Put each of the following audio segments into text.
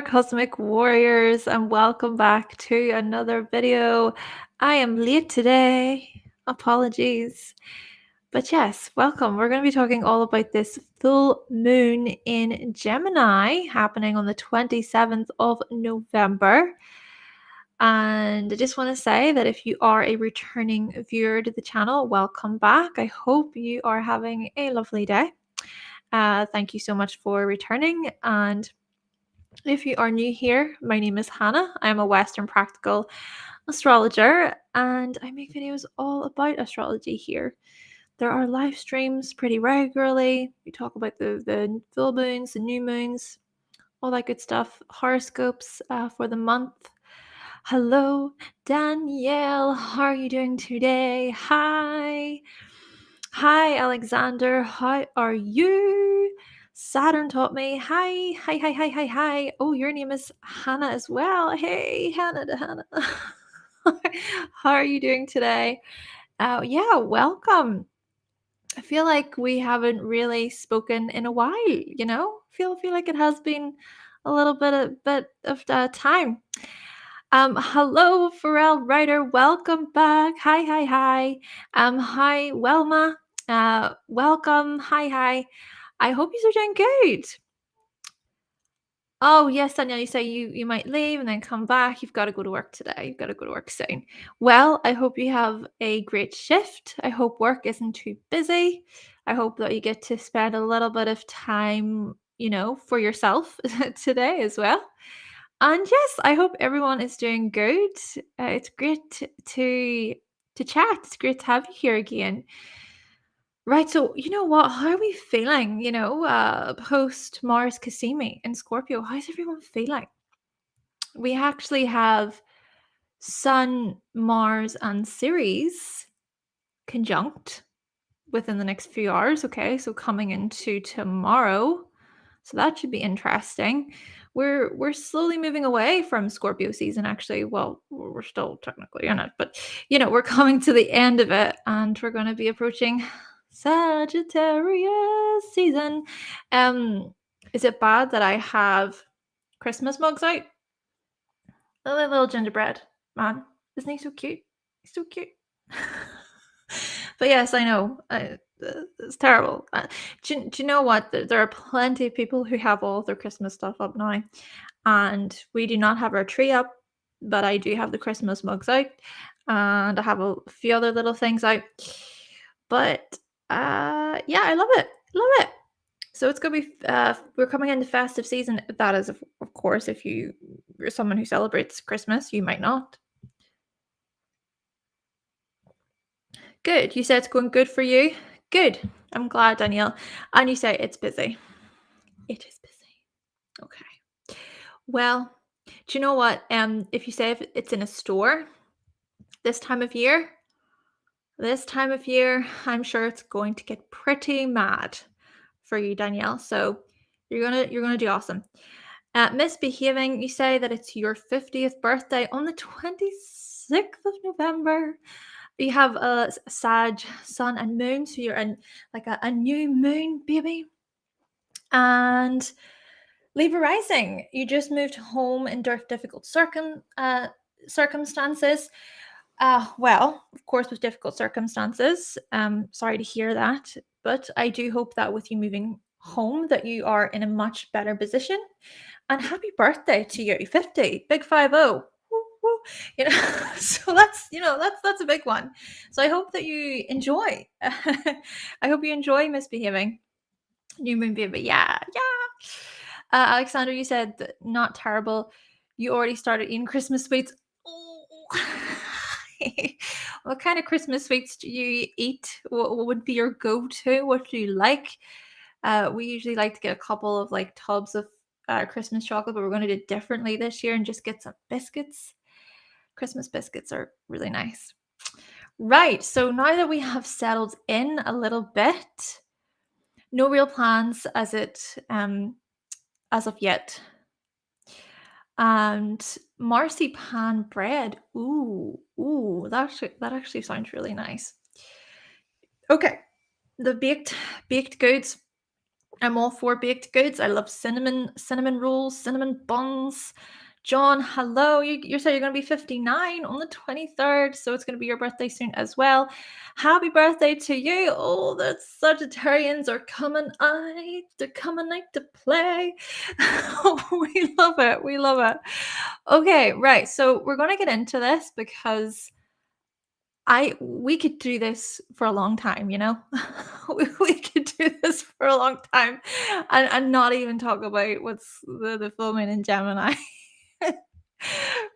Cosmic Warriors, and welcome back to another video. I am late today. Apologies. But yes, welcome. We're going to be talking all about this full moon in Gemini happening on the 27th of November. And I just want to say that if you are a returning viewer to the channel, welcome back. I hope you are having a lovely day. Thank you so much for returning. And if you are new here, my name is Hannah. I'm a Western Practical Astrologer and I make videos all about astrology here. There are live streams pretty regularly. We talk about the full moons, the new moons, all that good stuff. Horoscopes for the month. Hello, Danielle. How are you doing today? Hi. Hi, Alexander. How are you? Saturn taught me. Hi, hi, hi, hi, hi, hi. Oh, your name is Hannah as well. Hey, Hannah to Hannah. How are you doing today? Yeah, welcome. I feel like we haven't really spoken in a while, Feel like it has been a little bit of time. Hello, Pharrell Writer. Welcome back. Hi, hi, hi. Hi, Welma. Welcome. Hi, hi. I hope you're doing good. Oh, yes, Danielle, you say you might leave and then come back. You've got to go to work today. You've got to go to work soon. Well, I hope you have a great shift. I hope work isn't too busy. I hope that you get to spend a little bit of time, for yourself today as well. And yes, I hope everyone is doing good. It's great to chat. It's great to have you here again. Right, so you know what? How are we feeling? Post Mars Cassimi in Scorpio. How's everyone feeling? We actually have Sun, Mars, and Ceres conjunct within the next few hours. Okay, so coming into tomorrow. So that should be interesting. We're slowly moving away from Scorpio season, actually. Well, we're still technically in it, but we're coming to the end of it, and we're going to be approaching Sagittarius season. Is it bad that I have Christmas mugs out? A little gingerbread man, isn't he so cute? He's so cute. But yes, I know. It's terrible. Do you know what? There are plenty of people who have all of their Christmas stuff up now. And we do not have our tree up, but I do have the Christmas mugs out. And I have a few other little things out. But yeah, I love it. Love it. So it's going to be, we're coming into festive season. That is, of course, if you're someone who celebrates Christmas, you might not. Good. You said it's going good for you. Good. I'm glad, Danielle. And you say it's busy. It is busy. Okay. Well, do you know what? If you say if it's in a store this time of year, I'm sure it's going to get pretty mad for you, Danielle. So you're gonna do awesome. Misbehaving, you say that it's your 50th birthday on the 26th of November. You have a Sag sun and moon, so you're in like a new moon, baby. And Libra rising, you just moved home in difficult circumstances. Well, of course, with difficult circumstances. Sorry to hear that, but I do hope that with you moving home, that you are in a much better position. And happy birthday to you, 50, big 50. So that's a big one. So I hope that you enjoy. I hope you enjoy misbehaving. New moon baby, yeah. Alexander, you said not terrible. You already started eating Christmas sweets. Oh. What kind of Christmas sweets do you eat? What would be your go-to? What do you like? We usually like to get a couple of like tubs of Christmas chocolate, but we're going to do it differently this year and just get some biscuits. Christmas biscuits are really nice. Right, so now that we have settled in a little bit, no real plans as of yet. And marzipan bread. Ooh, that actually sounds really nice. Okay, the baked goods. I'm all for baked goods. I love cinnamon rolls, cinnamon buns. John, hello. You said you're going to be 59 on the 23rd, so it's going to be your birthday soon as well. Happy birthday to you. Oh, the Sagittarians are coming out. They're coming out to play. We love it. We love it. Okay, right. So we're going to get into this because we could do this for a long time, you know? We could do this for a long time and not even talk about what's the full moon in Gemini.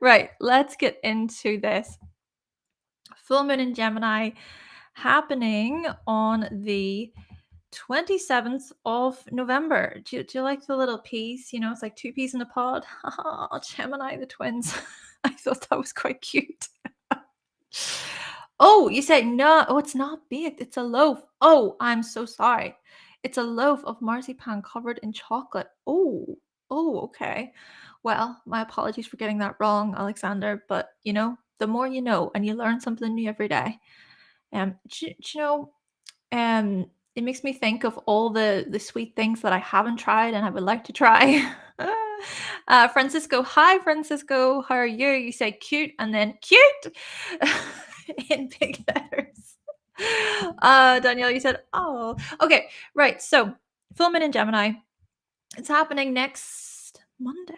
Right, let's get into this. Full moon in Gemini happening on the 27th of November. Do you like the little peas? You know, it's like two peas in a pod. Gemini, the twins. I thought that was quite cute. Oh, you said no. Oh, it's not baked. It's a loaf. Oh, I'm so sorry. It's a loaf of marzipan covered in chocolate. Oh, okay. Well, my apologies for getting that wrong, Alexander. But you know, the more you know, and you learn something new every day. Do you know? It makes me think of all the sweet things that I haven't tried and I would like to try. Francisco, hi Francisco, how are you? You say cute and then cute in big letters. Danielle, you said oh. Okay, right. So full moon in Gemini. It's happening next Monday.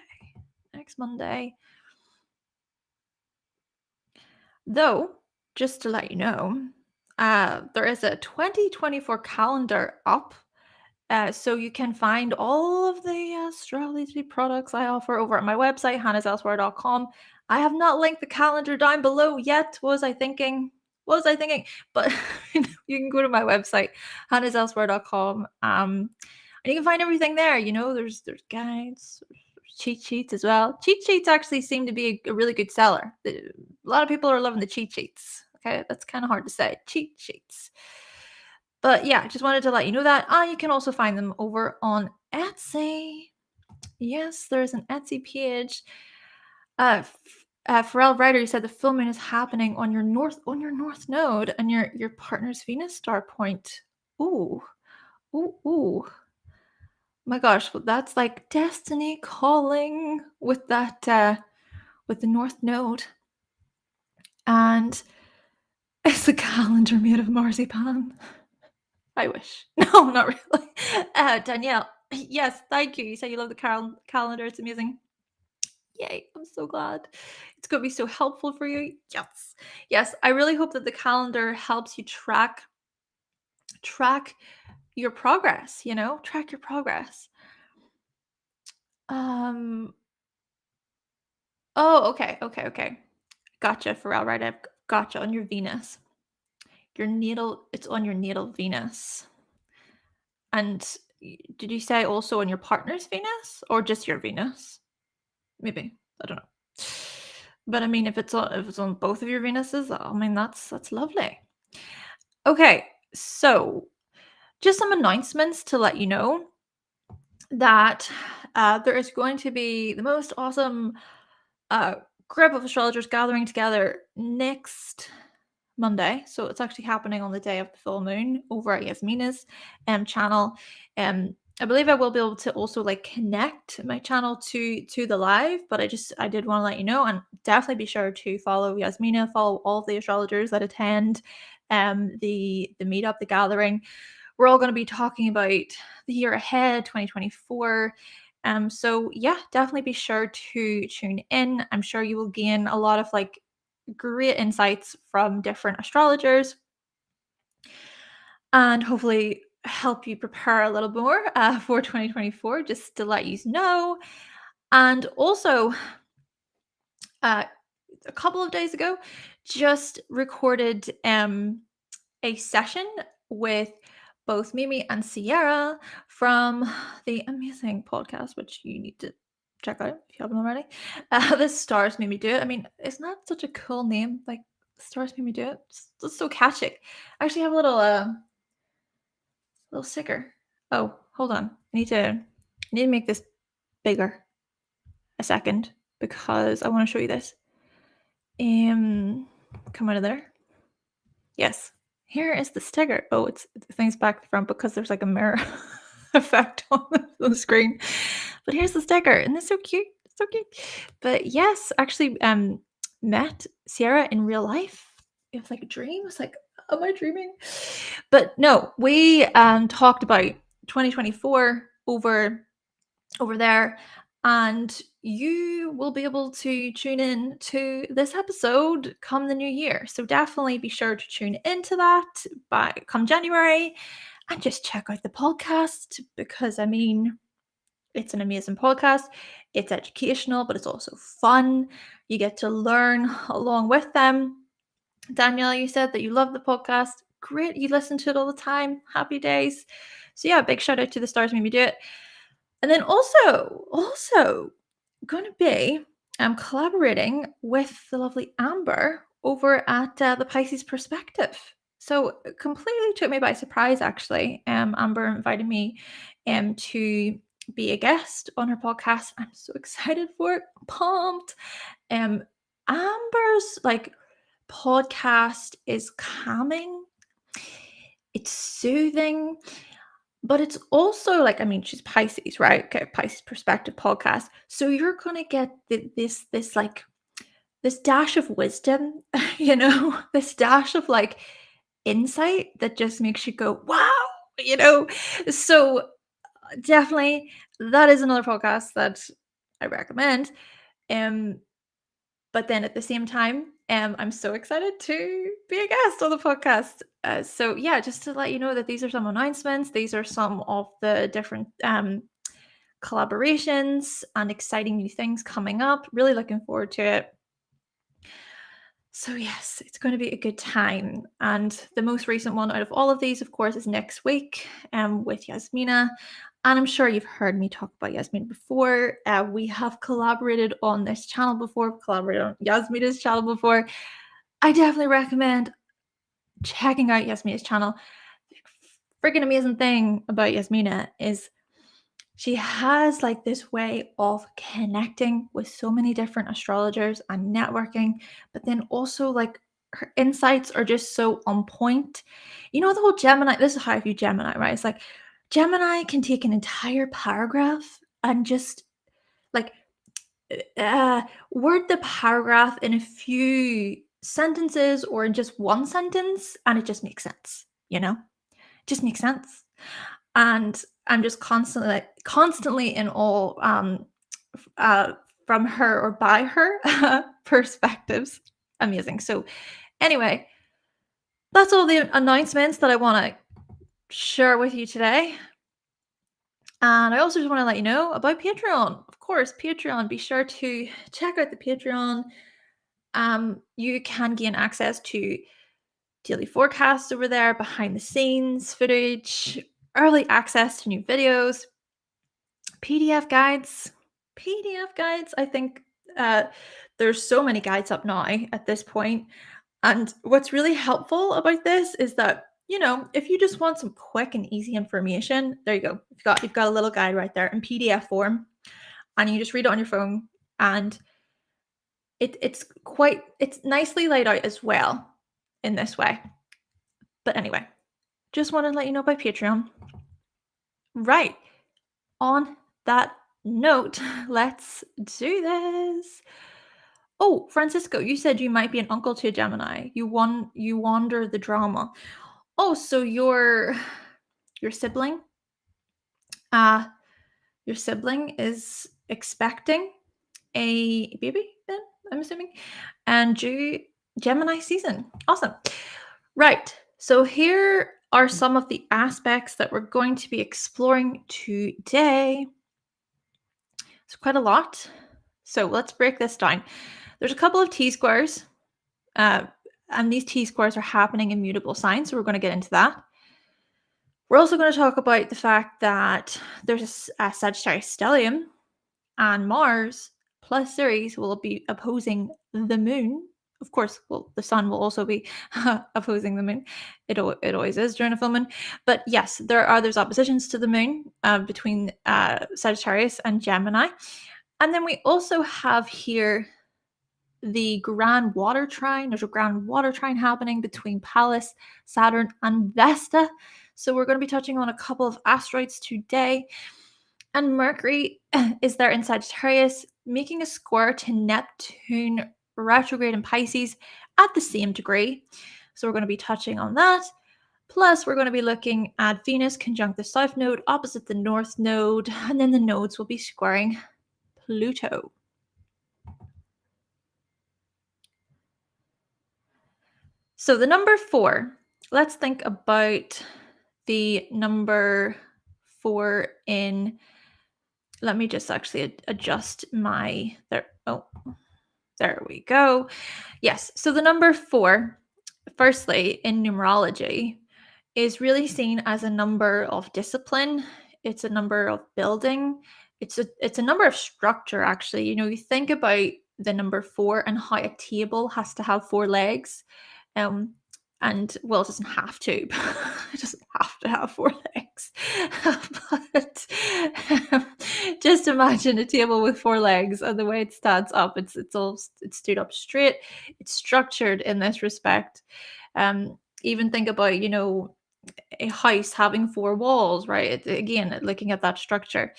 Next Monday. Though, just to let you know, there is a 2024 calendar up. So you can find all of the astrology products I offer over at my website, hannahselsewhere.com. I have not linked the calendar down below yet, was I thinking? But you can go to my website, hannahselsewhere.com. And you can find everything there. You know, there's guides, cheat sheets as well. Cheat sheets actually seem to be a really good seller. A lot of people are loving the cheat sheets. Okay, that's kind of hard to say. Cheat sheets. But yeah, just wanted to let you know that. You can also find them over on Etsy. Yes, there's an Etsy page. Pharrell Ryder, you said the full moon is happening on your north node and your partner's Venus star point. Ooh, ooh. My gosh, well, that's like destiny calling with that with the north node. And it's a calendar made of marzipan. I wish. No, not really. Danielle, yes, thank you. You said you love the calendar. It's amazing. Yay, I'm so glad. It's going to be so helpful for you. Yes. Yes, I really hope that the calendar helps you track your progress, you know? Track your progress. Um Oh, okay. Gotcha, Pharrell, right? I've gotcha on your Venus. It's on your natal Venus. And did you say also on your partner's Venus or just your Venus? Maybe. I don't know. But I mean, if it's on both of your Venuses, I mean that's lovely. Okay, so just some announcements to let you know that there is going to be the most awesome uh, group of astrologers gathering together next Monday. So it's actually happening on the day of the full moon over at Yasmina's channel. I believe I will be able to also like connect my channel to the live, but I did want to let you know, and definitely be sure to follow Yasmina, follow all of the astrologers that attend the meetup, the gathering. We're all going to be talking about the year ahead, 2024. So yeah, definitely be sure to tune in. I'm sure you will gain a lot of like great insights from different astrologers and hopefully help you prepare a little more for 2024, just to let you know. And also, a couple of days ago, just recorded a session with both Mimi and Sierra from the amazing podcast, which you need to check out if you haven't already. The Stars Made Me Do It. I mean, isn't that such a cool name? Like, Stars Made Me Do It. It's so catchy. I actually have a little sticker. Oh, hold on. I need to make this bigger. A second, because I want to show you this. Come out of there. Yes. Here is the sticker. Oh, the thing's back to front because there's like a mirror effect on the screen. But here's the sticker. Isn't this so cute? So cute. But yes, actually met Sierra in real life. It was like a dream. I was like, am I dreaming? But no, we talked about 2024 over there, and you will be able to tune in to this episode come the new year. So definitely be sure to tune into that by come January, and just check out the podcast, because I mean, it's an amazing podcast. It's educational, but it's also fun. You get to learn along with them. Danielle, you said that you love the podcast. Great. You listen to it all the time. Happy days. So yeah, big shout out to the stars made me do it. And then also going to be collaborating with the lovely Amber over at the Pisces Perspective. So completely took me by surprise, actually. Amber invited me to be a guest on her podcast. I'm so excited for it. Pumped. Amber's like podcast is calming. It's soothing. But it's also like, I mean, she's Pisces, right? Okay, Pisces Perspective podcast. So you're gonna get this like this dash of wisdom, this dash of like insight that just makes you go, wow. So definitely that is another podcast that I recommend. But then at the same time, I'm so excited to be a guest on the podcast. So yeah, just to let you know that these are some announcements. These are some of the different collaborations and exciting new things coming up. Really looking forward to it. So yes, it's going to be a good time. And the most recent one out of all of these, of course, is next week with Yasmina. And I'm sure you've heard me talk about Yasmina before. We have collaborated on this channel before, collaborated on Yasmina's channel before. I definitely recommend checking out Yasmina's channel. The freaking amazing thing about Yasmina is she has like this way of connecting with so many different astrologers and networking, but then also like her insights are just so on point. The whole Gemini, this is how I view Gemini, right? It's like Gemini can take an entire paragraph and just like word the paragraph in a few sentences or in just one sentence, and it just makes sense, just makes sense. And I'm just constantly in awe from her or by her perspectives. Amazing. So anyway, that's all the announcements that I want to share with you today. And I also just want to let you know about Patreon. Of course, Patreon. Be sure to check out the Patreon. You can gain access to daily forecasts over there, behind the scenes footage, early access to new videos, PDF guides. I think there's so many guides up now at this point. And what's really helpful about this is that, if you just want some quick and easy information, there you go. You've got a little guide right there in PDF form, and you just read it on your phone, and it's nicely laid out as well in this way. But anyway, just wanted to let you know about Patreon. Right. On that note, let's do this. Oh, Francisco, you said you might be an uncle to a Gemini. You wander the drama. Oh, so your sibling, your sibling is expecting a baby then, I'm assuming, and due Gemini season. Awesome. Right. So here are some of the aspects that we're going to be exploring today. It's quite a lot. So let's break this down. There's a couple of T-squares, and these T-squares are happening in mutable signs, so we're going to get into that. We're also going to talk about the fact that there's a Sagittarius stellium, and Mars plus Ceres will be opposing the moon. Of course, well, the sun will also be opposing the moon. It always is during a full moon. But yes, there's oppositions to the moon between Sagittarius and Gemini. And then we also have here the grand water trine. There's a grand water trine happening between Pallas, Saturn, and Vesta. So we're going to be touching on a couple of asteroids today. And Mercury is there in Sagittarius, making a square to Neptune retrograde in Pisces at the same degree. So we're going to be touching on that. Plus, we're going to be looking at Venus conjunct the South Node opposite the North Node, and then the nodes will be squaring Pluto. So the number 4, let's think about the number 4 in, let me just actually adjust my, there we go. Yes, so the number 4, firstly, in numerology, is really seen as a number of discipline. It's a number of building. It's a number of structure, actually. You think about the number 4 and how a table has to have 4 legs. Um, and well, it doesn't have to. It doesn't have to have 4 legs. But just imagine a table with 4 legs, and the way it stands up, it's stood up straight. It's structured in this respect. Even think about, a house having 4 walls, right? Again, looking at that structure.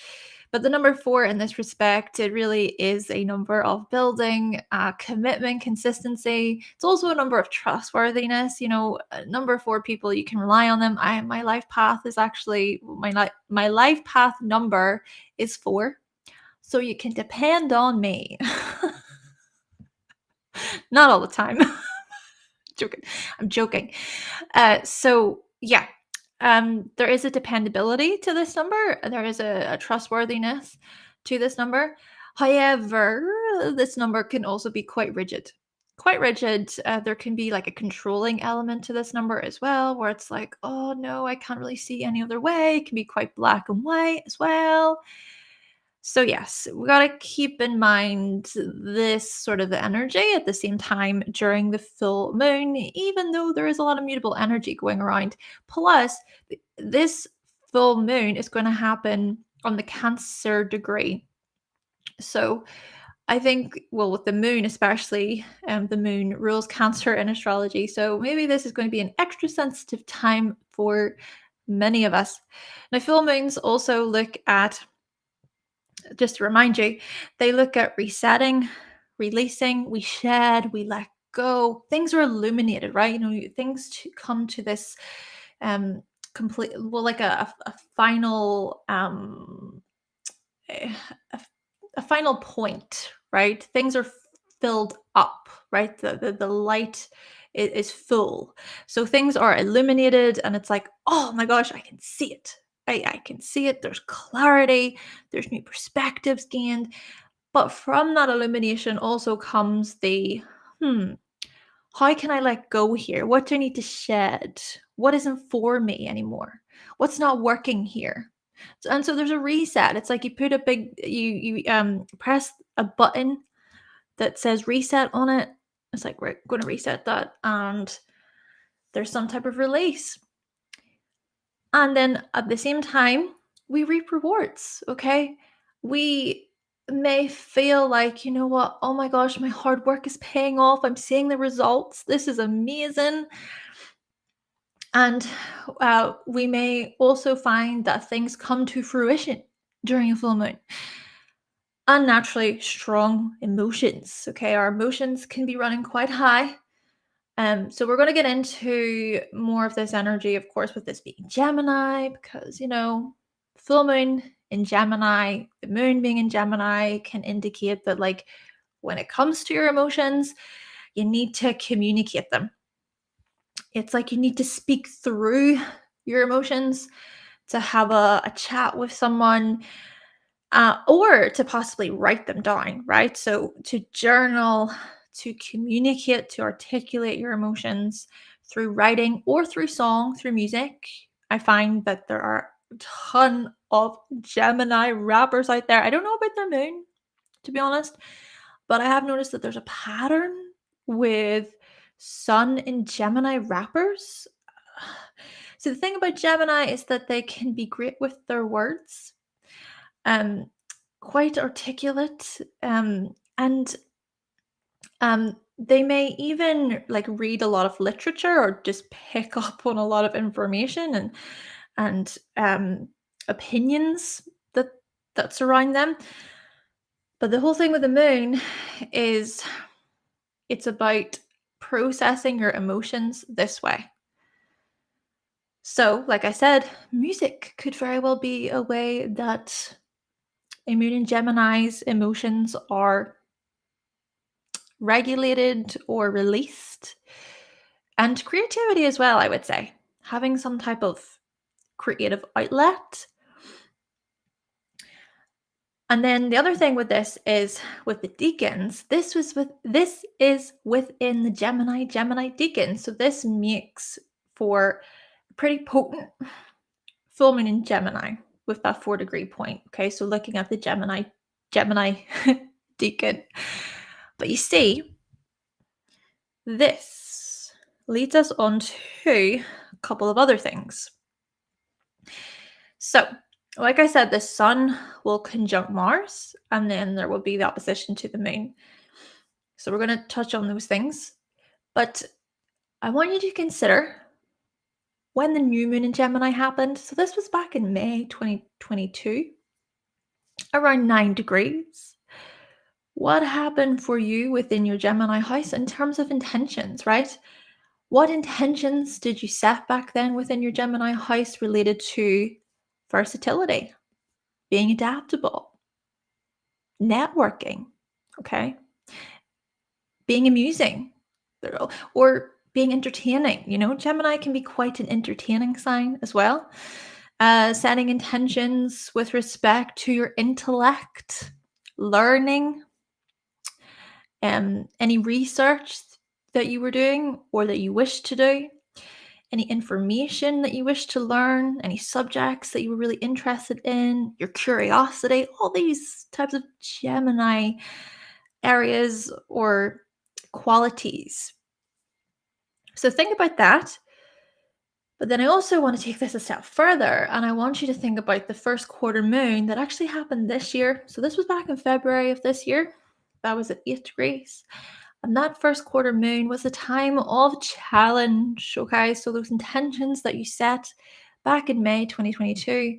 But the number 4 in this respect, it really is a number of building, commitment, consistency. It's also a number of trustworthiness. Number 4 people, you can rely on them. My life path is actually my life path number is 4, so you can depend on me. Not all the time. I'm joking. So yeah, there is a dependability to this number. There is a trustworthiness to this number. However, this number can also be quite rigid. Quite rigid. There can be like a controlling element to this number as well, where it's like, oh no, I can't really see any other way. It can be quite black and white as well. So yes, we got to keep in mind this sort of the energy at the same time during the full moon, even though there is a lot of mutable energy going around. Plus, this full moon is going to happen on the Cancer degree. So I think, well, with the moon especially, the moon rules Cancer in astrology. So maybe this is going to be an extra sensitive time for many of us. Now, full moons also look at, just to remind you, they look at resetting, releasing, we shed, we let go. Things are illuminated, right? Things come to this complete, well, like a final a, a final point, right? Things are filled up, right? The light is full. So things are illuminated and it's like, oh my gosh, I can see it. I can see it. There's clarity, there's new perspectives gained. But from that illumination also comes the, how can I let go here? What do I need to shed? What isn't for me anymore? What's not working here? And so there's a reset. It's like you put a big, you press a button that says reset on it. It's like, we're going to reset that, and there's some type of release. And then at the same time, we reap rewards. Okay, we may feel like, you know what, oh my gosh, my hard work is paying off. I'm seeing the results. This is amazing. And we may also find that things come to fruition during a full moon. Unnaturally strong emotions. Okay, our emotions can be running quite high. So we're going to get into more of this energy, of course, with this being Gemini, because full moon in Gemini, the moon being in Gemini can indicate that, like, when it comes to your emotions, you need to communicate them. It's like you need to speak through your emotions, to have a chat with someone, or to possibly write them down, right? So to journal, to communicate, to articulate your emotions through writing or through song, through music. I find that there are a ton of Gemini rappers out there. I don't know about their moon, to be honest, but I have noticed that there's a pattern with Sun and Gemini rappers. So the thing about Gemini is that they can be great with their words, quite articulate, and They may even like read a lot of literature or just pick up on a lot of information and opinions that surround them. But the whole thing with the moon is it's about processing your emotions this way. So, like I said, music could very well be a way that a moon in Gemini's emotions are regulated or released. And creativity as well, I would say. Having some type of creative outlet. And then the other thing with this is with the deacons, this is within the Gemini deacon. So this makes for a pretty potent full moon in Gemini with that 4-degree point. Okay, so looking at the Gemini deacon. But you see, this leads us on to a couple of other things. So, like I said, the sun will conjunct Mars, and then there will be the opposition to the moon. So we're going to touch on those things. But I want you to consider when the new moon in Gemini happened. So this was back in May 2022, around 9 degrees. What happened for you within your Gemini house in terms of intentions, right? What intentions did you set back then within your Gemini house related to versatility, being adaptable, networking, okay, being amusing, or being entertaining? You know, Gemini can be quite an entertaining sign as well. Setting intentions with respect to your intellect, learning, any research that you were doing or that you wish to do, any information that you wish to learn, any subjects that you were really interested in, your curiosity, all these types of Gemini areas or qualities. So think about that. But then I also want to take this a step further, and I want you to think about the first quarter moon that actually happened this year. So this was back in February of this year. That was at 8 degrees. And that first quarter moon was a time of challenge, okay? So those intentions that you set back in May 2022,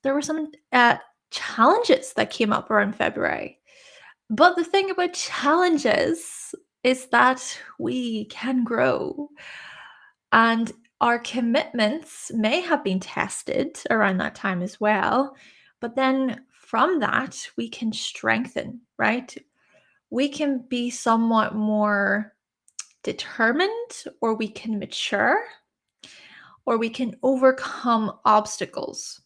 there were some challenges that came up around February. But the thing about challenges is that we can grow. And our commitments may have been tested around that time as well. But then from that, we can strengthen, right? We can be somewhat more determined, or we can mature, or we can overcome obstacles.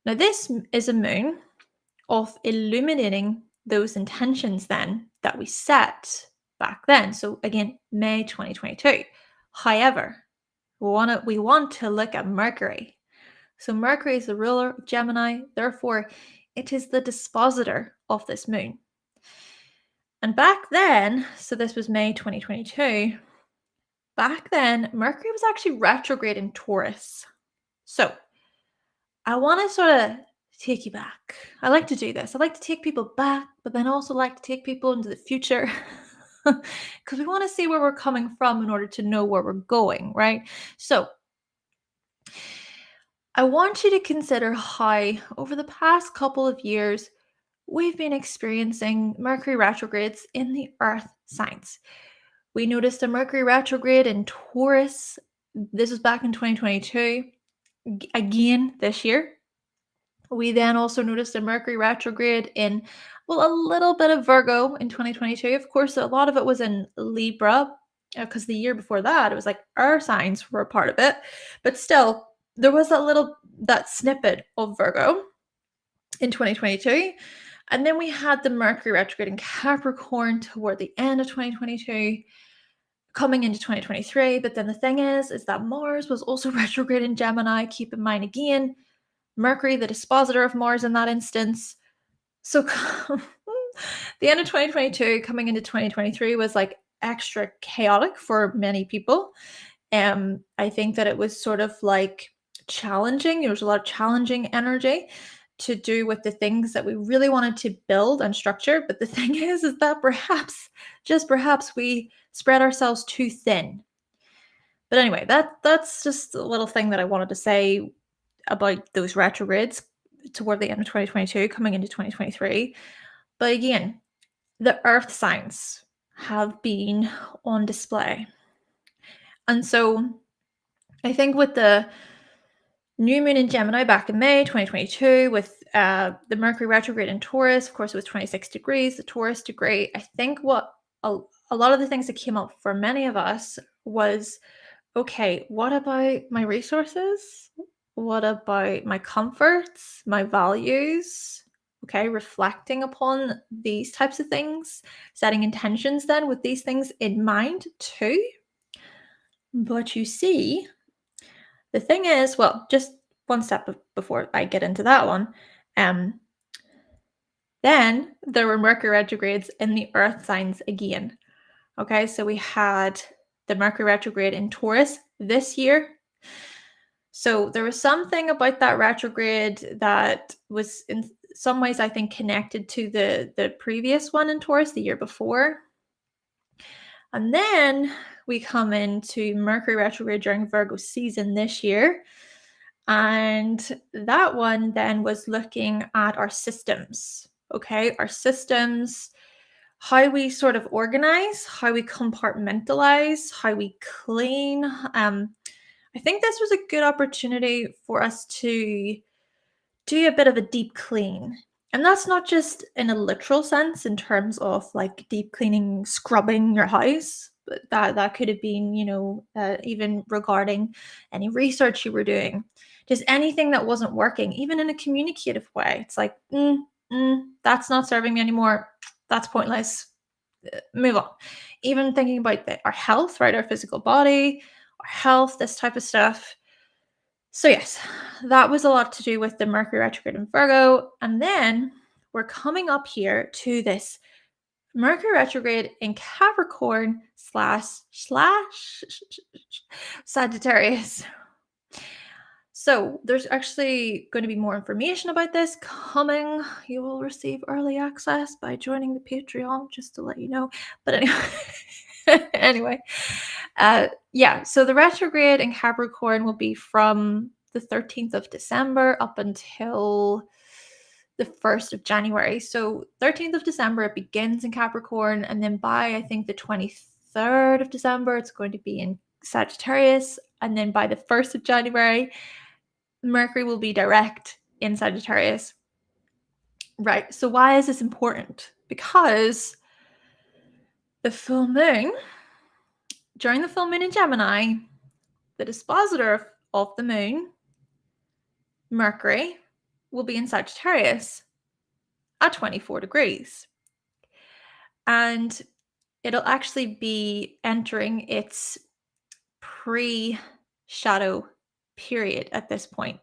Now, this is a moon of illuminating those intentions then that we set back then. So again, May 2022. However, we want to look at Mercury. So Mercury is the ruler of Gemini, therefore it is the dispositor of this moon. And back then, so this was May 2022, back then Mercury was actually retrograde in Taurus. So I want to sort of take you back. I like to do this. I like to take people back, but then also like to take people into the future because we want to see where we're coming from in order to know where we're going, right? So I want you to consider how over the past couple of years, we've been experiencing Mercury retrogrades in the Earth signs. We noticed a Mercury retrograde in Taurus. This was back in 2022. Again, this year. We then also noticed a Mercury retrograde in, well, a little bit of Virgo in 2022. Of course, a lot of it was in Libra, because the year before that, it was like our signs were a part of it. But still, there was that snippet of Virgo in 2022. And then we had the Mercury retrograde in Capricorn toward the end of 2022, coming into 2023. But then the thing is that Mars was also retrograde in Gemini. Keep in mind again, Mercury, the dispositor of Mars in that instance. So the end of 2022 coming into 2023 was like extra chaotic for many people. I think that it was sort of like challenging. There was a lot of challenging energy. to do with the things that we really wanted to build and structure. But the thing is that perhaps, just perhaps, we spread ourselves too thin. But anyway, that's just a little thing that I wanted to say about those retrogrades toward the end of 2022, coming into 2023. But again, the earth signs have been on display. And so I think with the new moon in Gemini back in May 2022, with the Mercury retrograde in Taurus, of course, it was 26 degrees, the Taurus degree. I think what a lot of the things that came up for many of us was, okay, what about my resources? What about my comforts, my values? Okay, reflecting upon these types of things, setting intentions then with these things in mind too. But you see, the thing is, well, just one step before I get into that one, then there were Mercury retrogrades in the earth signs again. Okay, so we had the Mercury retrograde in Taurus this year. So there was something about that retrograde that was in some ways, I think, connected to the previous one in Taurus the year before. And then we come into Mercury retrograde during Virgo season this year. And that one then was looking at our systems, okay? Our systems, how we sort of organize, how we compartmentalize, how we clean. I think this was a good opportunity for us to do a bit of a deep clean. And that's not just in a literal sense in terms of like deep cleaning, scrubbing your house, but that could have been, even regarding any research you were doing, just anything that wasn't working, even in a communicative way. It's like, that's not serving me anymore. That's pointless. Move on. Even thinking about our health, right? Our physical body, our health, this type of stuff. So yes, that was a lot to do with the Mercury retrograde in Virgo. And then we're coming up here to this Mercury retrograde in Capricorn slash Sagittarius. So there's actually going to be more information about this coming. You will receive early access by joining the Patreon, just to let you know. But anyway, so the retrograde in Capricorn will be from the 13th of December up until the 1st of January. So 13th of December, it begins in Capricorn, and then by, I think, the 23rd of December, it's going to be in Sagittarius, and then by the 1st of January, Mercury will be direct in Sagittarius. Right, so why is this important? Because the full moon, during the full moon in Gemini, the dispositor of the moon, Mercury, will be in Sagittarius at 24 degrees. And it'll actually be entering its pre-shadow period at this point.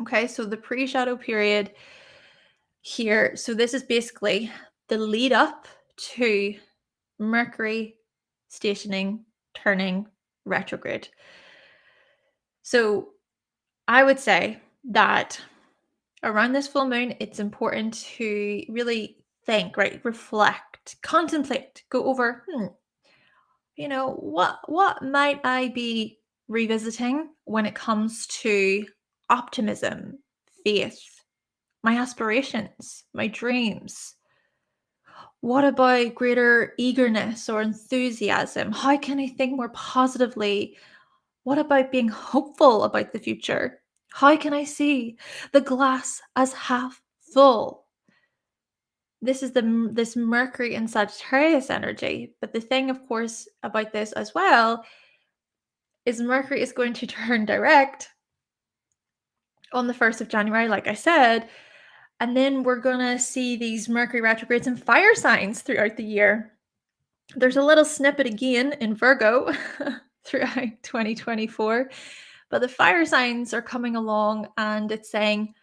Okay, so the pre-shadow period here, so this is basically the lead up to Mercury stationing, turning retrograde. So I would say that around this full moon, it's important to really think, right? Reflect, contemplate, go over, what might I be revisiting when it comes to optimism, faith, my aspirations, my dreams? What about greater eagerness or enthusiasm? How can I think more positively? What about being hopeful about the future? How can I see the glass as half full? This is this Mercury and Sagittarius energy. But the thing, of course, about this as well is Mercury is going to turn direct on the 1st of January, like I said. And then we're going to see these Mercury retrogrades and fire signs throughout the year. There's a little snippet again in Virgo throughout 2024, but the fire signs are coming along and it's saying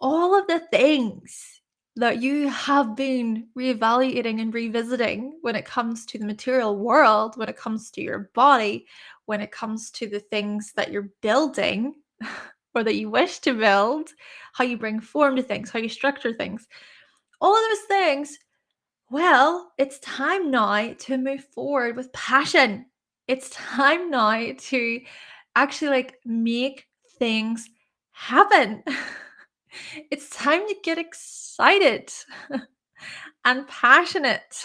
all of the things that you have been reevaluating and revisiting when it comes to the material world, when it comes to your body, when it comes to the things that you're building, or that you wish to build, how you bring form to things, how you structure things, all of those things. Well, it's time now to move forward with passion. It's time now to actually make things happen. It's time to get excited and passionate.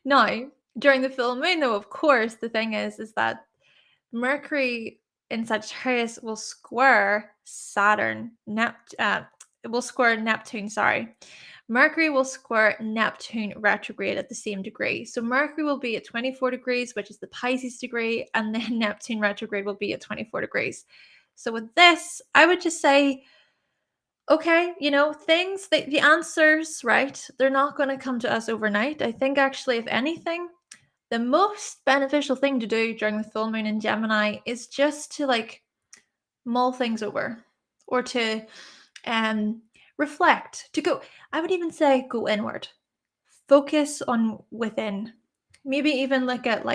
Now, during the full moon, though, of course, the thing is that Mercury in Sagittarius will square Saturn, it will square Neptune, sorry. Mercury will square Neptune retrograde at the same degree. So Mercury will be at 24 degrees, which is the Pisces degree, and then Neptune retrograde will be at 24 degrees. So with this, I would just say, okay, things, the answers, right? They're not going to come to us overnight. I think actually, if anything, the most beneficial thing to do during the full moon in Gemini is just to mull things over, or to reflect, to go, I would even say go inward, focus on within, maybe even look at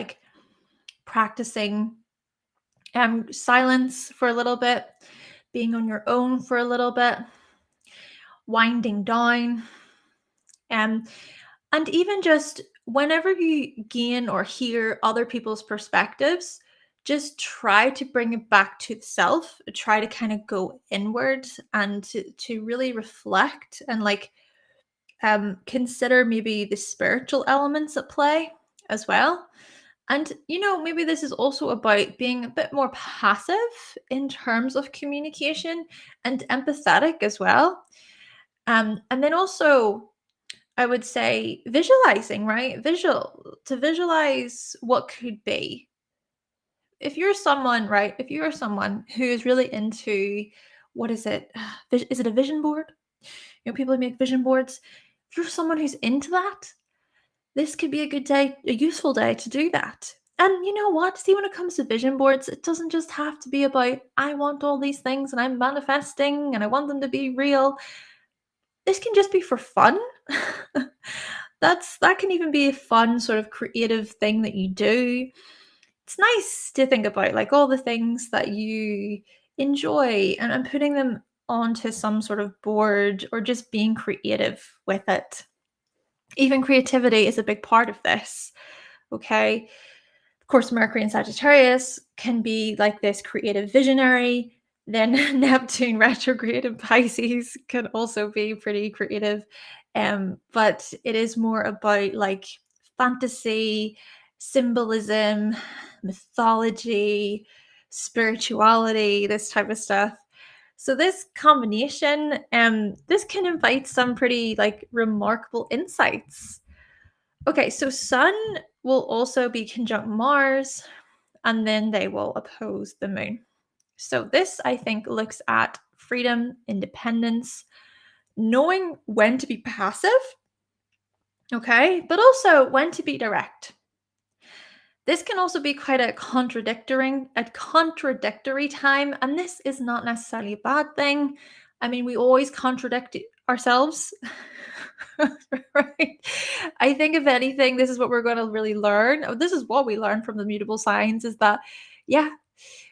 practicing silence for a little bit, being on your own for a little bit, winding down, and even just whenever you gain or hear other people's perspectives, just try to bring it back to the self, try to kind of go inward and to really reflect and consider maybe the spiritual elements at play as well. And maybe this is also about being a bit more passive in terms of communication and empathetic as well. And then also, I would say visualizing, right? To visualize what could be. If you're someone, right? If you are someone who is really into, what is it? Is it a vision board? People who make vision boards. If you're someone who's into that, this could be a good day, a useful day to do that. And you know what? See, when it comes to vision boards, it doesn't just have to be about, I want all these things and I'm manifesting and I want them to be real. This can just be for fun. That can even be a fun sort of creative thing that you do. It's nice to think about all the things that you enjoy and putting them onto some sort of board, or just being creative with it. Even creativity is a big part of this. Okay. Of course, Mercury in Sagittarius can be like this creative visionary. Then Neptune retrograde in Pisces can also be pretty creative. But it is more about fantasy, symbolism, mythology, spirituality, this type of stuff. So this combination, this can invite some pretty remarkable insights. Okay, so Sun will also be conjunct Mars, and then they will oppose the Moon. So this, I think, looks at freedom, independence, knowing when to be passive, okay, but also when to be direct. This can also be quite a contradictory time, and this is not necessarily a bad thing. I mean, we always contradict ourselves, right? I think if anything, this is what we're going to really learn. This is what we learn from the mutable signs, is that, yeah,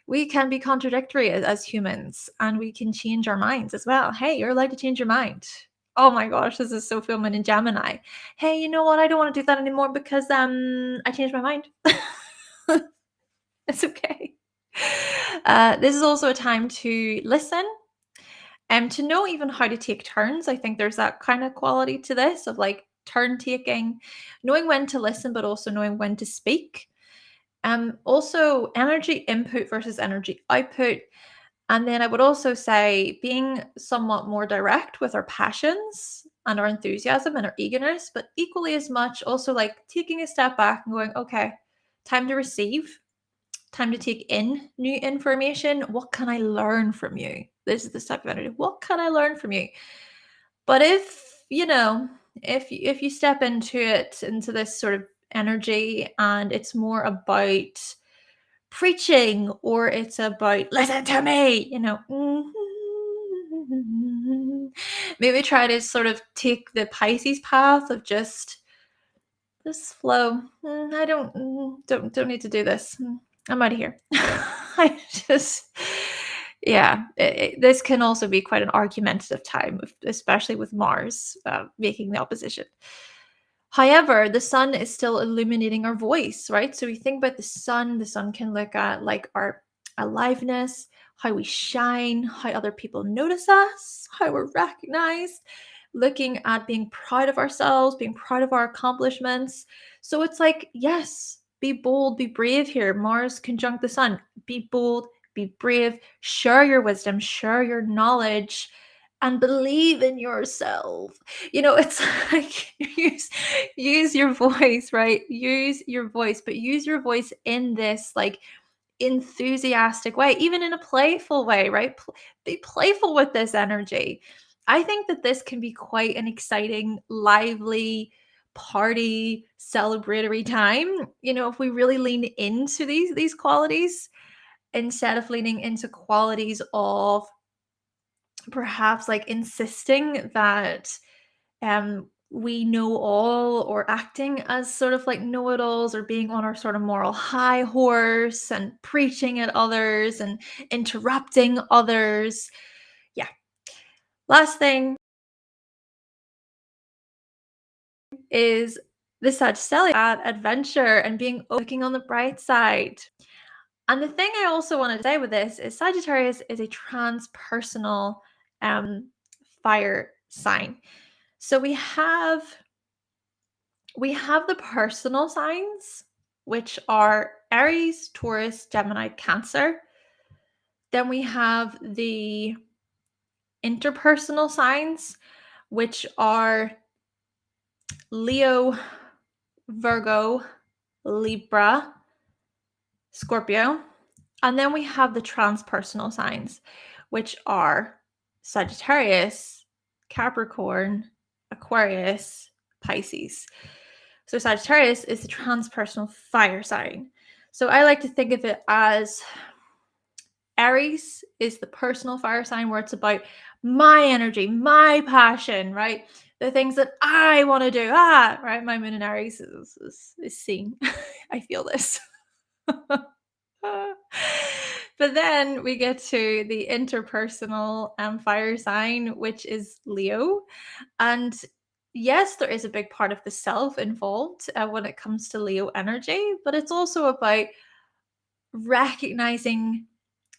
we can be contradictory as humans, and we can change our minds as well. Hey, you're allowed to change your mind. Oh my gosh, this is so filming in Gemini. Hey, you know what? I don't want to do that anymore because I changed my mind. It's okay. This is also a time to listen and to know even how to take turns. I think there's that kind of quality to this of turn taking, knowing when to listen, but also knowing when to speak. Also energy input versus energy output. And then I would also say being somewhat more direct with our passions and our enthusiasm and our eagerness, but equally as much also taking a step back and going, okay, time to receive, time to take in new information. What can I learn from you? This is the type of energy. What can I learn from you? But if you step into this sort of energy, and it's more about preaching, or it's about listen to me, maybe try to sort of take the Pisces path of just this flow. I don't need to do this. I'm out of here. I just Yeah, this can also be quite an argumentative time, especially with Mars making the opposition. However, the sun is still illuminating our voice, right? So we think about the sun can look at like our aliveness, how we shine, how other people notice us, how we're recognized, looking at being proud of ourselves, being proud of our accomplishments. So it's like, yes, be bold, be brave here. Mars conjunct the sun. Be bold, be brave, share your wisdom, share your knowledge, and believe in yourself. It's like use your voice, right? Use your voice, but use your voice in this like enthusiastic way, even in a playful way, right? Be playful with this energy. I think that this can be quite an exciting, lively, party, celebratory time. If we really lean into these qualities instead of leaning into qualities of perhaps like insisting that we know all, or acting as sort of like know-it-alls, or being on our sort of moral high horse and preaching at others and interrupting others. Yeah. Last thing is the Sagittarius at adventure and being looking on the bright side. And the thing I also want to say with this is Sagittarius is a transpersonal um fire sign. So we have the personal signs, which are Aries, Taurus, Gemini, Cancer. Then we have the interpersonal signs, which are Leo, Virgo, Libra, Scorpio. And then we have the transpersonal signs, which are Sagittarius, Capricorn, Aquarius, Pisces. So Sagittarius is the transpersonal fire sign. So I like to think of it as Aries is the personal fire sign, where it's about my energy, my passion, right? The things that I want to do. Right. My moon in Aries is seen. I feel this. But then we get to the interpersonal fire sign, which is Leo. And yes, there is a big part of the self involved when it comes to Leo energy, but it's also about recognizing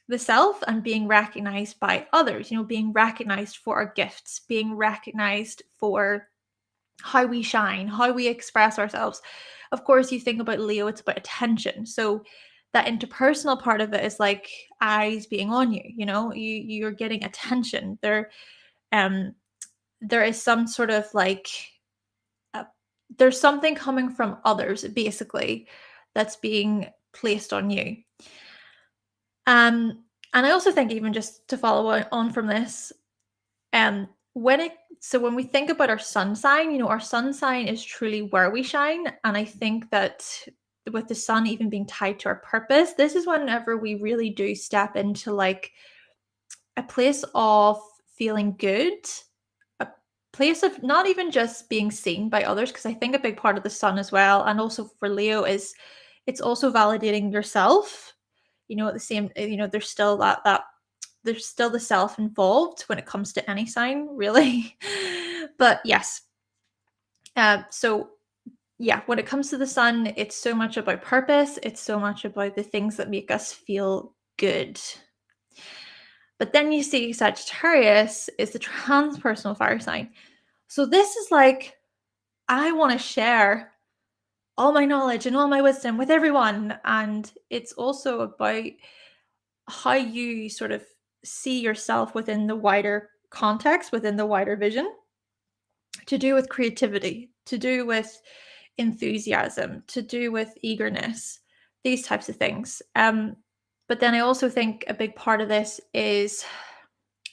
the self and being recognized by others, being recognized for our gifts, being recognized for how we shine, how we express ourselves. Of course, you think about Leo, it's about attention. So that interpersonal part of it is like eyes being on you, you're getting attention. There is some sort of like uh, there's something coming from others basically that's being placed on you. And I also think, even just to follow on from this, um, when we think about our sun sign, our sun sign is truly where we shine. And I think that with the sun even being tied to our purpose, this is whenever we really do step into like a place of feeling good, a place of not even just being seen by others, because I think a big part of the sun as well, and also for Leo, is it's also validating yourself. At the same, there's still that there's still the self involved when it comes to any sign, really. But yes, so yeah, when it comes to the sun, it's so much about purpose. It's so much about the things that make us feel good. But then you see Sagittarius is the transpersonal fire sign. So this is like, I want to share all my knowledge and all my wisdom with everyone. And it's also about how you sort of see yourself within the wider context, within the wider vision, to do with creativity, to do with enthusiasm, to do with eagerness, these types of things. But then I also think a big part of this is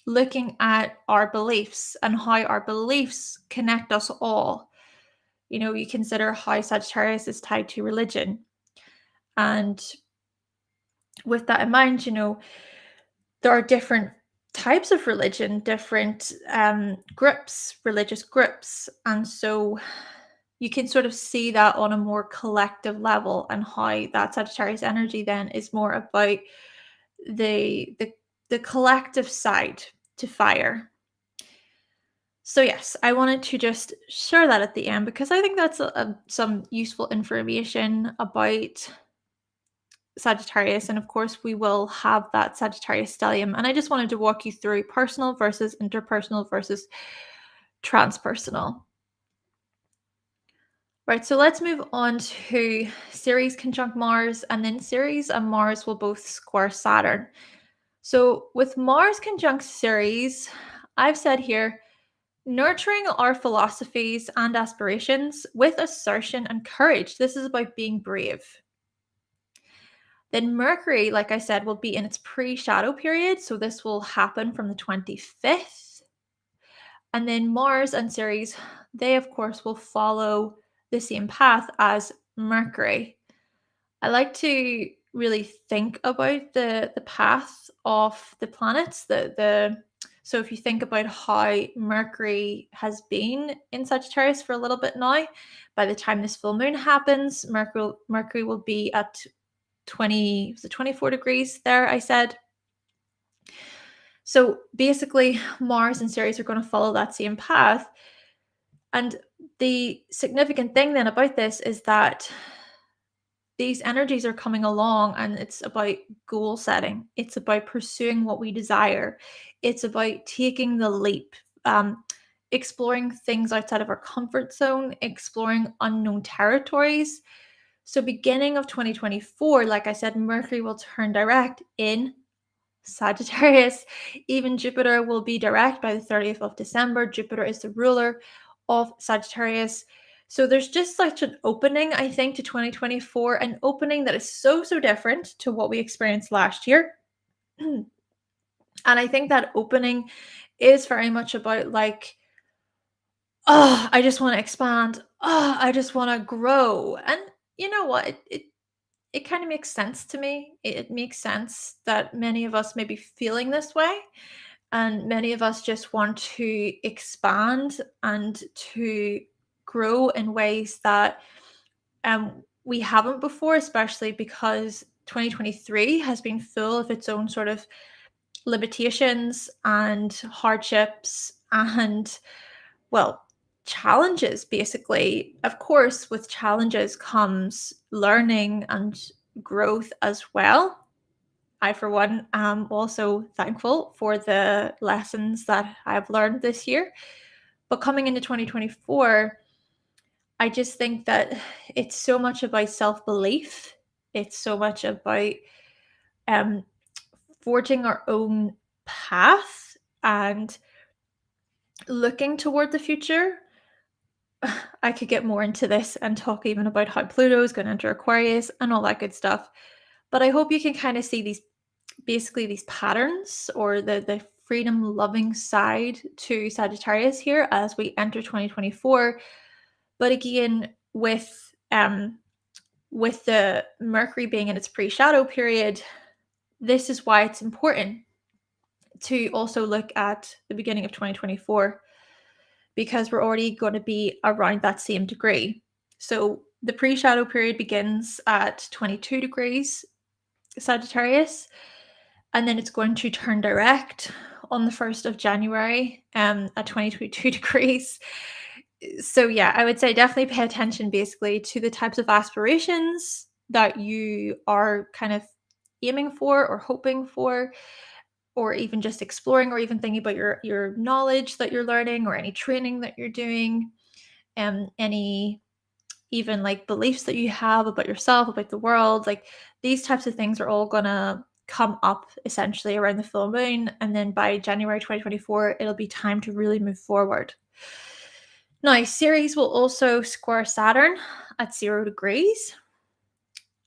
looking at our beliefs and how our beliefs connect us all. You consider how Sagittarius is tied to religion. And with that in mind, there are different types of religion, different groups, religious groups. And so you can sort of see that on a more collective level, and how that Sagittarius energy then is more about the the collective side to fire. So yes, I wanted to just share that at the end because I think that's some useful information about Sagittarius. And of course, we will have that Sagittarius stellium. And I just wanted to walk you through personal versus interpersonal versus transpersonal. Right, so let's move on to Ceres conjunct Mars, and then Ceres and Mars will both square Saturn. So with Mars conjunct Ceres, I've said here, nurturing our philosophies and aspirations with assertion and courage. This is about being brave. Then Mercury, like I said, will be in its pre-shadow period. So this will happen from the 25th. And then Mars and Ceres, they of course will follow the same path as Mercury. I like to really think about the path of the planets. So if you think about how Mercury has been in Sagittarius for a little bit now, by the time this full moon happens, Mercury will be at 24 degrees there, I said. So basically, Mars and Ceres are going to follow that same path. And the significant thing then about this is that these energies are coming along and it's about goal setting. It's about pursuing what we desire. It's about taking the leap, exploring things outside of our comfort zone, exploring unknown territories. So beginning of 2024, like I said, Mercury will turn direct in Sagittarius. Even Jupiter will be direct by the 30th of December. Jupiter is the ruler of Sagittarius. So there's just such an opening, I think, to 2024, an opening that is so different to what we experienced last year. And I think that opening is very much about like, oh, I just want to expand. Oh, I just want to grow. And you know what? It kind of makes sense to me. It makes sense that many of us may be feeling this way. And many of us just want to expand and to grow in ways that we haven't before, especially because 2023 has been full of its own sort of limitations and hardships and, well, challenges, basically. Of course, with challenges comes learning and growth as well. I, for one, am also thankful for the lessons that I've learned this year. But coming into 2024, I just think that it's so much about self-belief. It's so much about forging our own path and looking toward the future. I could get more into this and talk even about how Pluto is going to enter Aquarius and all that good stuff. But I hope you can kind of see these patterns or the freedom loving side to Sagittarius here as we enter 2024. But again, with the Mercury being in its pre-shadow period, this is why it's important to also look at the beginning of 2024, because we're already going to be around that same degree. So the pre-shadow period begins at 22 degrees Sagittarius, and then it's going to turn direct on the 1st of January at 22 degrees. So yeah, I would say definitely pay attention basically to the types of aspirations that you are kind of aiming for or hoping for, or even just exploring, or even thinking about your knowledge that you're learning or any training that you're doing, any even like beliefs that you have about yourself, about the world. Like these types of things are all gonna come up essentially around the full moon, and then by January 2024 it'll be time to really move forward. Now Ceres will also square Saturn at 0 degrees,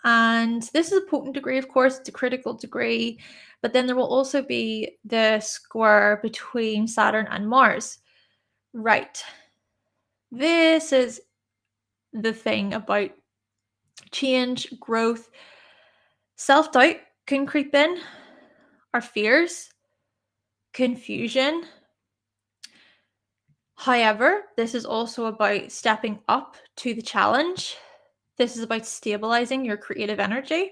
and this is a potent degree, of course. It's a critical degree, but then there will also be the square between Saturn and Mars. Right, this is the thing about change, growth. Self-doubt can creep in, our fears, confusion. However, this is also about stepping up to the challenge. This is about stabilizing your creative energy.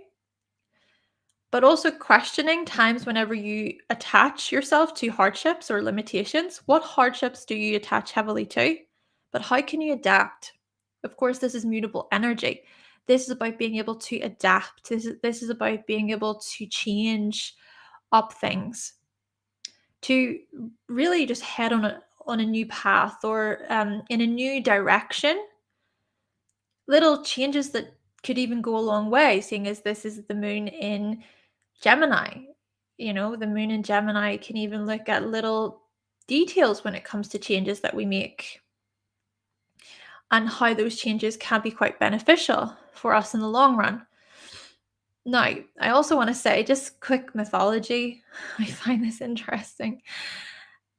but also questioning times whenever you attach yourself to hardships or limitations. What hardships do you attach heavily to? But how can you adapt? Of course, this is mutable energy. This is about being able to adapt. This is about being able to change up things, to really just head on a new path, or in a new direction. Little changes that could even go a long way, seeing as this is the moon in Gemini. The moon in Gemini can even look at little details when it comes to changes that we make, and how those changes can be quite beneficial for us in the long run. Now, I also want to say, just quick mythology. I find this interesting.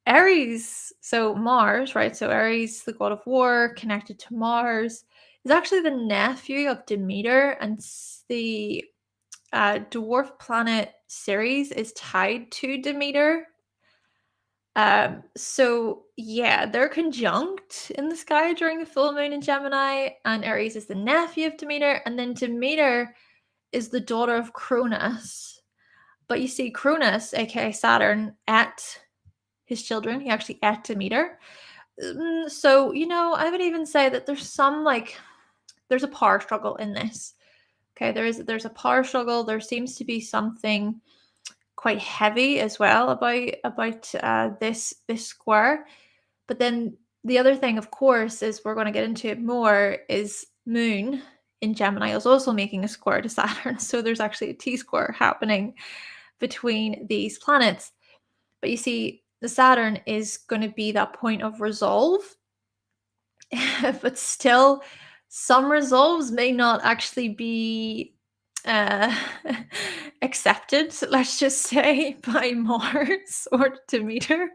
Aries, so Mars, right? So Aries, the god of war, connected to Mars, is actually the nephew of Demeter, and the dwarf planet Ceres is tied to Demeter. So yeah, they're conjunct in the sky during the full moon in Gemini, and Aries is the nephew of Demeter, and then Demeter is the daughter of Cronus. But you see, Cronus, aka Saturn, ate his children. He actually ate Demeter. So, I would even say that there's a power struggle in this. Okay, there's a power struggle. There seems to be something quite heavy as well about this square. But then the other thing, of course, is we're going to get into it more, is Moon in Gemini is also making a square to Saturn. So there's actually a T-square happening between these planets. But you see, the Saturn is going to be that point of resolve, but still, some resolves may not actually be uh, accepted, let's just say, by Mars or Demeter.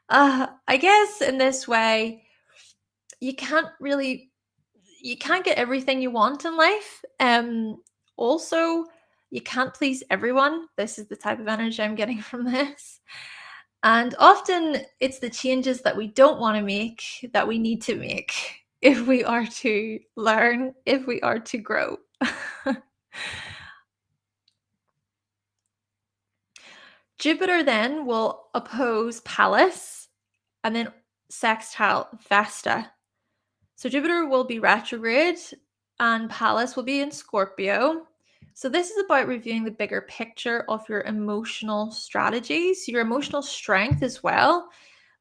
I guess in this way, you can't get everything you want in life. Also, you can't please everyone. This is the type of energy I'm getting from this. And often it's the changes that we don't want to make that we need to make if we are to learn, if we are to grow. Jupiter then will oppose Pallas and then sextile Vesta. So Jupiter will be retrograde and Pallas will be in Scorpio. So this is about reviewing the bigger picture of your emotional strategies, your emotional strength as well.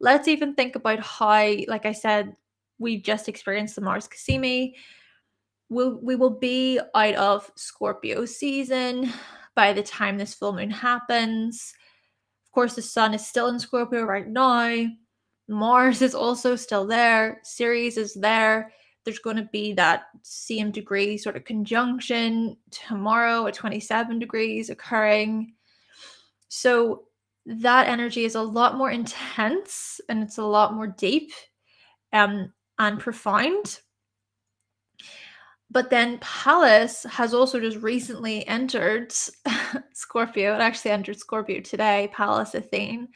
Let's even think about how, like I said, we just experienced the Mars Cassimi. We will be out of Scorpio season by the time this full moon happens. Of course, the sun is still in Scorpio right now. Mars is also still there. Ceres is there. There's going to be that same degree sort of conjunction tomorrow at 27 degrees occurring. So that energy is a lot more intense and it's a lot more deep and profound. But then Pallas has also just recently entered Scorpio. It actually entered Scorpio today, Pallas Athene.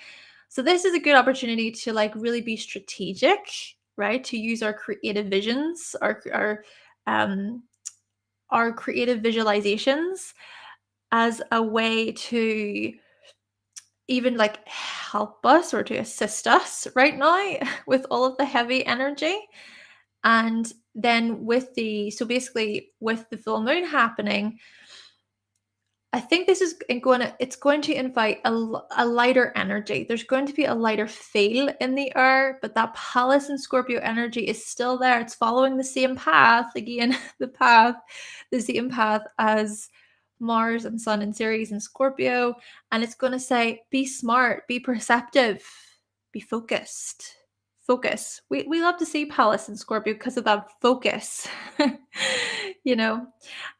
So this is a good opportunity to really be strategic, right? To use our creative visions, our creative visualizations as a way to even help us or to assist us right now with all of the heavy energy. And then with the full moon happening, I think this is it's going to invite a lighter energy. There's going to be a lighter feel in the air, but that Pallas and Scorpio energy is still there. It's following the same path, again, the same path as Mars and Sun and Ceres and Scorpio. And it's going to say, be smart, be perceptive, be focused. Focus. We love to see Pallas and Scorpio because of that focus,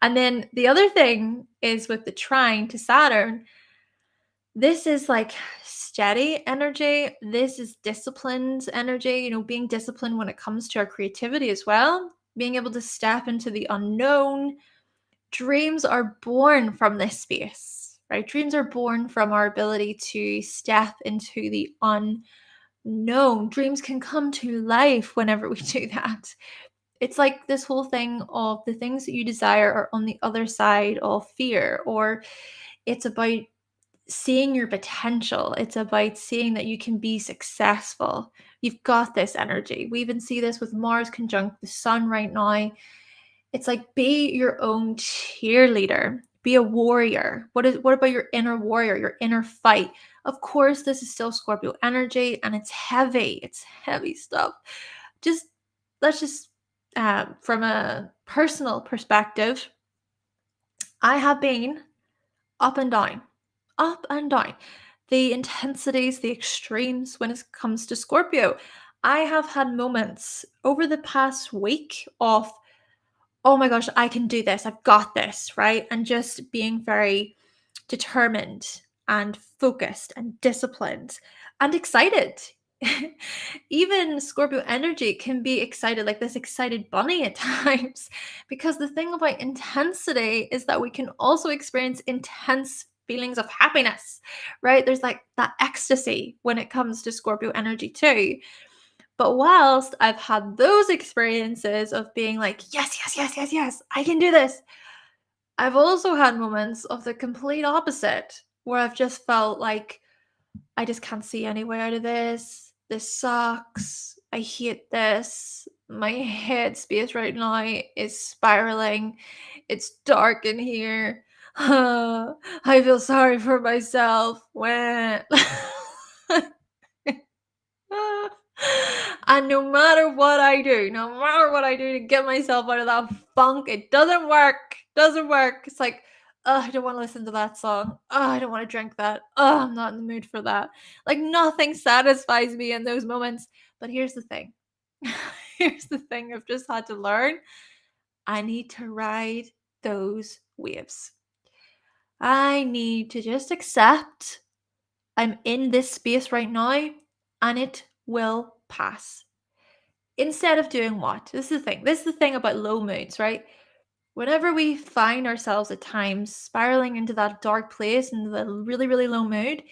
And then the other thing is with the trine to Saturn, this is steady energy. This is disciplined energy, being disciplined when it comes to our creativity as well, being able to step into the unknown. Dreams are born from this space, right? Dreams are born from our ability to step into the unknown. Dreams can come to life whenever we do that. It's like this whole thing of the things that you desire are on the other side of fear, or it's about seeing your potential. It's about seeing that you can be successful. You've got this energy. We even see this with Mars conjunct the sun right now. It's like, be your own cheerleader, be a warrior. What about your inner warrior, your inner fight? Of course, this is still Scorpio energy and it's heavy. It's heavy stuff. Just let's just from a personal perspective, I have been up and down, up and down. The intensities, the extremes when it comes to Scorpio. I have had moments over the past week of, oh my gosh, I can do this. I've got this, right? And just being very determined and focused and disciplined and excited. Even Scorpio energy can be excited, like this excited bunny at times. Because the thing about intensity is that we can also experience intense feelings of happiness, right? There's like that ecstasy when it comes to Scorpio energy too. But whilst I've had those experiences of being like, yes, yes, yes, yes, yes, I can do this, I've also had moments of the complete opposite where I've just felt like I just can't see any way out of this. This sucks. I hate this. My headspace right now is spiraling. It's dark in here. I feel sorry for myself. When and no matter what I do to get myself out of that funk, it doesn't work. Doesn't work. It's like, oh, I don't want to listen to that song. Oh, I don't want to drink that. Oh, I'm not in the mood for that. Like nothing satisfies me in those moments. But here's the thing. Here's the thing I've just had to learn. I need to ride those waves. I need to just accept I'm in this space right now and it will pass. Instead of doing what? This is the thing. This is the thing about low moods, right? Whenever we find ourselves at times spiraling into that dark place, into the really, really low mood,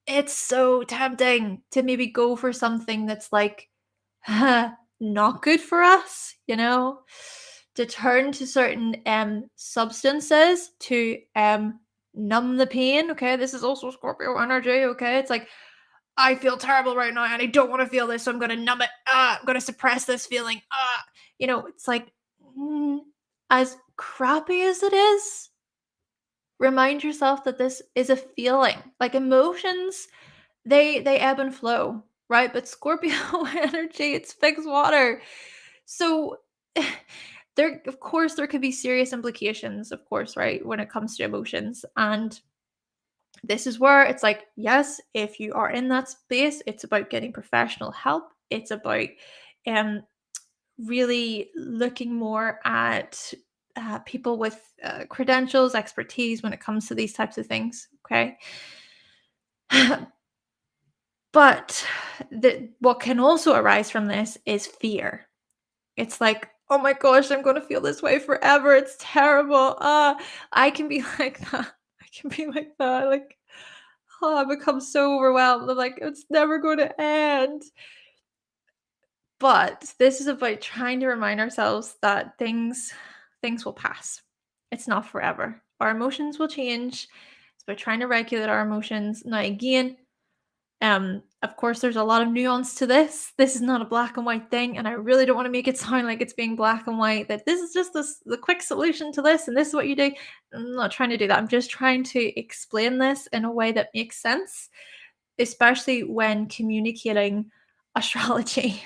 it's so tempting to maybe go for something that's like not good for us, to turn to certain substances to numb the pain. Okay, this is also Scorpio energy. Okay, it's like I feel terrible right now and I don't want to feel this, so I'm going to numb it. I'm going to suppress this feeling. It's like, mm, as crappy as it is, remind yourself that this is a feeling. Like emotions, they ebb and flow, right? But Scorpio energy, it's fixed water. So there, of course, there could be serious implications, of course, right, when it comes to emotions. And this is where it's like, yes, if you are in that space, it's about getting professional help. It's about um, really looking more at people with credentials, expertise when it comes to these types of things. Okay. But what can also arise from this is fear. It's like, oh my gosh, I'm going to feel this way forever. It's terrible. I can be like that. I can be like that. Like, oh, I become so overwhelmed. I'm like, it's never going to end. But this is about trying to remind ourselves that things will pass. It's not forever. Our emotions will change. It's about trying to regulate our emotions. Now again, of course there's a lot of nuance to this. This is not a black and white thing, and I really don't want to make it sound like it's being black and white, that this is just the quick solution to this and this is what you do. I'm not trying to do that. I'm just trying to explain this in a way that makes sense, especially when communicating astrology.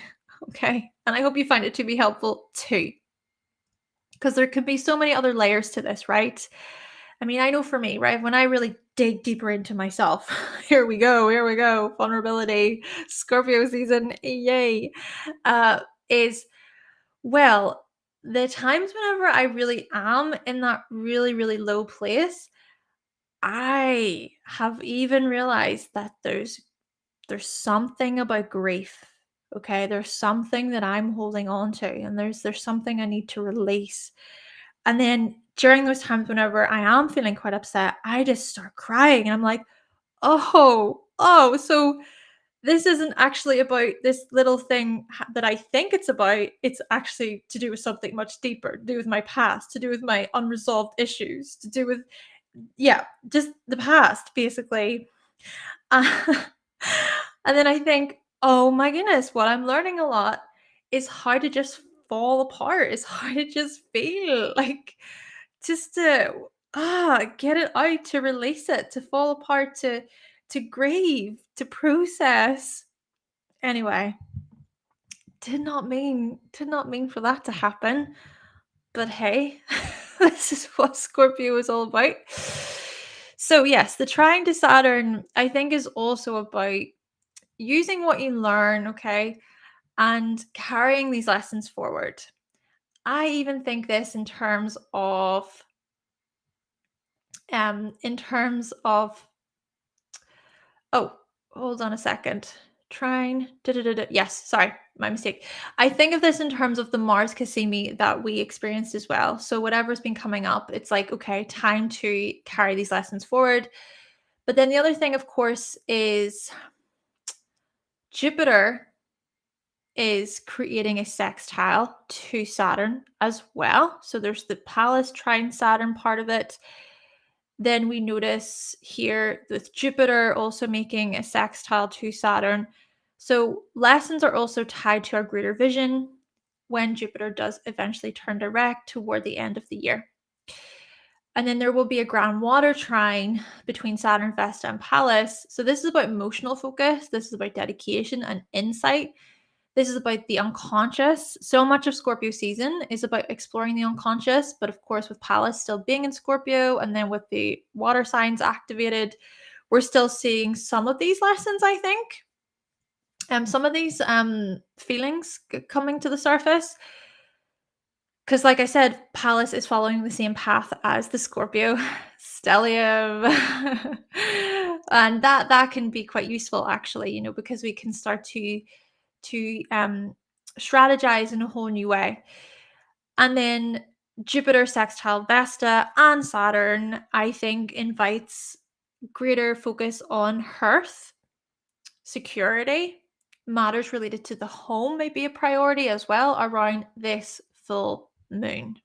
Okay. And I hope you find it to be helpful too, because there could be so many other layers to this, right? I mean, I know for me, right, when I really dig deeper into myself, here we go, vulnerability, Scorpio season, yay, is, well, the times whenever I really am in that really, really low place, I have even realized that there's something about grief. Okay, there's something that I'm holding on to, and there's something I need to release. And then during those times whenever I am feeling quite upset, I just start crying and I'm like, oh, so this isn't actually about this little thing that I think it's about. It's actually to do with something much deeper, to do with my past, to do with my unresolved issues, to do with, yeah, just the past, basically. Uh, and then I think, oh my goodness, what I'm learning a lot is how to just fall apart, is how to just feel like, just to get it out, to release it, to fall apart, to grieve, to process. Anyway, did not mean for that to happen. But hey, this is what Scorpio is all about. So yes, the trine to Saturn, I think, is also about using what you learn, okay, and carrying these lessons forward. I even think this in terms of oh, hold on a second. Trine. Yes, sorry, my mistake. I think of this in terms of the Mars Cassimi that we experienced as well. So whatever's been coming up, it's like, okay, time to carry these lessons forward. But then the other thing, of course, is Jupiter is creating a sextile to Saturn as well. So there's the Pallas trine Saturn part of it. Then we notice here with Jupiter also making a sextile to Saturn. So lessons are also tied to our greater vision when Jupiter does eventually turn direct toward the end of the year. And then there will be a ground water trine between Saturn, Vesta, and Pallas. So this is about emotional focus. This is about dedication and insight. This is about the unconscious. So much of Scorpio season is about exploring the unconscious, but of course, with Pallas still being in Scorpio and then with the water signs activated, we're still seeing some of these lessons, I think. Some of these feelings coming to the surface. Because, like I said, Pallas is following the same path as the Scorpio stellium. And that can be quite useful, actually, because we can start to strategize in a whole new way. And then Jupiter sextile Vesta and Saturn, I think, invites greater focus on hearth, security, matters related to the home may be a priority as well around this full moon.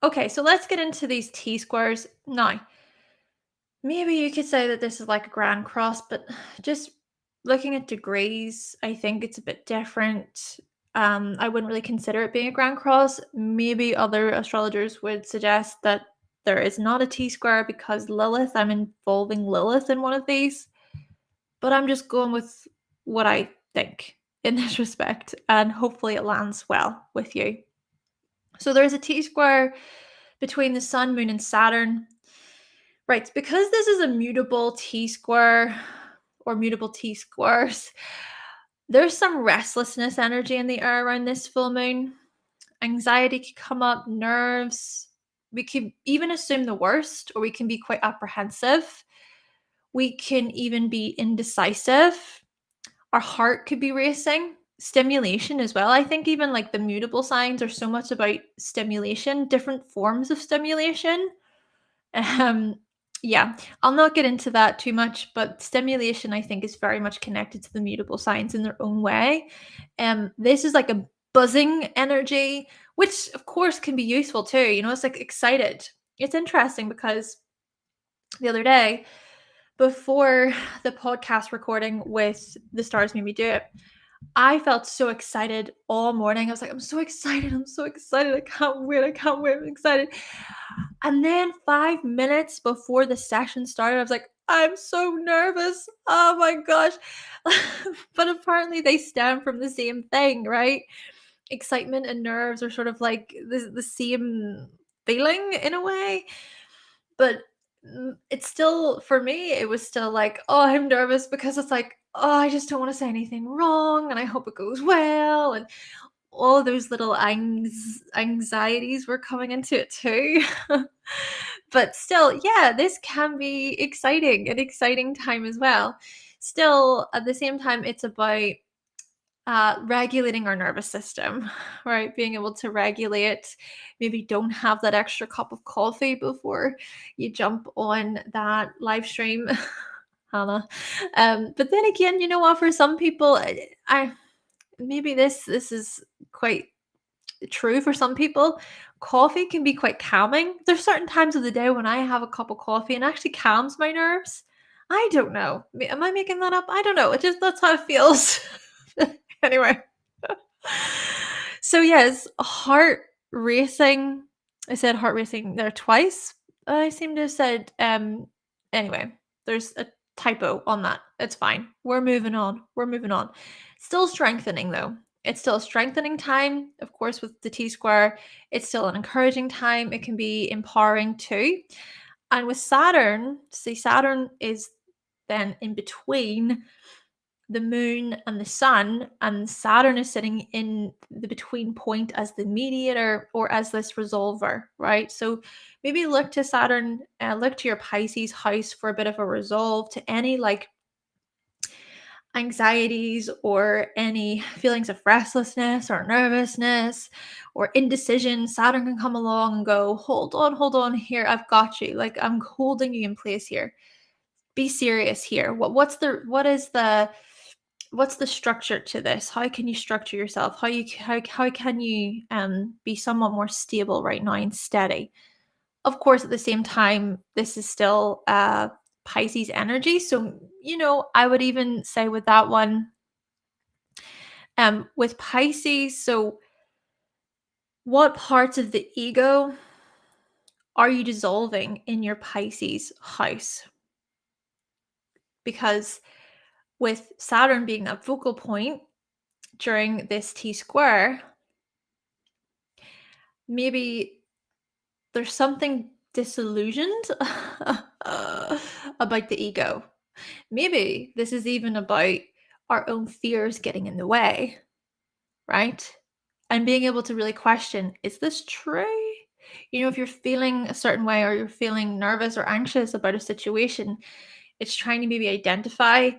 Okay, so let's get into these T-squares now. Maybe you could say that this is like a grand cross, but just looking at degrees, I think it's a bit different. I wouldn't really consider it being a grand cross. Maybe other astrologers would suggest that there is not a T-square because Lilith, I'm involving Lilith in one of these, but I'm just going with what I think in this respect, and hopefully it lands well with you. So there's a T-square between the Sun, Moon, and Saturn. Right, because this is a mutable T-square or mutable T-squares, there's some restlessness energy in the air around this full moon. Anxiety could come up, nerves. We could even assume the worst, or we can be quite apprehensive. We can even be indecisive. Our heart could be racing. Stimulation as well. I think even like the mutable signs are so much about stimulation, different forms of stimulation. Um, yeah, I'll not get into that too much, but stimulation, I think, is very much connected to the mutable signs in their own way. This is like a buzzing energy, which of course can be useful too. It's like excited. It's interesting because the other day, before the podcast recording with The Stars Made Me Do It, I felt so excited all morning. I was like, I'm so excited. I'm so excited. I can't wait. I can't wait. I'm excited. And then 5 minutes before the session started, I was like, I'm so nervous. Oh my gosh. But apparently they stem from the same thing, right? Excitement and nerves are sort of like the same feeling in a way. But it's still, for me, it was still like, oh, I'm nervous because it's like, oh, I just don't want to say anything wrong and I hope it goes well. And all of those little anxieties were coming into it too. But still, yeah, this can be exciting, an exciting time as well. Still, at the same time, it's about regulating our nervous system, right? Being able to regulate, maybe don't have that extra cup of coffee before you jump on that live stream, Hannah. But then again, you know what? For some people, I maybe this is quite true for some people. Coffee can be quite calming. There's certain times of the day when I have a cup of coffee and actually calms my nerves. I don't know. Am I making that up? I don't know. It just that's how it feels. Anyway. So yes, heart racing. I said heart racing there twice. I seem to have said anyway, there's a typo on that. It's fine. We're moving on. We're moving on. Still strengthening though. It's still a strengthening time, of course, with the T square. It's still an encouraging time. It can be empowering too. And with Saturn, see, Saturn is then in between the moon and the sun, and Saturn is sitting in the between point as the mediator or as this resolver, right? So maybe look to Saturn, look to your Pisces house for a bit of a resolve to any like anxieties or any feelings of restlessness or nervousness or indecision. Saturn can come along and go, hold on here, I've got you. Like I'm holding you in place here. Be serious here. What's the structure to this? How can you structure yourself? How can you be somewhat more stable right now and steady? Of course, at the same time, this is still Pisces energy. So, I would even say with that one, with Pisces, so what parts of the ego are you dissolving in your Pisces house? Because with Saturn being that focal point during this T square, maybe there's something disillusioned about the ego. Maybe this is even about our own fears getting in the way, right? And being able to really question, is this true? If you're feeling a certain way or you're feeling nervous or anxious about a situation, it's trying to maybe identify,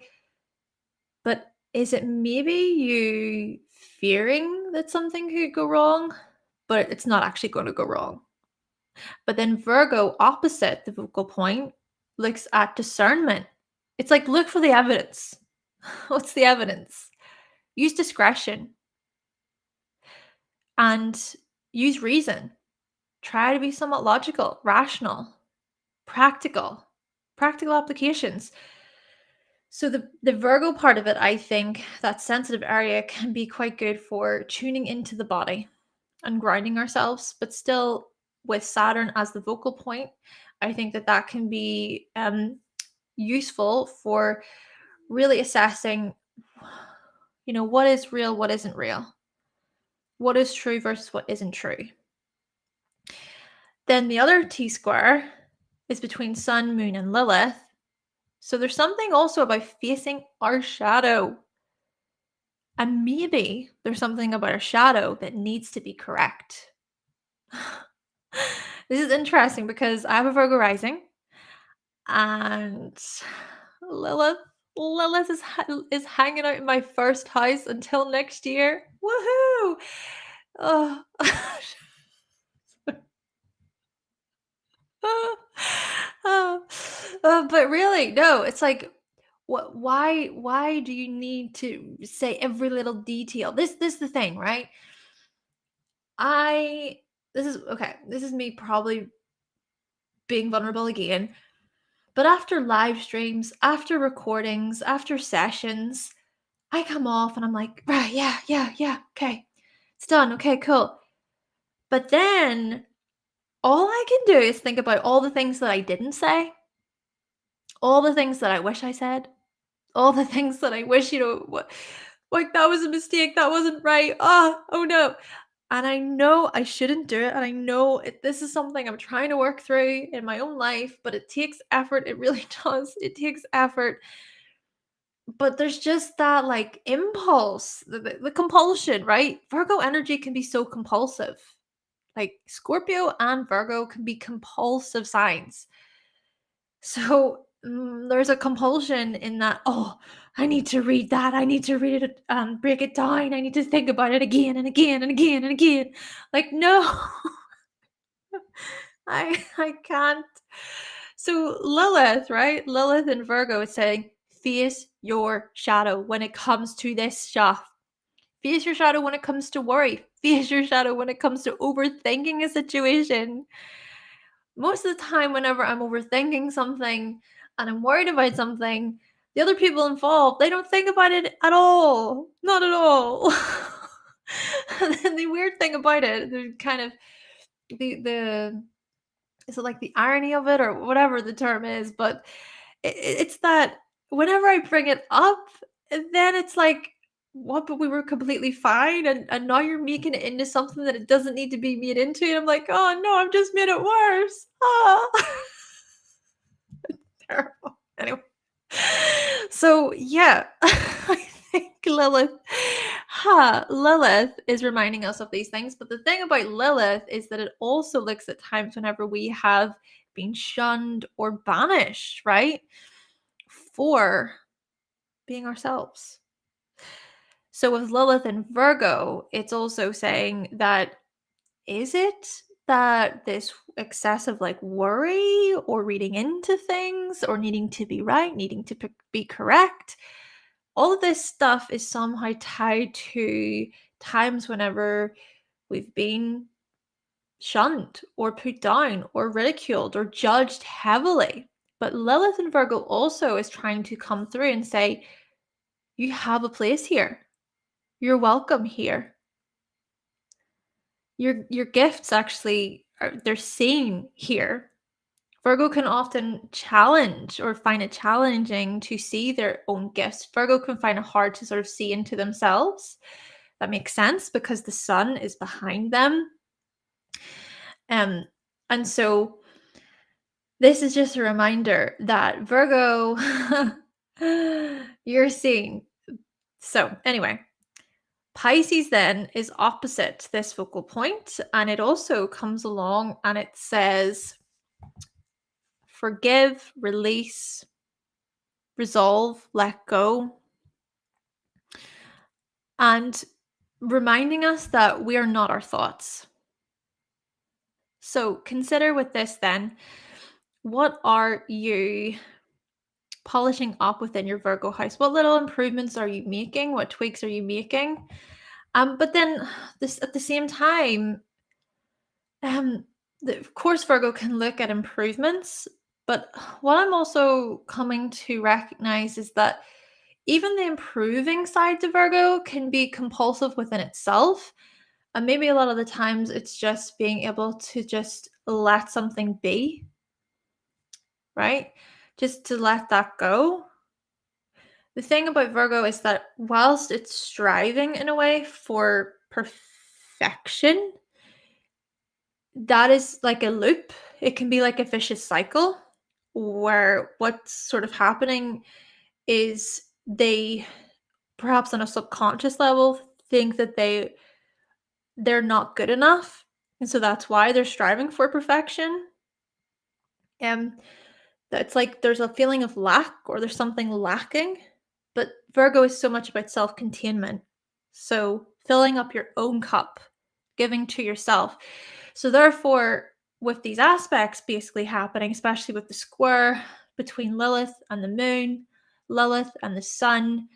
but is it maybe you fearing that something could go wrong, but it's not actually going to go wrong? But then Virgo, opposite the focal point, looks at discernment. It's like, look for the evidence. What's the evidence? Use discretion and use reason. Try to be somewhat logical, rational, practical applications. So the Virgo part of it, I think, that sensitive area can be quite good for tuning into the body and grounding ourselves, but still with Saturn as the focal point, I think that can be useful for really assessing, what is real, what isn't real, what is true versus what isn't true. Then the other T square is between Sun, Moon, and Lilith. So there's something also about facing our shadow. And maybe there's something about our shadow that needs to be correct. This is interesting because I have a Virgo rising and Lilith is hanging out in my first house until next year. Woohoo! Oh. But really, no, it's like, why do you need to say every little detail? This is the thing, right? This is me probably being vulnerable again. But after live streams, after recordings, after sessions, I come off and I'm like, right, yeah, okay. It's done. Okay, cool. But then all I can do is think about all the things that I didn't say, all the things that I wish I said, all the things that I wish, like that was a mistake, that wasn't right. Oh no. And I know I shouldn't do it. And I know this is something I'm trying to work through in my own life, but it takes effort. It really does. It takes effort. But there's just that like impulse, the compulsion, right? Virgo energy can be so compulsive. Like Scorpio and Virgo can be compulsive signs. So there's a compulsion in that, oh, I need to read that. I need to read it, break it down. I need to think about it again and again and again and again. Like, no, I can't. So Lilith, right? Lilith in Virgo is saying, face your shadow when it comes to this stuff. Face your shadow when it comes to worry. Face your shadow when it comes to overthinking a situation. Most of the time, whenever I'm overthinking something and I'm worried about something, the other people involved, they don't think about it at all. Not at all. And then the weird thing about it, the kind of the is it like the irony of it or whatever the term is, but it's that whenever I bring it up, then it's like, what? But we were completely fine, and now you're making it into something that it doesn't need to be made into. And I'm like, oh no, I've just made it worse. Oh. Terrible. Anyway, so yeah, I think Lilith is reminding us of these things. But the thing about Lilith is that it also looks at times whenever we have been shunned or banished, right? For being ourselves. So with Lilith and Virgo, it's also saying that, is it that this excessive like worry or reading into things or needing to be right, needing to be correct, all of this stuff is somehow tied to times whenever we've been shunned or put down or ridiculed or judged heavily. But Lilith and Virgo also is trying to come through and say, you have a place here. You're welcome here. Your gifts actually they're seen here. Virgo can often challenge or find it challenging to see their own gifts. Virgo can find it hard to sort of see into themselves. That makes sense because the sun is behind them. And so this is just a reminder that Virgo, you're seeing. So anyway, Pisces then is opposite this focal point, and it also comes along and it says, forgive, release, resolve, let go, and reminding us that we are not our thoughts. So consider with this then, what are you polishing up within your Virgo house? What little improvements are you making? What tweaks are you making? But then this at the same time, of course, Virgo can look at improvements, but what I'm also coming to recognize is that even the improving side to Virgo can be compulsive within itself. And maybe a lot of the times it's just being able to just let something be, right? Just to let that go. The thing about Virgo is that whilst it's striving in a way for perfection, that is like a loop. It can be like a vicious cycle where what's sort of happening is they, perhaps on a subconscious level, think that they're not good enough. And so that's why they're striving for perfection. It's like there's a feeling of lack or there's something lacking. But Virgo is so much about self-containment. So filling up your own cup, giving to yourself. So therefore, with these aspects basically happening, especially with the square between Lilith and the moon, Lilith and the sun,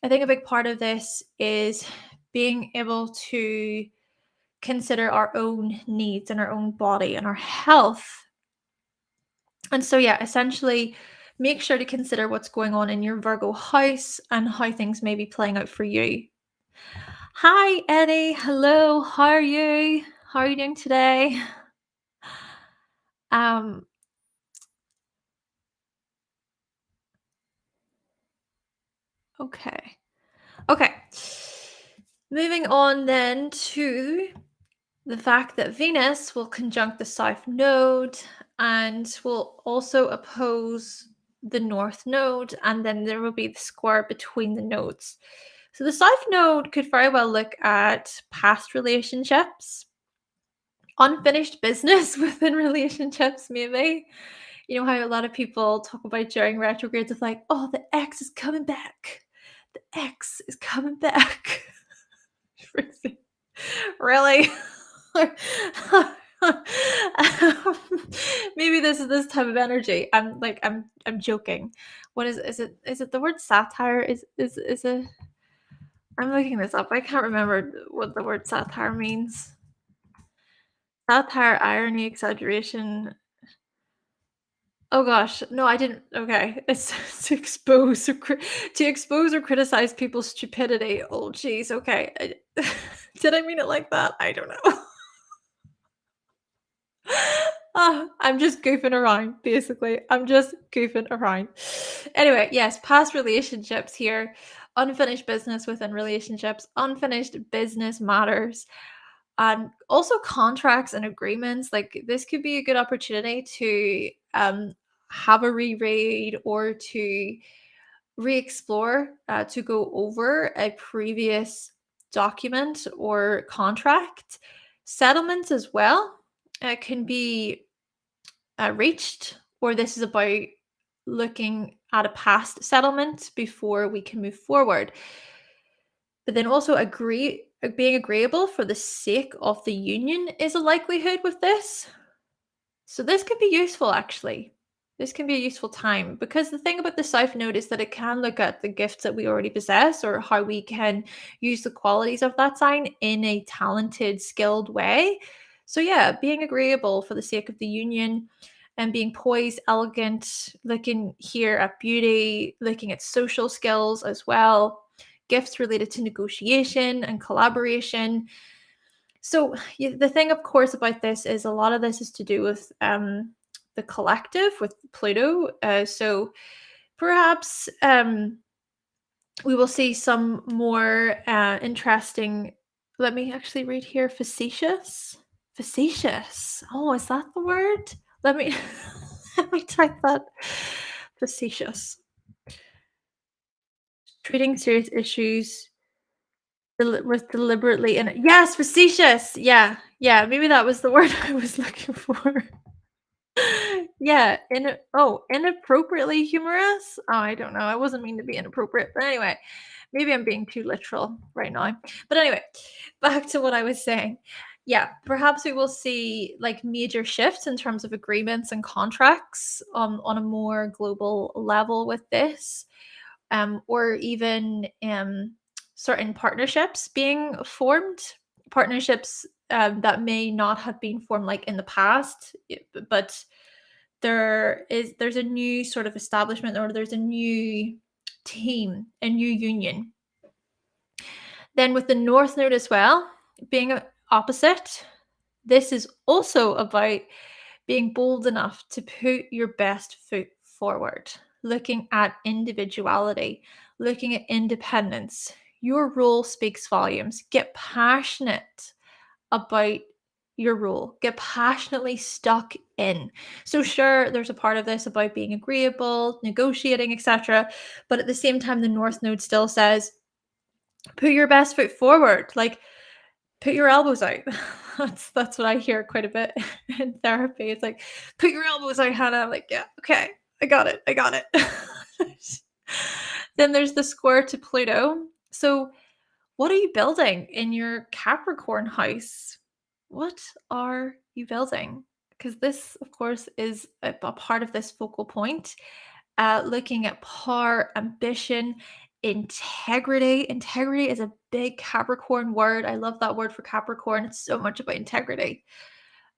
I think a big part of this is being able to consider our own needs and our own body and our health. And so, yeah, essentially make sure to consider what's going on in your Virgo house and how things may be playing out for you. Hi, Eddie. Hello. How are you? How are you doing today? Um, okay. Okay. Moving on then to the fact that Venus will conjunct the South Node and will also oppose the North Node, and then there will be the square between the nodes. So the South Node could very well look at past relationships, unfinished business within relationships, maybe. You know how a lot of people talk about during retrogrades of like, oh, the ex is coming back. The ex is coming back. Crazy. Really? Maybe this is this type of energy. I'm joking. What is it the word satire? Is it I'm looking this up. I can't remember what the word satire means. Satire, irony, exaggeration. Oh gosh, no, I didn't. Okay, it's to expose or criticize people's stupidity. Oh geez, okay. Did I mean it like that? I don't know. I'm just goofing around, basically. I'm just goofing around. Anyway, yes, past relationships here, unfinished business within relationships, unfinished business matters, and also contracts and agreements. Like this could be a good opportunity to have a reread or to re-explore, to go over a previous document or contract. Settlements as well can be reached, or this is about looking at a past settlement before we can move forward. But then also being agreeable for the sake of the union is a likelihood with this. So this could be useful actually. This can be a useful time because the thing about the South Node is that it can look at the gifts that we already possess or how we can use the qualities of that sign in a talented, skilled way. So yeah, being agreeable for the sake of the union and being poised, elegant, looking here at beauty, looking at social skills as well, gifts related to negotiation and collaboration. So the thing, of course, about this is a lot of this is to do with the collective, with Pluto. So perhaps we will see some more interesting. Let me actually read here. Facetious. Facetious. Oh, is that the word? Let me let me type that. Facetious. Treating serious issues with deliberately and yes, facetious. Yeah, yeah. Maybe that was the word I was looking for. Yeah, inappropriately humorous? Oh, I don't know. I wasn't mean to be inappropriate, but anyway, maybe I'm being too literal right now. But anyway, back to what I was saying. Yeah, perhaps we will see like major shifts in terms of agreements and contracts on a more global level with this, or even certain partnerships being formed, partnerships that may not have been formed like in the past, but there's a new sort of establishment or there's a new team, a new union. Then with the North Node as well, being opposite, this is also about being bold enough to put your best foot forward, looking at individuality, looking at independence. Your role speaks volumes. Get passionate about your role. Get passionately stuck in. So sure, there's a part of this about being agreeable, negotiating, etc. But at the same time, the North Node still says, put your best foot forward. Like put your elbows out. That's what I hear quite a bit in therapy. It's like, put your elbows out, Hannah. I'm like, yeah, okay, I got it. I got it. Then there's the square to Pluto. So what are you building in your Capricorn house? What are you building? Because this, of course, is a part of this focal point, looking at power, ambition, integrity. Integrity is a big Capricorn word. I love that word for Capricorn. It's so much about integrity.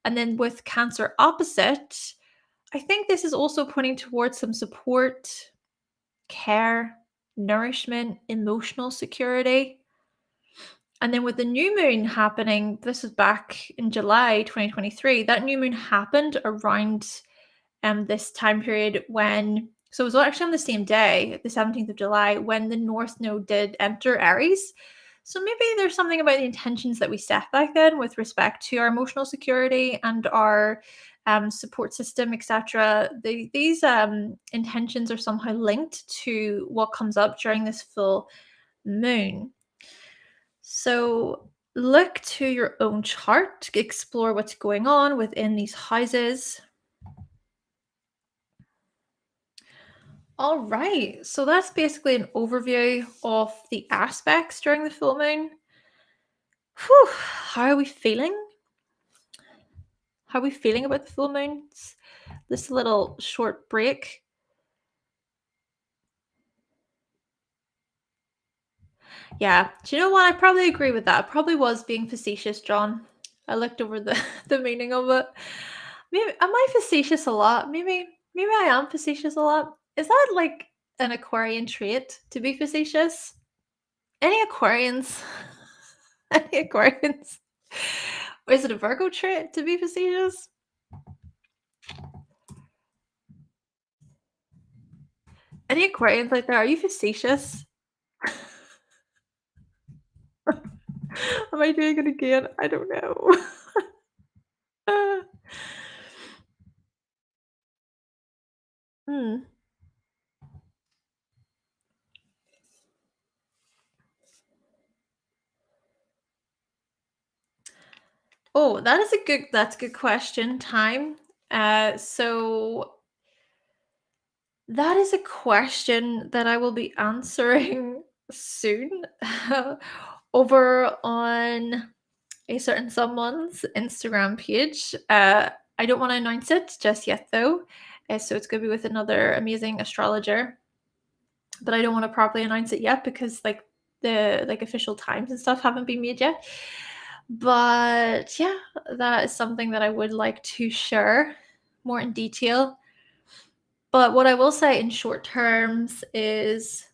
And then with Cancer opposite, I think this is also pointing towards some support, care, nourishment, emotional security. And then with the new moon happening, this was back in July 2023, that new moon happened around this time period when, so it was actually on the same day, the 17th of July, when the North Node did enter Aries. So maybe there's something about the intentions that we set back then with respect to our emotional security and our support system, etc. These intentions are somehow linked to what comes up during this full moon. So look to your own chart, explore what's going on within these houses. All right. So that's basically an overview of the aspects during the full moon. Whew, how are we feeling? How are we feeling about the full moons? This little short break. Yeah. Do you know what? I probably agree with that. I probably was being facetious, John. I looked over the, the meaning of it. Maybe am I facetious a lot? Maybe I am facetious a lot. Is that like an Aquarian trait to be facetious? Any Aquarians? Any Aquarians? Or is it a Virgo trait to be facetious? Any Aquarians like that? Are you facetious? Am I doing it again? I don't know. Hmm. Oh, that's a good question. Time. So that is a question that I will be answering soon over on a certain someone's Instagram page. I don't want to announce it just yet though. So it's going to be with another amazing astrologer, but I don't want to properly announce it yet because the official times and stuff haven't been made yet. But yeah, that is something that I would like to share more in detail. But what I will say in short terms is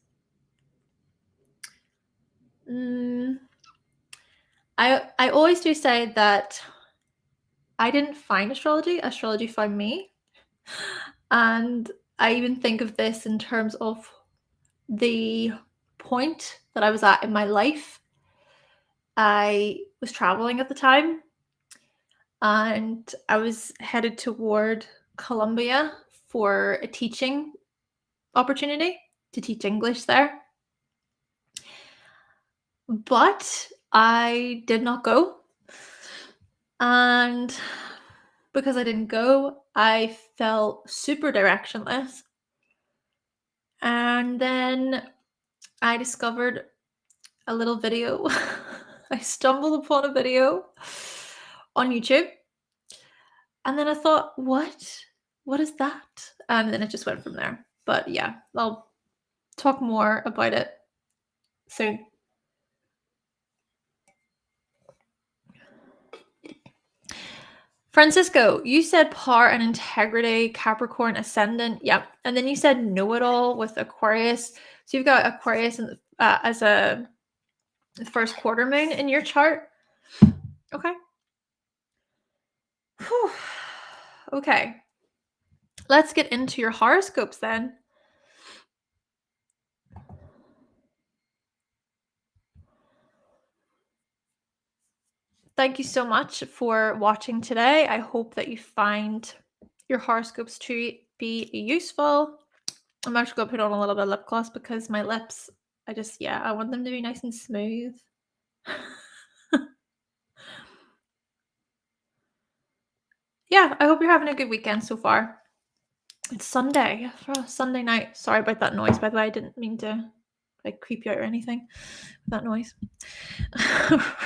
mm, I always do say that I didn't find astrology found me. And I even think of this in terms of the point that I was at in my life. I was traveling at the time and I was headed toward Colombia for a teaching opportunity to teach English there. But I did not go. And because I didn't go, I felt super directionless. And then I discovered a little video. I stumbled upon a video on YouTube. And then I thought, what? What is that? And then it just went from there. But yeah, I'll talk more about it soon. Francisco, you said power and integrity, Capricorn ascendant. Yep. And then you said know it all with Aquarius. So you've got Aquarius as a first quarter moon in your chart. Okay. Whew. Okay. Let's get into your horoscopes then. Thank you so much for watching today. I hope that you find your horoscopes to be useful. I'm actually going to put on a little bit of lip gloss because my lips, I want them to be nice and smooth. Yeah, I hope you're having a good weekend so far. It's Sunday, Sunday night. Sorry about that noise, by the way. I didn't mean to creep you out or anything with that noise.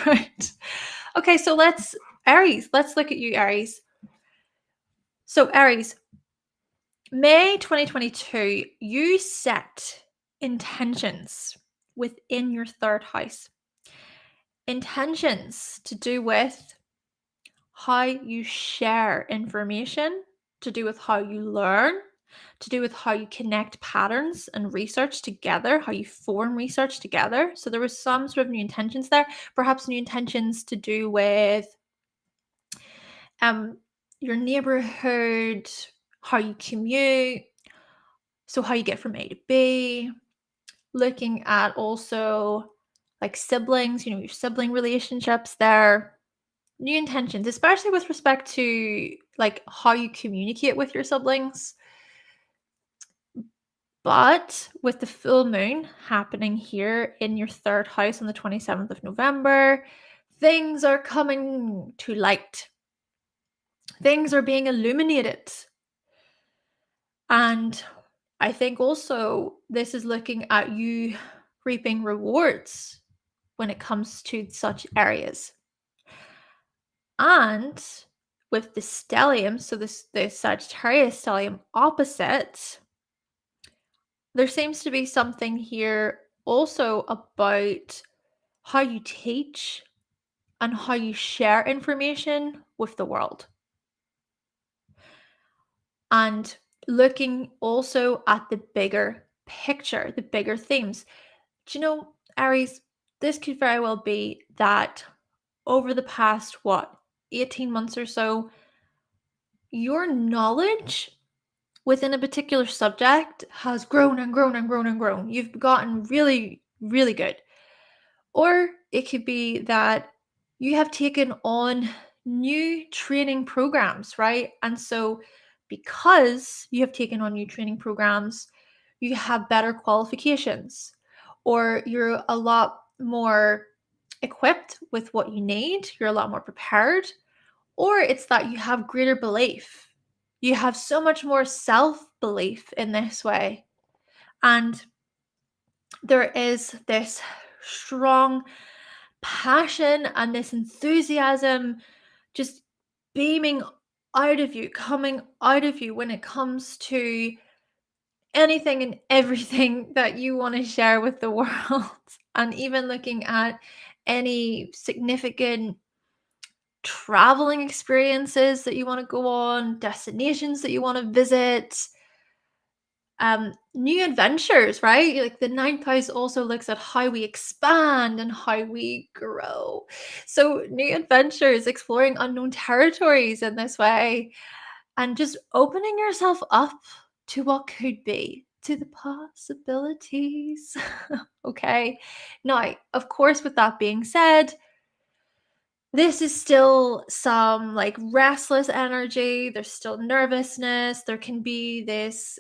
Right. Okay, so Aries, let's look at you, Aries. So Aries, May 2022, you set intentions within your third house. Intentions to do with how you share information, to do with how you learn, to do with how you connect patterns and research together, how you form research together. So there was some sort of new intentions there, perhaps new intentions to do with your neighborhood, how you commute, so how you get from A to B, looking at also like siblings, your sibling relationships there, new intentions, especially with respect to like how you communicate with your siblings. But with the full moon happening here in your third house on the 27th of November, things are coming to light. Things are being illuminated. And I think also this is looking at you reaping rewards when it comes to such areas. And with the stellium, so the Sagittarius stellium opposite, there seems to be something here also about how you teach and how you share information with the world. And looking also at the bigger picture, the bigger themes. Do you know, Aries, this could very well be that over the past, 18 months or so, your knowledge within a particular subject has grown and grown and grown and grown. You've gotten really, really good. Or it could be that you have taken on new training programs, right? And so, because you have taken on new training programs, you have better qualifications, or you're a lot more equipped with what you need, you're a lot more prepared, or it's that you have greater belief. You have so much more self belief in this way. And there is this strong passion and this enthusiasm just beaming out of you, coming out of you when it comes to anything and everything that you want to share with the world. And even looking at any significant traveling experiences that you want to go on, destinations that you want to visit, new adventures, right? Like the ninth house also looks at how we expand and how we grow. So new adventures, exploring unknown territories in this way, and just opening yourself up to what could be, to the possibilities. Okay. Now, of course, with that being said, this is still some like restless energy. There's still nervousness. There can be this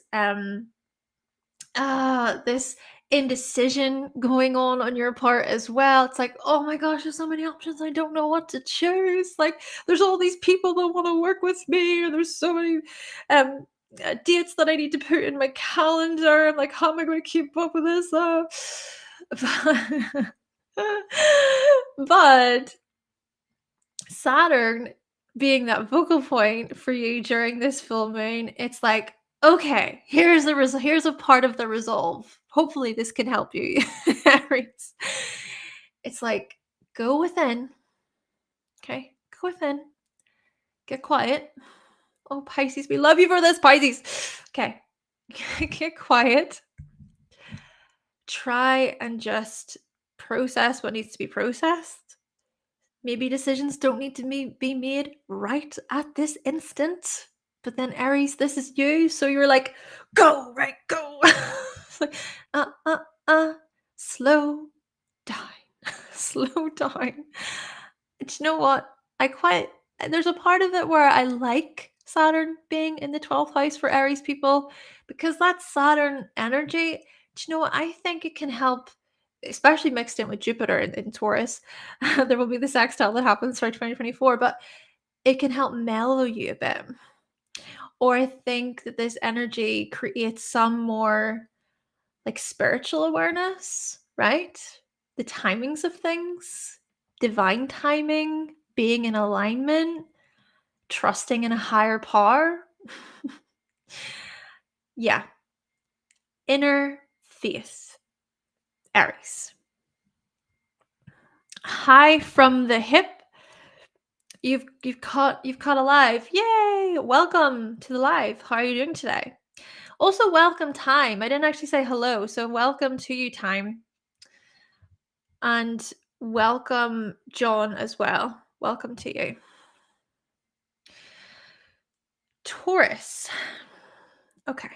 indecision going on your part as well. It's like, oh my gosh, there's so many options. I don't know what to choose. Like, there's all these people that want to work with me, and there's so many dates that I need to put in my calendar. I'm like, how am I going to keep up with this? But Saturn being that focal point for you during this full moon, it's like, okay, here's a part of the resolve. Hopefully this can help you, Aries. It's like, go within. Okay, go within. Get quiet. Oh, Pisces, we love you for this, Pisces. Okay. Get quiet. Try and just process what needs to be processed. Maybe decisions don't need to be made right at this instant. But then Aries, this is you. So you're like, go, right, go. It's like, uh, uh, slow down. Slow down. And you know what? There's a part of it where I like Saturn being in the 12th house for Aries people, because that Saturn energy, do you know what? I think it can help, especially mixed in with Jupiter in Taurus. There will be the sextile that happens for 2024, but it can help mellow you a bit. Or I think that this energy creates some more like spiritual awareness, right? The timings of things, divine timing, being in alignment, trusting in a higher power. Yeah. Inner faith, Aries. High from the hip. You've caught a live. Yay! Welcome to the live. How are you doing today? Also, welcome Time. I didn't actually say hello, so welcome to you, Time. And welcome John as well. Welcome to you. Taurus. Okay.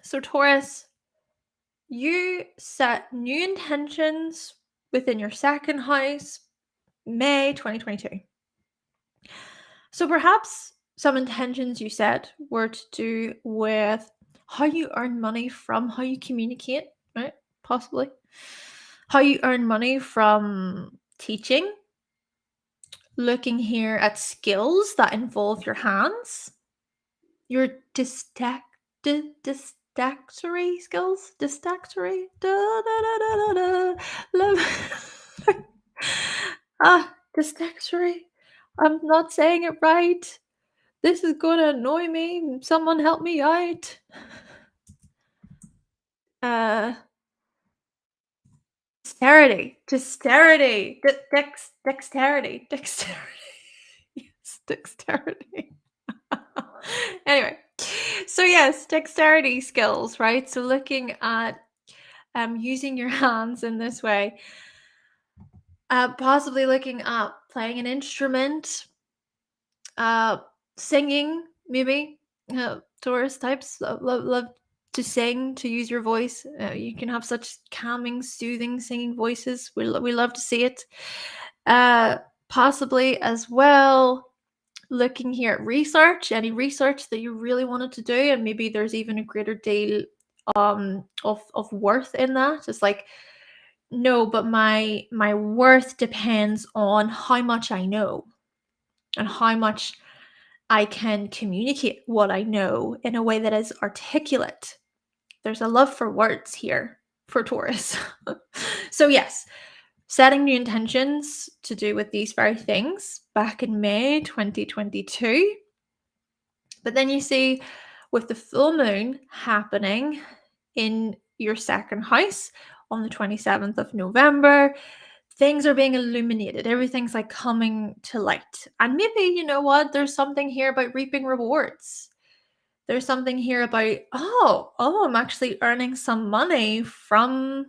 So Taurus, you set new intentions within your second house, May 2022. So perhaps some intentions you set were to do with how you earn money from how you communicate, right? Possibly. How you earn money from teaching, looking here at skills that involve your hands, your Distactory skills? Distactory? Da, da, da, da, da, da. Love. Distactory. I'm not saying it right. This is gonna annoy me. Someone help me out. Uh, dexterity, dexterity. Yes, dexterity. Anyway, so yes, dexterity skills, right? So looking at using your hands in this way, possibly looking at playing an instrument, uh, singing, maybe. Taurus types love to sing, to use your voice. You can have such calming, soothing, singing voices. We love to see it. Possibly as well, looking here at research, any research that you really wanted to do, and maybe there's even a greater deal of worth in that. It's like, no, but my worth depends on how much I know and how much I can communicate what I know in a way that is articulate. There's a love for words here for Taurus. So yes, setting new intentions to do with these very things back in May 2022. But then you see, with the full moon happening in your second house on the 27th of November, things are being illuminated. Everything's like coming to light. And maybe, you know what, there's something here about reaping rewards. There's something here about, I'm actually earning some money from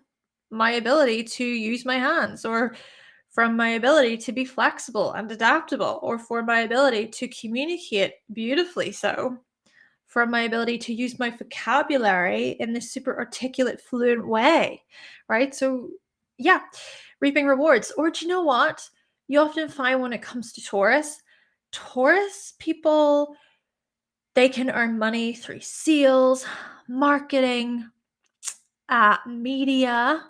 my ability to use my hands, or from my ability to be flexible and adaptable, or for my ability to communicate beautifully so, from my ability to use my vocabulary in this super articulate, fluent way, right? So, yeah, reaping rewards. Or do you know what? You often find when it comes to Taurus people, they can earn money through sales, marketing, media,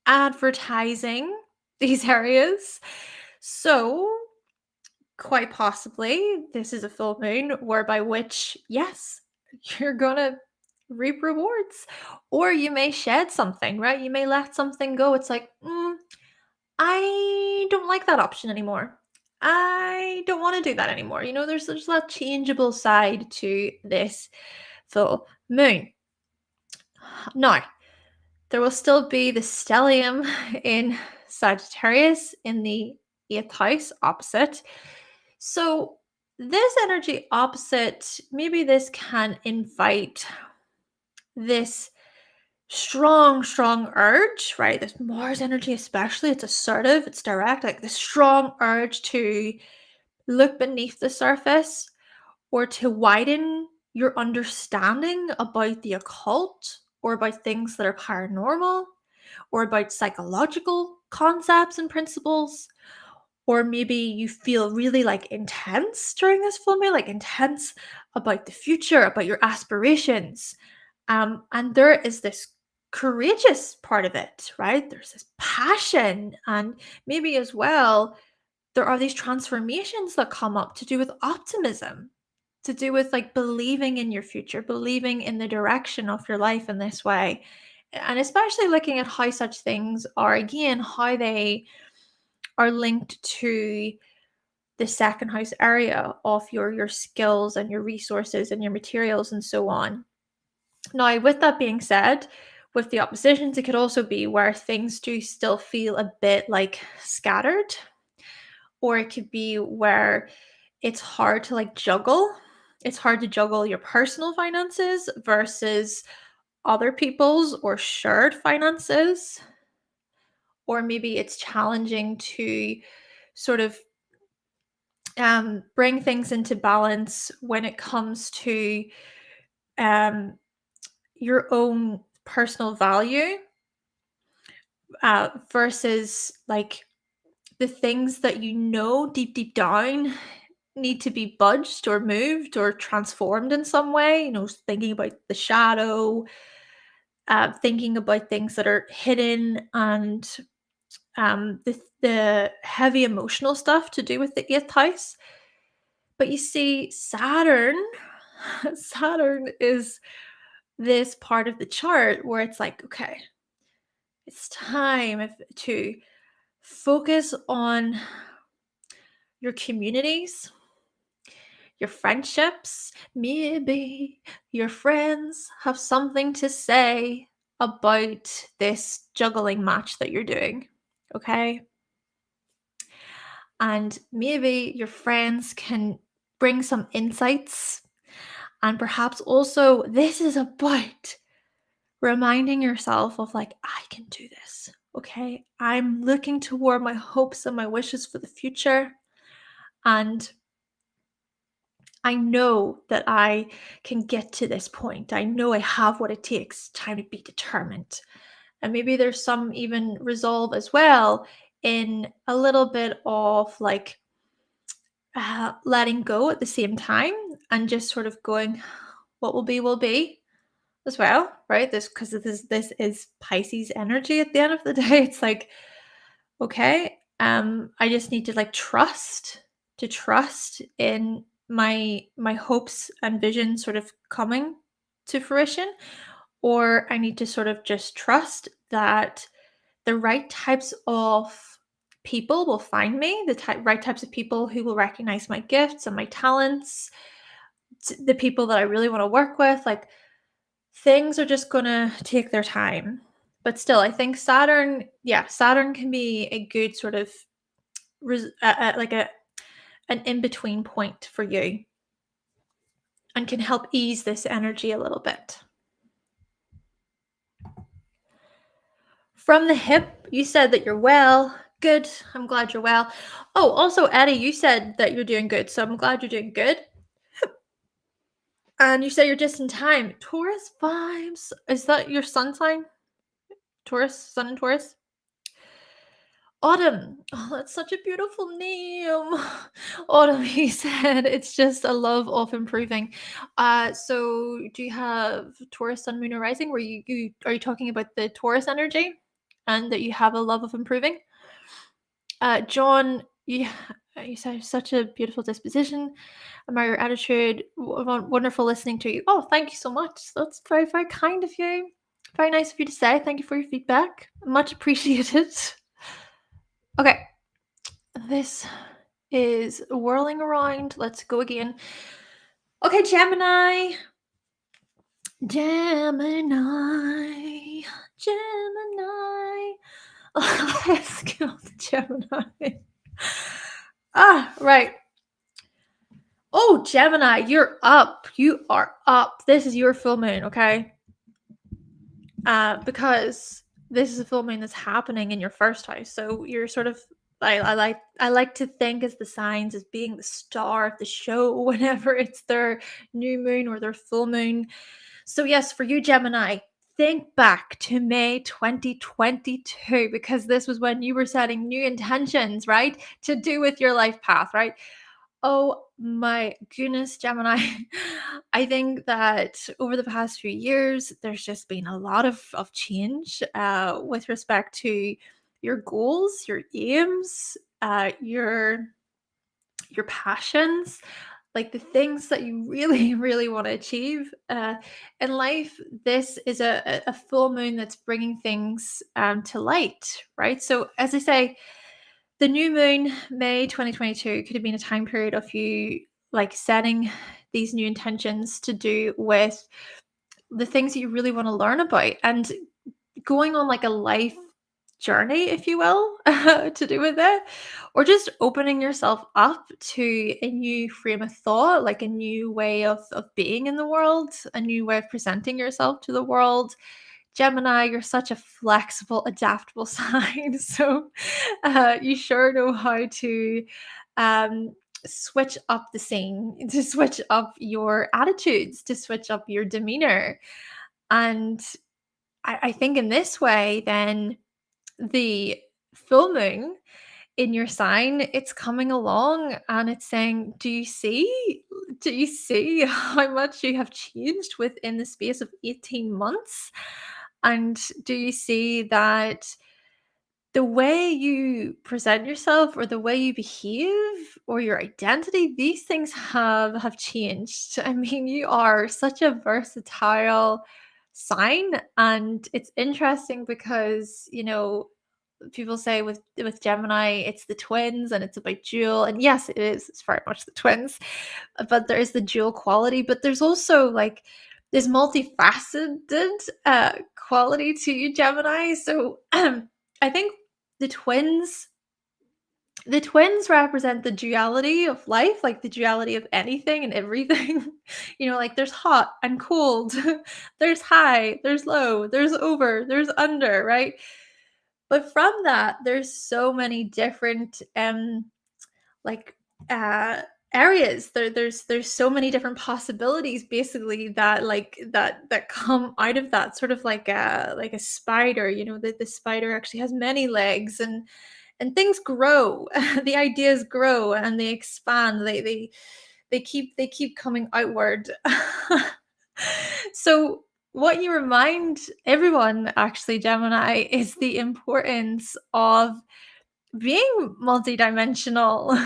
advertising, these areas. So, quite possibly, this is a full moon whereby which, yes, you're gonna reap rewards. Or you may shed something, right? You may let something go. It's like, I don't like that option anymore. I don't want to do that anymore. You know, there's that changeable side to this full moon. Now, there will still be the stellium in Sagittarius in the 8th house opposite. So, this energy opposite, maybe this can invite this strong urge, right? This Mars energy, especially, it's assertive, it's direct, like this strong urge to look beneath the surface, or to widen your understanding about the occult, or about things that are paranormal, or about psychological concepts and principles. Or maybe you feel really like intense during this full moon, like intense about the future, about your aspirations. And there is this courageous part of it, right? There's this passion, and maybe as well, there are these transformations that come up to do with optimism, to do with like believing in your future, believing in the direction of your life in this way. And especially looking at how such things are, again, how they are linked to the second house area of your skills and your resources and your materials and so on. Now, with that being said, with the oppositions, it could also be where things do still feel a bit like scattered, or it could be where it's hard to like juggle. It's hard to juggle your personal finances versus other people's or shared finances. Or maybe it's challenging to sort of bring things into balance when it comes to your own personal value versus like the things that you know deep down need to be budged or moved or transformed in some way. You know, thinking about the shadow, thinking about things that are hidden, and the heavy emotional stuff to do with the 8th house. But you see, Saturn Saturn is this part of the chart where it's like, okay, it's time to focus on your communities, your friendships. Maybe your friends have something to say about this juggling match that you're doing. Okay. And maybe your friends can bring some insights. And perhaps also, this is about reminding yourself of like, I can do this. Okay. I'm looking toward my hopes and my wishes for the future. And I know that I can get to this point. I know I have what it takes. Time to be determined. And maybe there's some even resolve as well in a little bit of like letting go at the same time and just sort of going, what will be as well, right? This is Pisces energy at the end of the day. It's like, okay, I just need to like trust in my hopes and visions sort of coming to fruition, or I need to sort of just trust that the right types of people will find me, right types of people who will recognize my gifts and my talents, the people that I really want to work with. Like, things are just going to take their time. But still, I think Saturn can be a good sort of like an in-between point for you and can help ease this energy a little bit. From the hip, you said that you're well. Good. I'm glad you're well. Oh, also, Eddie, you said that you're doing good. So I'm glad you're doing good. And you say you're just in time. Taurus vibes. Is that your sun sign? Taurus, sun and Taurus? Autumn. Oh, that's such a beautiful name. Autumn, he said. It's just a love of improving. So do you have Taurus, sun, moon, or rising? Where you are you talking about the Taurus energy and that you have a love of improving? John, you said such a beautiful disposition. Admire your attitude. Wonderful listening to you. Oh, thank you so much. That's very, very kind of you. Very nice of you to say. Thank you for your feedback. Much appreciated. Okay, this is whirling around. Let's go again. Okay, Gemini. Gemini. Let's go to Gemini. Right. Oh, Gemini, you're up. You are up. This is your full moon, okay? Because this is a full moon that's happening in your first house. So you're sort of I like to think as the signs as being the star of the show whenever it's their new moon or their full moon. So yes, for you, Gemini, think back to May 2022 because this was when you were setting new intentions, right? To do with your life path, right? Oh my goodness, Gemini. I think that over the past few years, there's just been a lot of change with respect to your goals, your aims, your passions, like the things that you really, really want to achieve in life. This is a full moon that's bringing things to light, right? So, as I say, the new moon, May 2022, could have been a time period of you like setting these new intentions to do with the things that you really want to learn about and going on like a life journey, if you will, to do with it, or just opening yourself up to a new frame of thought, like a new way of being in the world, a new way of presenting yourself to the world. Gemini, you're such a flexible, adaptable sign. So you sure know how to um, switch up the scene, to switch up your attitudes, to switch up your demeanor. And I think in this way, then the full moon in your sign, it's coming along and it's saying, do you see how much you have changed within the space of 18 months? And do you see that the way you present yourself or the way you behave or your identity, these things have changed. I mean, you are such a versatile sign, and it's interesting because, people say with Gemini it's the twins and it's about dual, and yes, it is, it's very much the twins, but there is the dual quality, but there's also like this multifaceted quality to you, Gemini. So I think the twins the twins represent the duality of life, like the duality of anything and everything. Like there's hot and cold, there's high, there's low, there's over, there's under, right? But from that, there's so many different like uh areas. There's so many different possibilities basically that come out of that, sort of like a spider. The spider actually has many legs, and things grow. The ideas grow and they expand. They keep coming outward. So what you remind everyone, actually, Gemini, is the importance of being multidimensional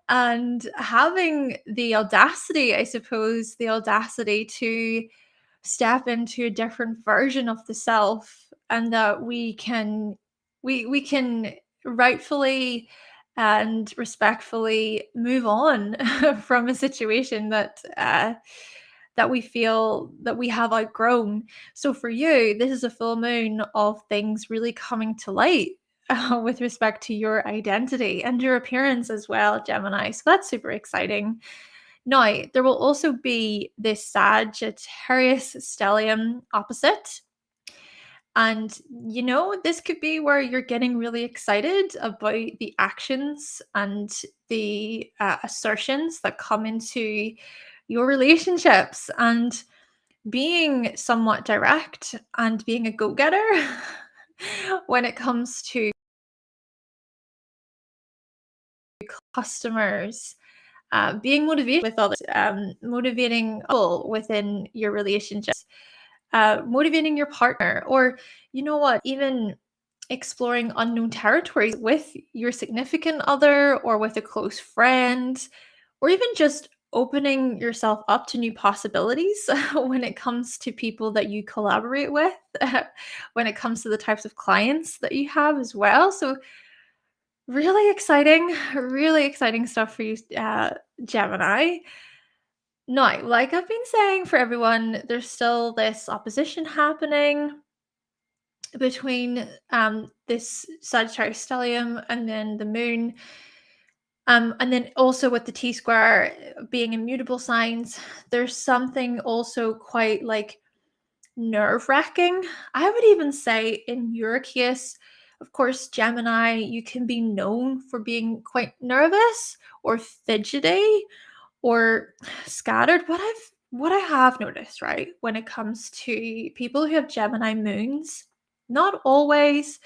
and having the audacity, I suppose, the audacity to step into a different version of the self, and that we can rightfully and respectfully move on from a situation that we feel that we have outgrown. So for you, this is a full moon of things really coming to light with respect to your identity and your appearance as well, Gemini. So that's super exciting. Now, there will also be this Sagittarius stellium opposite. And, this could be where you're getting really excited about the actions and the assertions that come into your relationships, and being somewhat direct and being a go-getter when it comes to customers, being motivated with others, motivating people within your relationships, motivating your partner, or even exploring unknown territories with your significant other or with a close friend, or even just opening yourself up to new possibilities when it comes to people that you collaborate with, when it comes to the types of clients that you have as well. So really exciting stuff for you, Gemini. Now, like I've been saying, for everyone, there's still this opposition happening between this Sagittarius stellium and then the moon. And then also with the T square being immutable signs, there's something also quite like nerve-wracking. I would even say in your case, of course, Gemini, you can be known for being quite nervous or fidgety or scattered. What I have noticed, right, when it comes to people who have Gemini moons, not always,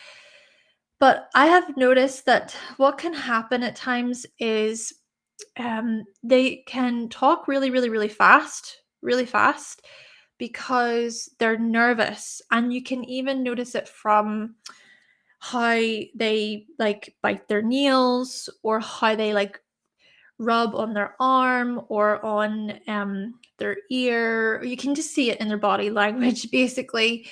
but I have noticed that what can happen at times is they can talk really, really, really fast, because they're nervous. And you can even notice it from how they like bite their nails, or how they like rub on their arm or on their ear. You can just see it in their body language, basically.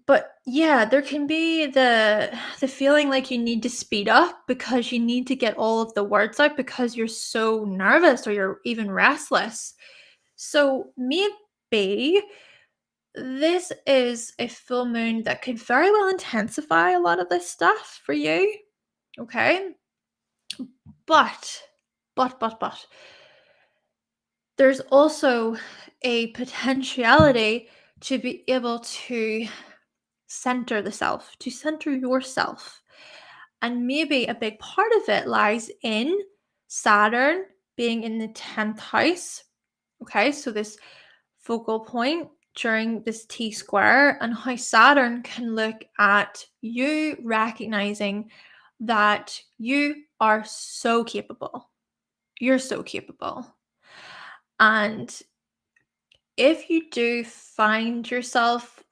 But yeah, there can be the feeling like you need to speed up because you need to get all of the words out because you're so nervous or you're even restless. So maybe this is a full moon that could very well intensify a lot of this stuff for you. Okay. But, but, there's also a potentiality to be able to center the self, to center yourself. And maybe a big part of it lies in Saturn being in the 10th house. Okay, so this focal point during this T square, and how Saturn can look at you recognizing that you are so capable. You're so capable. And if you do find yourself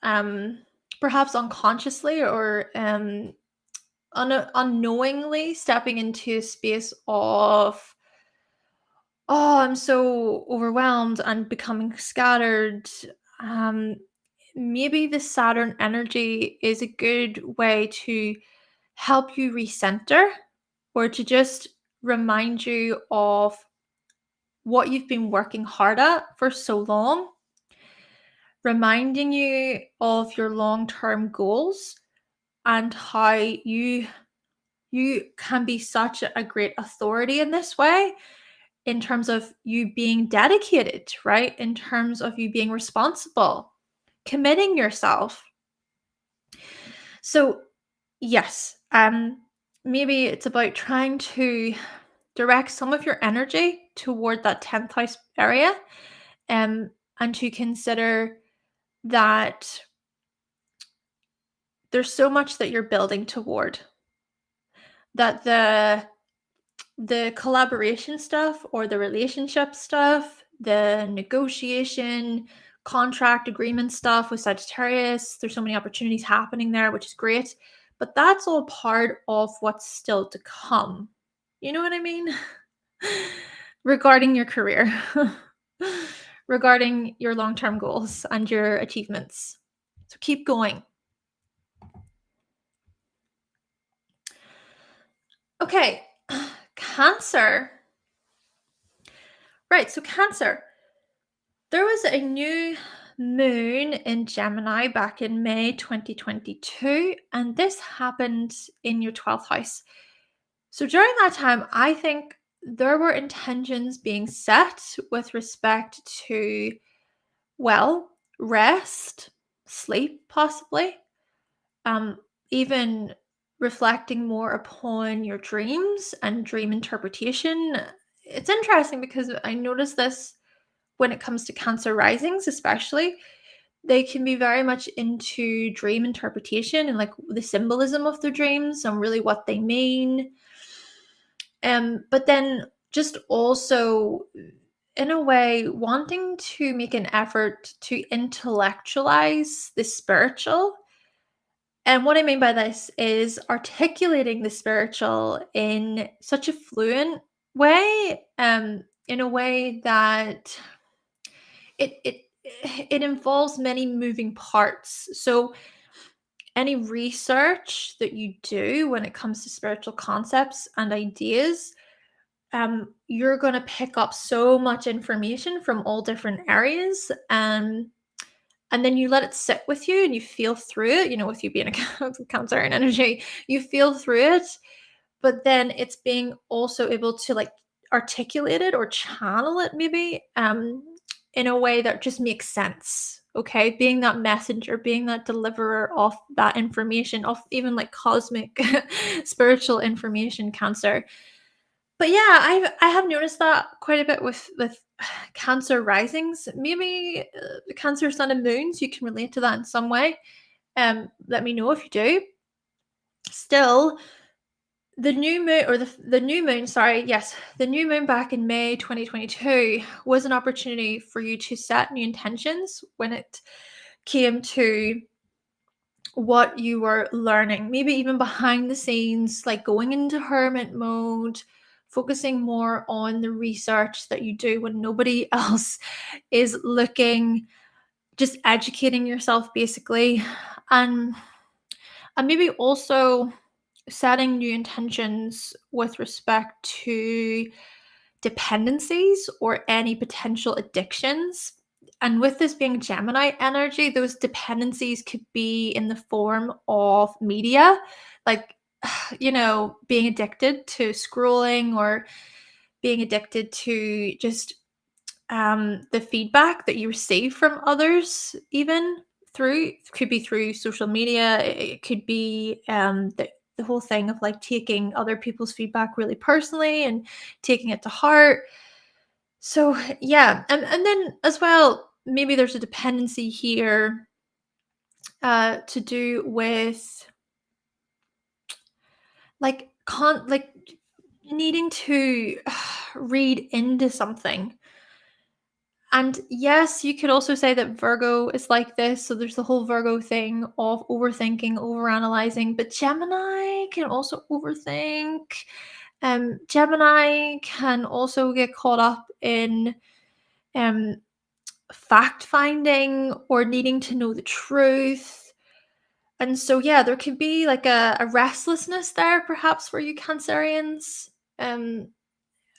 perhaps unconsciously or unknowingly stepping into a space of, oh, I'm so overwhelmed and becoming scattered. Um, Maybe the Saturn energy is a good way to help you recenter or to just remind you of what you've been working hard at for so long, reminding you of your long-term goals and how you can be such a great authority in this way, in terms of you being dedicated, right? In terms of you being responsible, committing yourself. So, yes, maybe it's about trying to direct some of your energy toward that 10th house area, um, and to consider that there's so much that you're building toward, that the collaboration stuff or the relationship stuff, the negotiation, contract agreement stuff with Sagittarius, there's so many opportunities happening there, which is great. But that's all part of what's still to come. You know what I mean? Regarding your career, regarding your long term goals and your achievements. So keep going. Okay, Cancer. Right, so Cancer. There was a new moon in Gemini back in May 2022, and this happened in your 12th house. So during that time, I think there were intentions being set with respect to, well, rest, sleep, possibly, um, even reflecting more upon your dreams and dream interpretation. It's interesting because I noticed this when it comes to Cancer risings, especially. They can be very much into dream interpretation and like the symbolism of their dreams and really what they mean. But then just also in a way wanting to make an effort to intellectualize the spiritual. And what I mean by this is articulating the spiritual in such a fluent way, in a way that it it involves many moving parts. So any research that you do when it comes to spiritual concepts and ideas, you're going to pick up so much information from all different areas, and then you let it sit with you and you feel through it. You know, with you being a Cancer and energy, you feel through it, but then it's being also able to like articulate it or channel it, maybe in a way that just makes sense. Okay, being that messenger, being that deliverer of that information, of even like cosmic spiritual information, Cancer. But yeah, I have noticed that quite a bit with Cancer risings. Maybe Cancer sun and moon, so you can relate to that in some way. Let me know if you do. Still, the new moon, or the new moon, sorry, yes, the new moon back in May 2022 was an opportunity for you to set new intentions when it came to what you were learning, maybe even behind the scenes, like going into hermit mode, focusing more on the research that you do when nobody else is looking, just educating yourself basically. And and maybe also setting new intentions with respect to dependencies or any potential addictions. And with this being Gemini energy, those dependencies could be in the form of media, like, being addicted to scrolling or being addicted to just the feedback that you receive from others, even through, could be through social media. It could be the whole thing of like taking other people's feedback really personally and taking it to heart. So yeah, and then as well, maybe there's a dependency here to do with like needing to read into something. And yes, you could also say that Virgo is like this. So there's the whole Virgo thing of overthinking, overanalyzing, but Gemini can also overthink. Gemini can also get caught up in um, fact finding or needing to know the truth. And so, yeah, there could be like a restlessness there, perhaps, for you Cancerians. Um,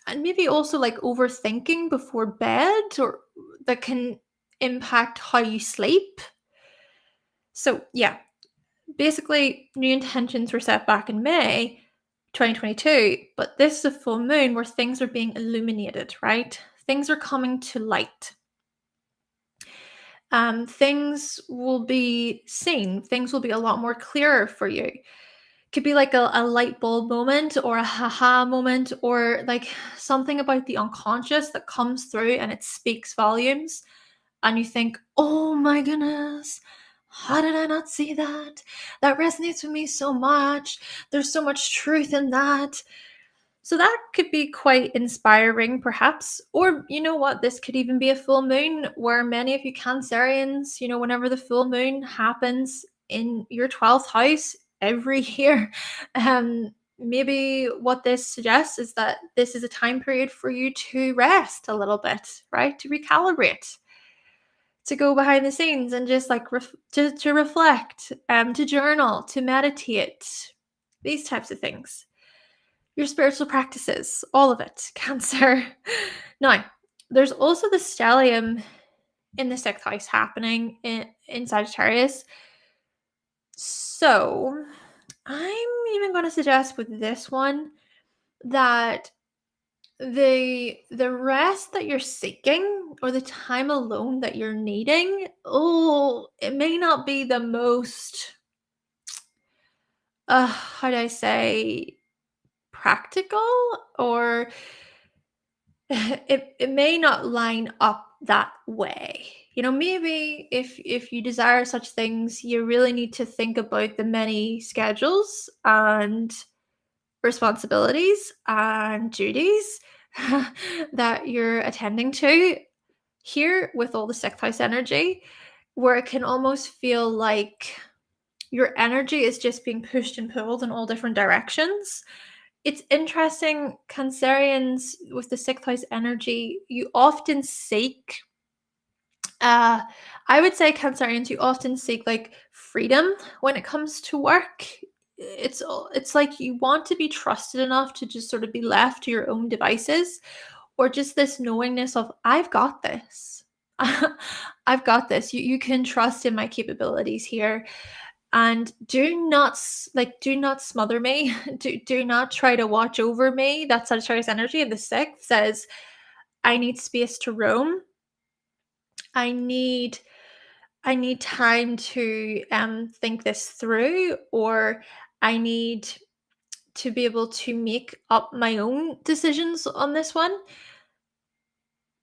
and maybe also like overthinking before bed, or that can impact how you sleep. So, yeah, basically, new intentions were set back in May 2022, but this is a full moon where things are being illuminated, right? Things are coming to light. Things will be seen, things will be a lot more clearer for you. Could be like a light bulb moment or a haha moment, or like something about the unconscious that comes through and it speaks volumes. And you think, oh my goodness, how did I not see that? That resonates with me so much. There's so much truth in that. So that could be quite inspiring, perhaps. Or, you know what, this could even be a full moon where many of you Cancerians, whenever the full moon happens in your 12th house every year, maybe what this suggests is that this is a time period for you to rest a little bit, right? To recalibrate, to go behind the scenes and just like to reflect, to journal, to meditate, these types of things. Your spiritual practices, all of it, Cancer. Now, there's also the stellium in the sixth house happening in Sagittarius. So, I'm even going to suggest with this one that the rest that you're seeking, or the time alone that you're needing, it may not be the most how do I say, practical, or it may not line up that way. Maybe if you desire such things, you really need to think about the many schedules and responsibilities and duties that you're attending to here with all the sixth house energy, where it can almost feel like your energy is just being pushed and pulled in all different directions. It's interesting, Cancerians, with the sixth house energy, you often seek, I would say, Cancerians, you often seek like freedom when it comes to work. It's like you want to be trusted enough to just sort of be left to your own devices, or just this knowingness of, I've got this. I've got this. You can trust in my capabilities here. And do not smother me. Do not try to watch over me. That Sagittarius energy of the sixth says, I need space to roam. I need time to think this through, or I need to be able to make up my own decisions on this one.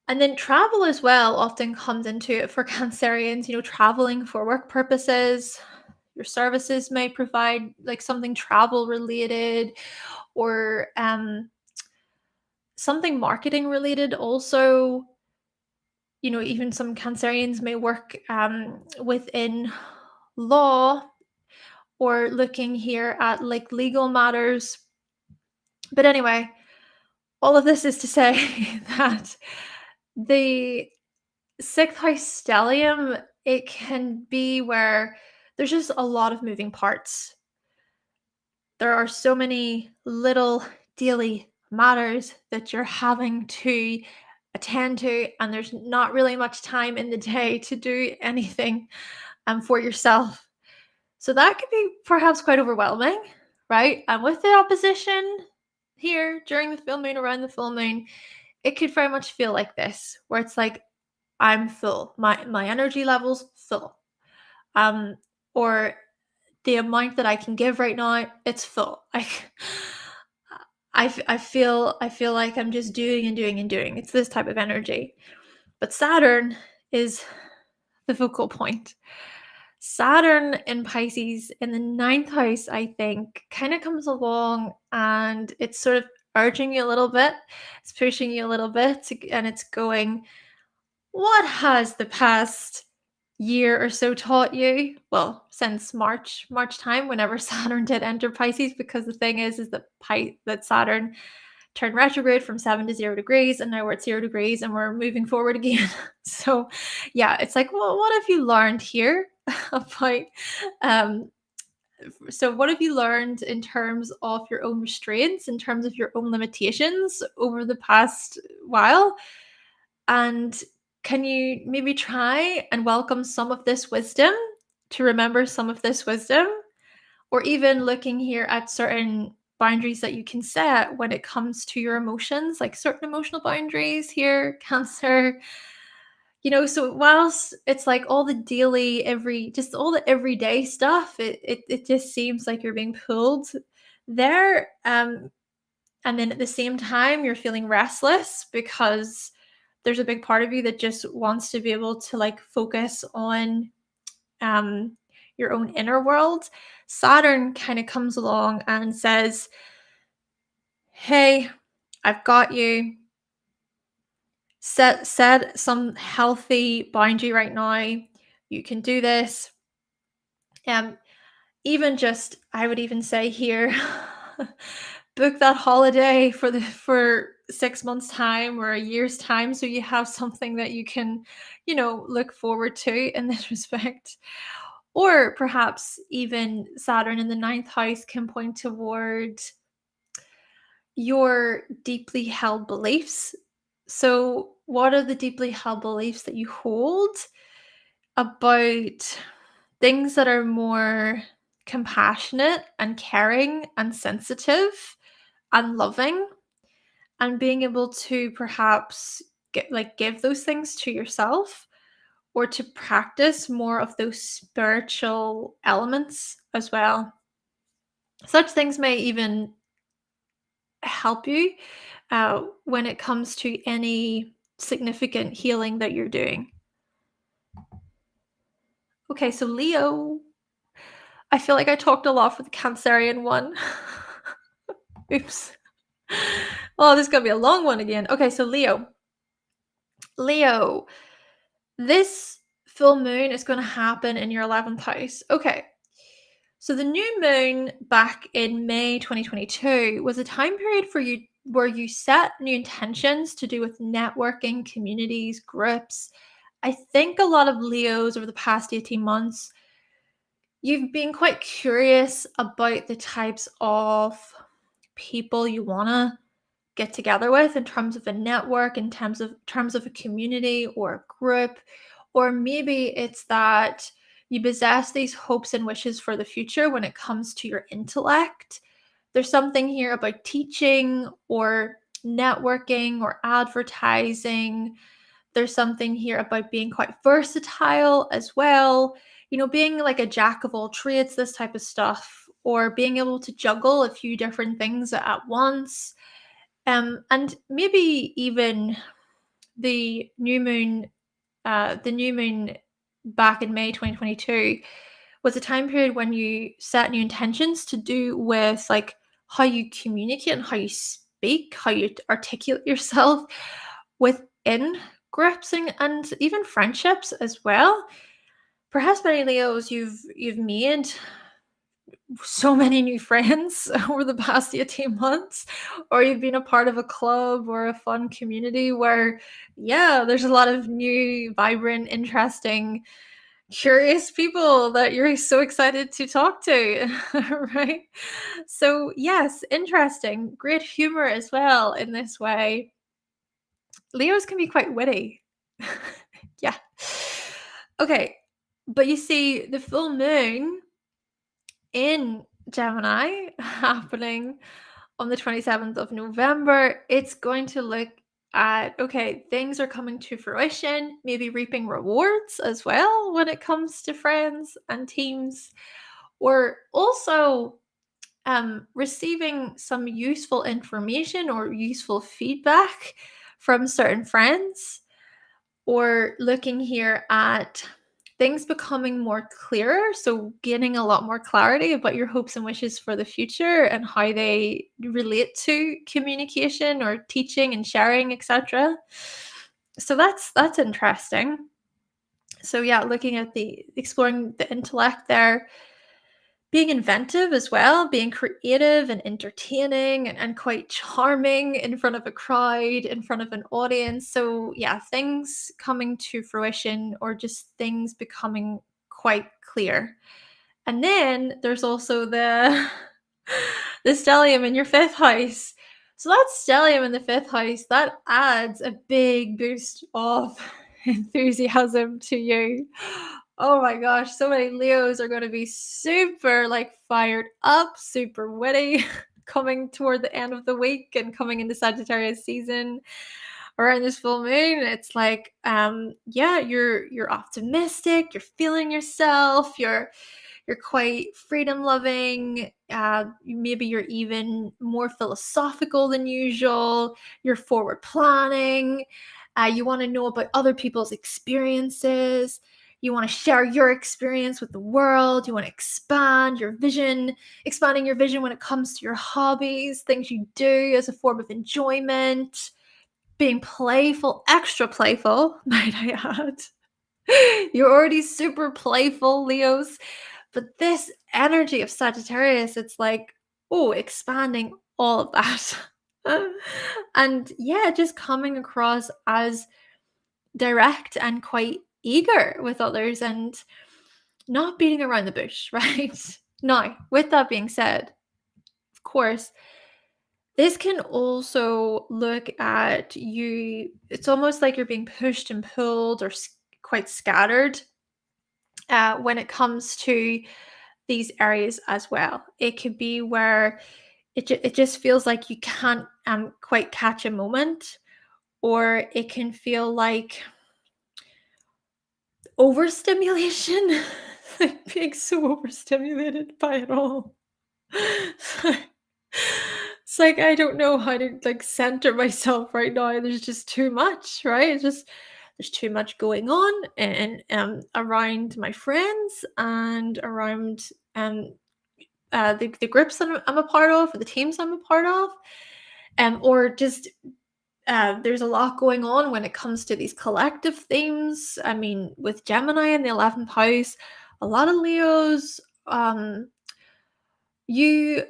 And then travel as well often comes into it for Cancerians, traveling for work purposes. Your services may provide like something travel related, or something marketing related also. Even some Cancerians may work within law, or looking here at like legal matters. But anyway, all of this is to say that the sixth house stellium, it can be where there's just a lot of moving parts. There are so many little daily matters that you're having to attend to, and there's not really much time in the day to do anything for yourself. So that could be perhaps quite overwhelming, right? And with the opposition here during the full moon, around the full moon, it could very much feel like this, where it's like, I'm full. My energy levels full. Or the amount that I can give right now, it's full. I feel like I'm just doing and doing and doing. It's this type of energy. But Saturn is the focal point. Saturn in Pisces in the ninth house, I think, kind of comes along, and it's sort of urging you a little bit. It's pushing you a little bit, and it's going, what has the past year or so taught you? Well, since March time, whenever Saturn did enter Pisces, because the thing is that that Saturn turned retrograde from 7 to 0 degrees, and now we're at 0 degrees, and we're moving forward again. So, yeah, it's like, well, what have you learned here about? Um, so, what have you learned in terms of your own restraints, in terms of your own limitations over the past while? And can you maybe try and welcome some of this wisdom, to remember some of this wisdom, or even looking here at certain boundaries that you can set when it comes to your emotions, like certain emotional boundaries here, Cancer. So whilst it's like all the daily, just all the everyday stuff, it just seems like you're being pulled there. And then at the same time, you're feeling restless because there's a big part of you that just wants to be able to like focus on um, your own inner world. Saturn kind of comes along and says, hey, I've got you. Set some healthy boundary right now. You can do this. Um, Even just, I would even say here, book that holiday for 6 months time or a year's time, so you have something that you can, look forward to in this respect. Or perhaps even Saturn in the ninth house can point toward your deeply held beliefs. So, what are the deeply held beliefs that you hold about things that are more compassionate and caring and sensitive and loving, and being able to perhaps give those things to yourself, or to practice more of those spiritual elements as well. Such things may even help you when it comes to any significant healing that you're doing. Okay, so Leo, I feel like I talked a lot for the Cancerian one. Oops. Oh, this is going to be a long one again. Okay, so Leo, this full moon is going to happen in your 11th house. Okay, so the new moon back in May 2022 was a time period for you where you set new intentions to do with networking, communities, groups. I think a lot of Leos over the past 18 months, you've been quite curious about the types of people you want to get together with in terms of a network, in terms of a community or a group, or maybe it's that you possess these hopes and wishes for the future when it comes to your intellect. There's something here about teaching or networking or advertising. There's something here about being quite versatile as well, being like a jack of all trades, this type of stuff, or being able to juggle a few different things at once. And maybe even the new moon, the new moon back in May 2022 was a time period when you set new intentions to do with like how you communicate and how you speak, how you articulate yourself within groups and even friendships as well. Perhaps many Leos, you've made so many new friends over the past 18 months, or you've been a part of a club or a fun community where, yeah, there's a lot of new, vibrant, interesting, curious people that you're so excited to talk to, right? So, yes, interesting. Great humor as well in this way. Leos can be quite witty. Yeah. Okay. But you see, the full moon in Gemini happening on the 27th of November, it's going to look at, okay, things are coming to fruition, maybe reaping rewards as well when it comes to friends and teams, or also receiving some useful information or useful feedback from certain friends, or looking here at things becoming more clearer. So, gaining a lot more clarity about your hopes and wishes for the future and how they relate to communication or teaching and sharing, etc. So that's interesting. So yeah, looking at the exploring the intellect there, being inventive as well, being creative and entertaining and quite charming in front of a crowd, in front of an audience. So yeah, things coming to fruition or just things becoming quite clear. And then there's also the the stellium in your fifth house. So that stellium in the fifth house, that adds a big boost of enthusiasm to you. Oh my gosh, so many Leos are going to be super like fired up, super witty coming toward the end of the week and coming into Sagittarius season around this full moon. It's like yeah, you're optimistic, you're feeling yourself, you're quite freedom loving. Maybe you're even more philosophical than usual. You're forward planning. You want to know about other people's experiences. You want to share your experience with the world. You want to expanding your vision when it comes to your hobbies, things you do as a form of enjoyment, being playful, extra playful, might I add. You're already super playful, Leos. But this energy of Sagittarius, it's like, oh, expanding all of that. And yeah, just coming across as direct and quite eager with others and not beating around the bush, right? Now, with that being said, of course, this can also look at you. It's almost like you're being pushed and pulled or quite scattered when it comes to these areas as well. It could be where it just feels like you can't quite catch a moment, or it can feel like overstimulation, like being so overstimulated by it all. It's like I don't know how to like center myself right now. There's just too much, right? It's just there's too much going on and around my friends and around the groups that I'm a part of, or the teams I'm a part of, or just there's a lot going on when it comes to these collective themes. I mean, with Gemini in the 11th house, a lot of Leos, you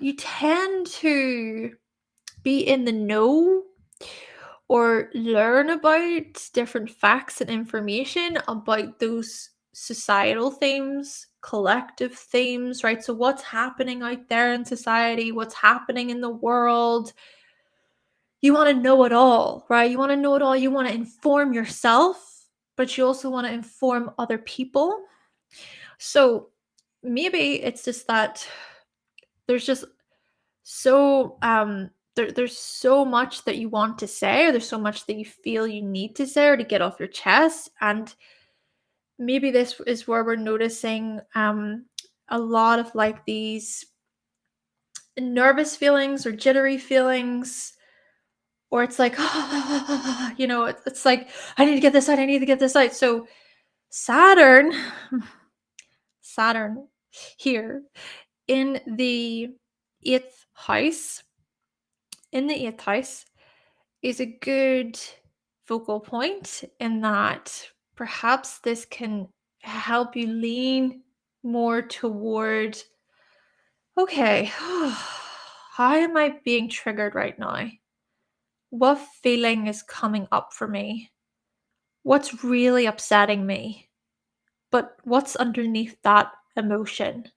you tend to be in the know or learn about different facts and information about those societal themes, collective themes, right? So, what's happening out there in society, what's happening in the world? You want to know it all, right? You want to know it all. You want to inform yourself, but you also want to inform other people. So, maybe it's just that there's just so there's so much that you want to say, or there's so much that you feel you need to say or to get off your chest, and maybe this is where we're noticing a lot of like these nervous feelings or jittery feelings, or it's like it's like I need to get this out, I need to get this out. So Saturn Saturn here in the eighth house in the eighth house is a good focal point in that perhaps this can help you lean more toward, okay, how am I being triggered right now? What feeling is coming up for me? What's really upsetting me? But what's underneath that emotion?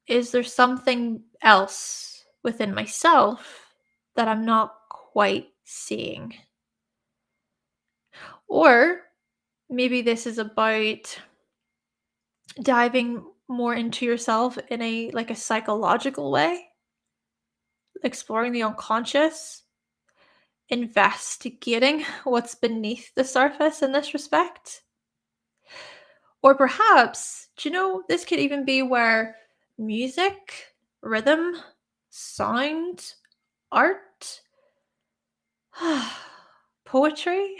Is there something else within myself that I'm not quite seeing? Or maybe this is about diving more into yourself in a psychological way, exploring the unconscious, investigating what's beneath the surface in this respect. Or perhaps, this could even be where music, rhythm, sound, art, poetry,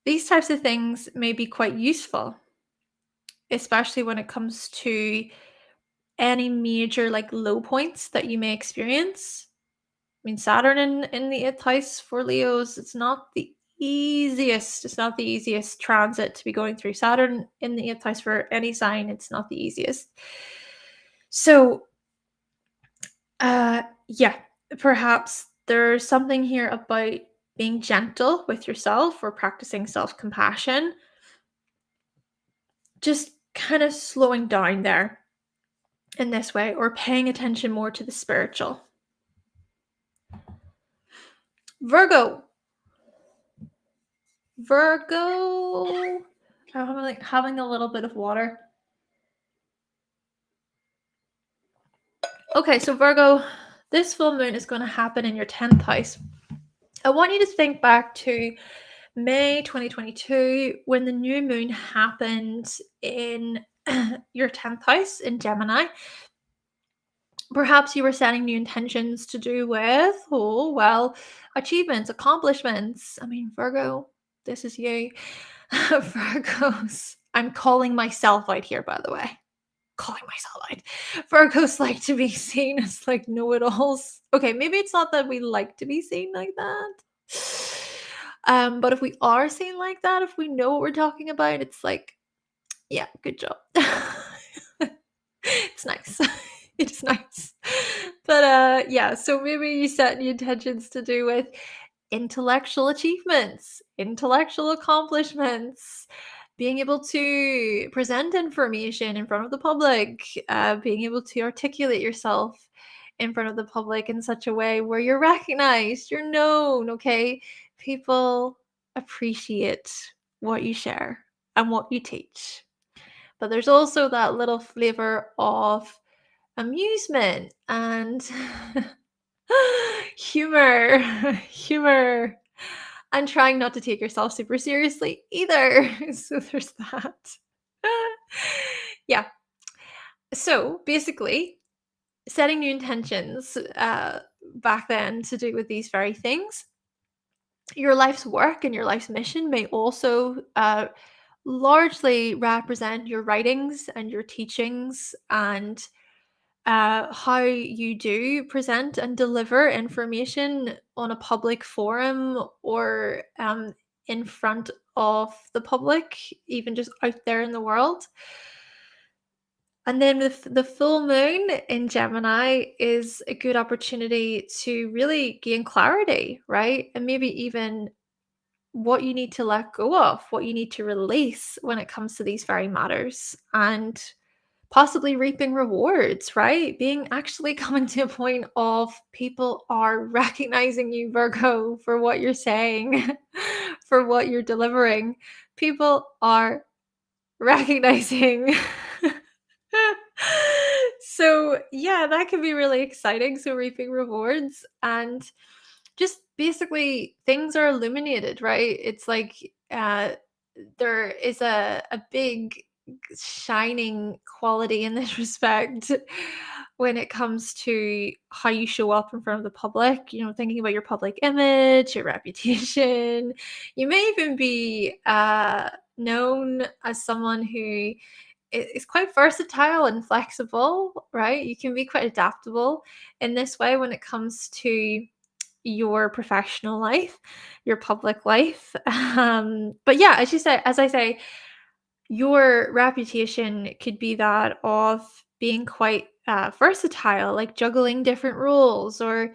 these types of things may be quite useful, especially when it comes to any major like low points that you may experience. mean, Saturn in the 8th house for Leos, it's not the easiest. It's not the easiest transit to be going through. Saturn in the 8th house for any sign, it's not the easiest. So, yeah, perhaps there's something here about being gentle with yourself or practicing self-compassion. Just kind of slowing down there in this way, or paying attention more to the spiritual. Virgo. I'm like having a little bit of water. Okay, so Virgo, this full moon is going to happen in your 10th house. I want you to think back to May 2022 when the new moon happened in your 10th house in Gemini. Perhaps you were setting new intentions to do with, achievements, accomplishments. I mean, Virgo, this is you. Virgos, I'm calling myself out here, by the way. Calling myself out. Virgos like to be seen as like know-it-alls. Okay, maybe it's not that we like to be seen like that. But if we are seen like that, if we know what we're talking about, it's like, yeah, good job. It's nice. It's nice. But yeah, so maybe you set new intentions to do with intellectual achievements, intellectual accomplishments, being able to present information in front of the public, being able to articulate yourself in front of the public in such a way where you're recognized, you're known, okay? People appreciate what you share and what you teach. But there's also that little flavor of amusement and humor, humor, and trying not to take yourself super seriously either. So there's that. Yeah. So basically, setting new intentions back then to do with these very things. Your life's work and your life's mission may also largely represent your writings and your teachings and how you do present and deliver information on a public forum or in front of the public, even just out there in the world. And then the full moon in Gemini is a good opportunity to really gain clarity, right? And maybe even what you need to let go of, what you need to release when it comes to these very matters, and possibly reaping rewards, right? Being actually coming to a point of people are recognizing you, Virgo, for what you're saying, for what you're delivering. People are recognizing. So, yeah, that can be really exciting. So, reaping rewards and just basically things are illuminated, right? It's like there is a big shining quality in this respect when it comes to how you show up in front of the public, thinking about your public image, your reputation. You may even be known as someone who is quite versatile and flexible, right? You can be quite adaptable in this way when it comes to your professional life, your public life. But yeah, as I say, your reputation could be that of being quite versatile, like juggling different roles or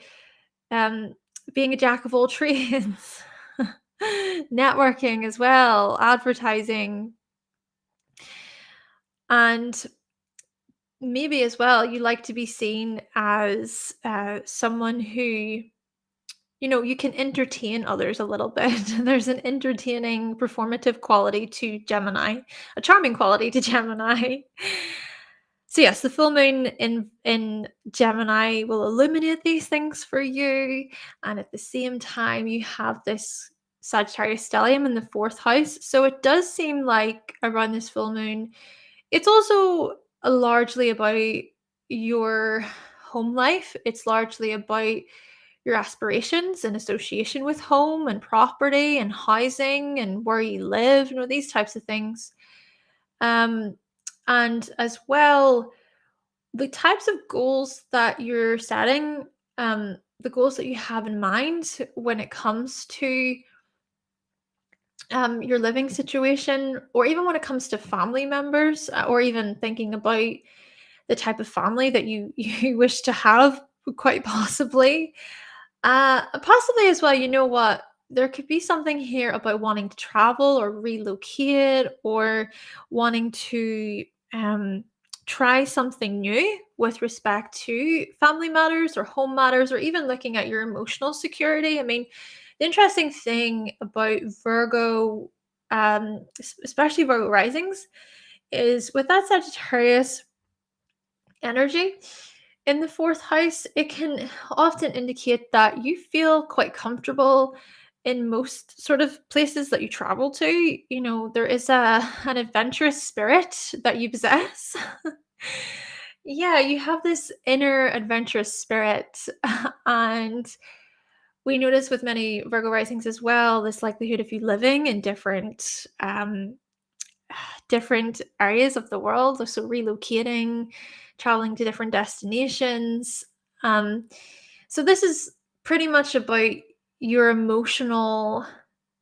um, being a jack of all trades, networking as well, advertising, and maybe as well you like to be seen as someone who you can entertain others a little bit. There's an entertaining, performative quality to Gemini, a charming quality to Gemini. So yes, the full moon in Gemini will illuminate these things for you, and at the same time, you have this Sagittarius stellium in the 4th house. So it does seem like around this full moon, it's also largely about your home life. It's largely about your aspirations in association with home and property and housing and where you live, these types of things. And as well, the types of goals that you're setting the goals that you have in mind when it comes to your living situation, or even when it comes to family members, or even thinking about the type of family that you you wish to have, quite possibly. Possibly as well, you know what? There could be something here about wanting to travel or relocate, or wanting to try something new with respect to family matters or home matters, or even looking at your emotional security. I mean, the interesting thing about Virgo, especially Virgo risings, is with that Sagittarius energy in the fourth house, it can often indicate that you feel quite comfortable in most sort of places that you travel to. You know, there is an adventurous spirit that you possess. Yeah, you have this inner adventurous spirit. And we notice with many Virgo risings as well, this likelihood of you living in different areas of the world, so relocating, traveling to different destinations. Um, so this is pretty much about your emotional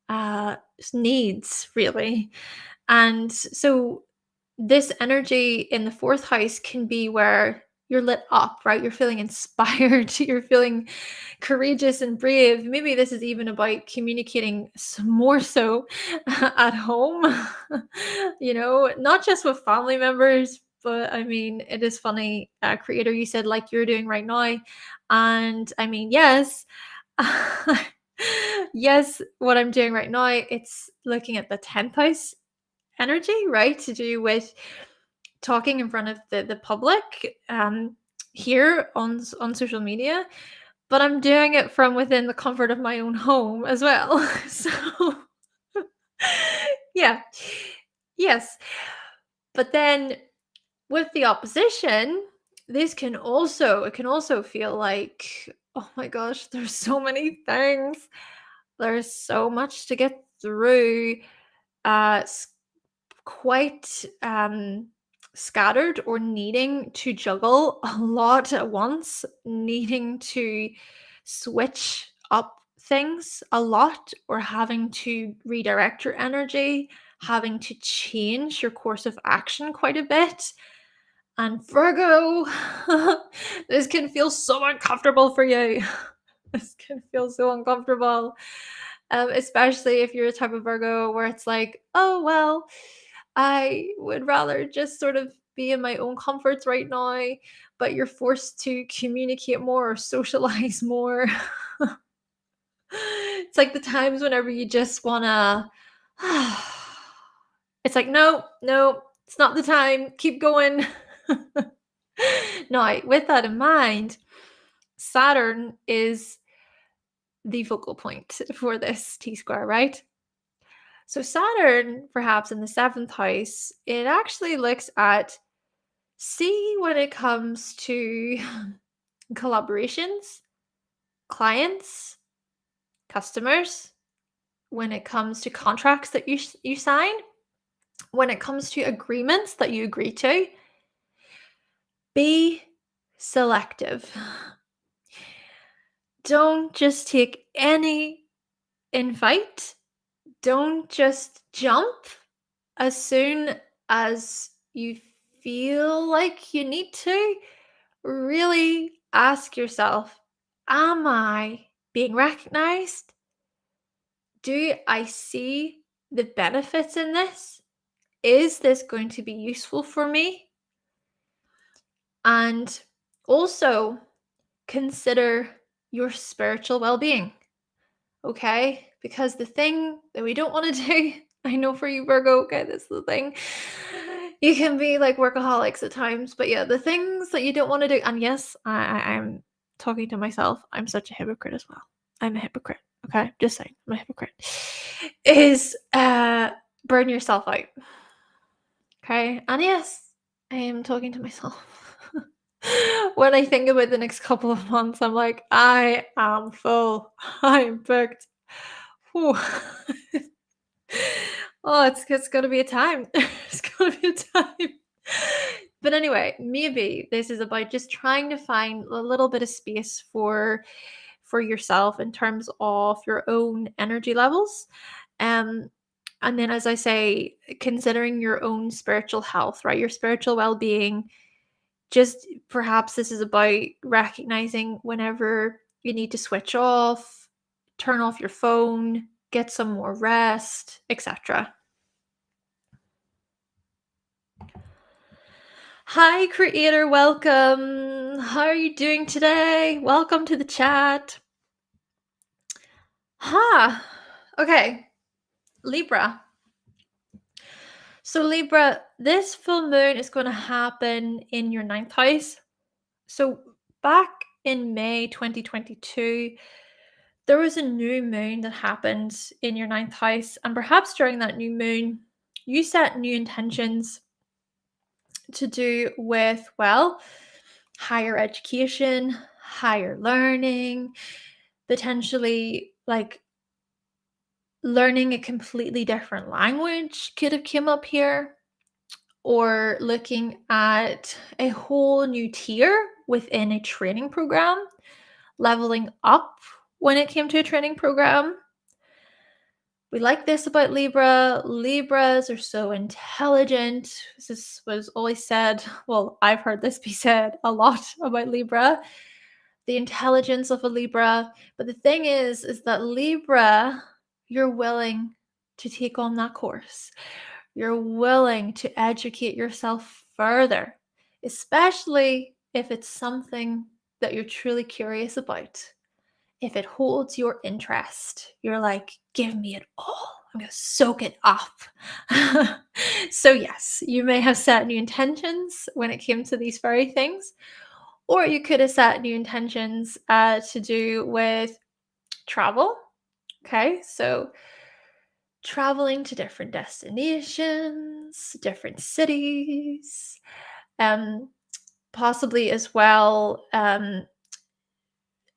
uh, needs, really. And so this energy in the fourth house can be where you're lit up, right? You're feeling inspired, you're feeling courageous and brave. Maybe this is even about communicating more so at home, not just with family members, but I mean, it is funny, creator, you said like you're doing right now. And I mean, yes, yes, what I'm doing right now, it's looking at the 10th house energy, right? To do with talking in front of the public, here on social media, but I'm doing it from within the comfort of my own home as well. So yeah. Yes. But then with the opposition, it can also feel like, oh my gosh, there's so many things. There's so much to get through. It's quite scattered, or needing to juggle a lot at once, needing to switch up things a lot, or having to redirect your energy, having to change your course of action quite a bit. And Virgo, this can feel so uncomfortable for you. This can feel so uncomfortable, especially if you're a type of Virgo where it's like, oh, well, I would rather just sort of be in my own comforts right now, but you're forced to communicate more or socialize more. It's like the times whenever you just wanna it's like, no, no, it's not the time. Keep going. Now, with that in mind, Saturn is the focal point for this T square, right? So Saturn, perhaps in the seventh house, it actually looks at, see, when it comes to collaborations, clients, customers, when it comes to contracts that you sign, when it comes to agreements that you agree to, be selective. Don't just take any invite. Don't just jump as soon as you feel like you need to. Really ask yourself, am I being recognized? Do I see the benefits in this? Is this going to be useful for me? And also consider your spiritual well being, okay? Because the thing that we don't want to do, I know for you, Virgo, okay, this is the thing. You can be like workaholics at times, but yeah, the things that you don't want to do, and yes, I'm talking to myself, I'm such a hypocrite as well. I'm a hypocrite, okay? Just saying, I'm a hypocrite. Is burn yourself out. Okay. And yes, I am talking to myself. When I think about the next couple of months, I'm like, I am full. I'm booked. Whew. Oh, it's gonna be a time. It's gonna be a time. But anyway, maybe this is about just trying to find a little bit of space for yourself in terms of your own energy levels. Um, and then, as I say, considering your own spiritual health, right? Your spiritual well being. Just perhaps this is about recognizing whenever you need to switch off, turn off your phone, get some more rest, etc. Hi, creator, welcome. How are you doing today? Welcome to the chat. Okay, Libra. So, Libra, this full moon is going to happen in your ninth house. So, back in May 2022, there was a new moon that happened in your ninth house. And perhaps during that new moon, you set new intentions to do with, well, higher education, higher learning, potentially like learning a completely different language could have come up here, or looking at a whole new tier within a training program, leveling up when it came to a training program. We like this about Libra. Libras are so intelligent. This was always said. Well, I've heard this be said a lot about Libra, the intelligence of a Libra. But the thing is that Libra, you're willing to take on that course. You're willing to educate yourself further, especially if it's something that you're truly curious about. If it holds your interest, you're like, give me it all. I'm going to soak it up. So, yes, you may have set new intentions when it came to these very things, or you could have set new intentions to do with travel. Okay, so traveling to different destinations, different cities, possibly as well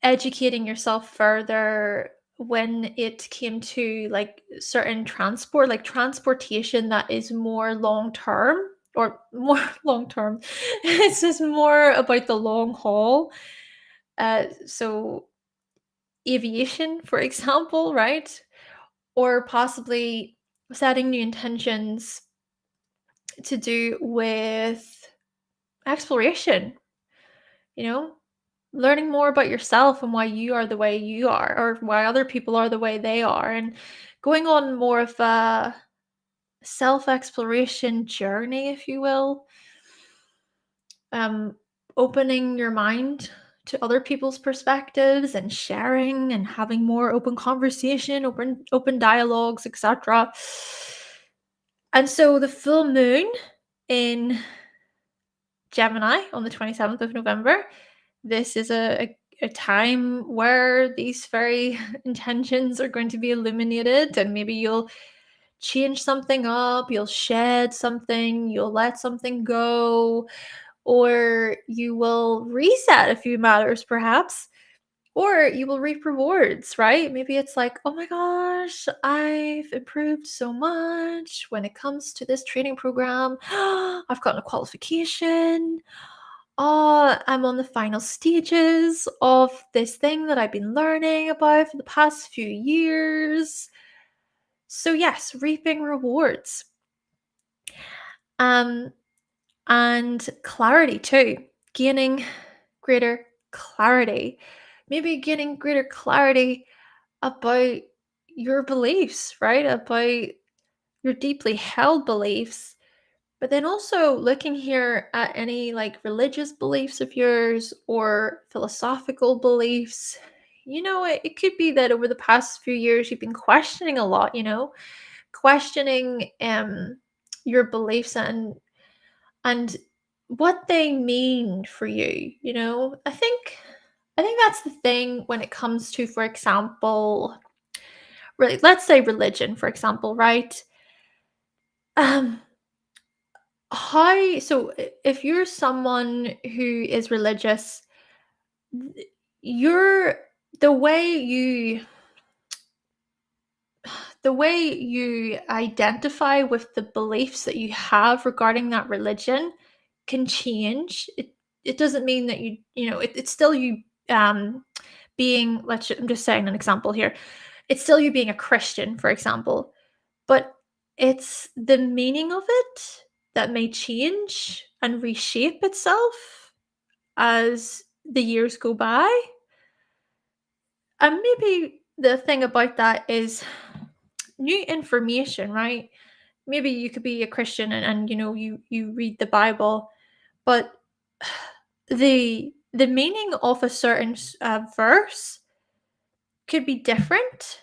educating yourself further when it came to like certain transport, like transportation that is more long term or more long term. It's just more about the long haul. So aviation, for example, right? Or possibly setting new intentions to do with exploration, you know, learning more about yourself and why you are the way you are, or why other people are the way they are, and going on more of a self-exploration journey, if you will. Opening your mind to other people's perspectives and sharing and having more open conversation, open dialogues, etc. And so the full moon in Gemini on the 27th of November, this is a time where these very intentions are going to be illuminated, and maybe you'll change something up, you'll shed something, you'll let something go, or you will reset a few matters perhaps, or you will reap rewards, right? Maybe it's like, oh my gosh, I've improved so much when it comes to this training program. I've gotten a qualification. Oh, I'm on the final stages of this thing that I've been learning about for the past few years. So yes, reaping rewards. And clarity too. Gaining greater clarity. Maybe gaining greater clarity about your beliefs, right? About your deeply held beliefs. But then also looking here at any like religious beliefs of yours or philosophical beliefs. It could be that over the past few years you've been questioning a lot, questioning your beliefs and what they mean for you. I think that's the thing when it comes to, for example, really, let's say religion, for example, right? Um, if you're someone who is religious, you're the way you the way you identify with the beliefs that you have regarding that religion can change. It doesn't mean that it's still you being, I'm just saying an example here. It's still you being a Christian, for example, but it's the meaning of it that may change and reshape itself as the years go by. And maybe the thing about that is new information, right? Maybe you could be a Christian and you read the Bible, but the meaning of a certain verse could be different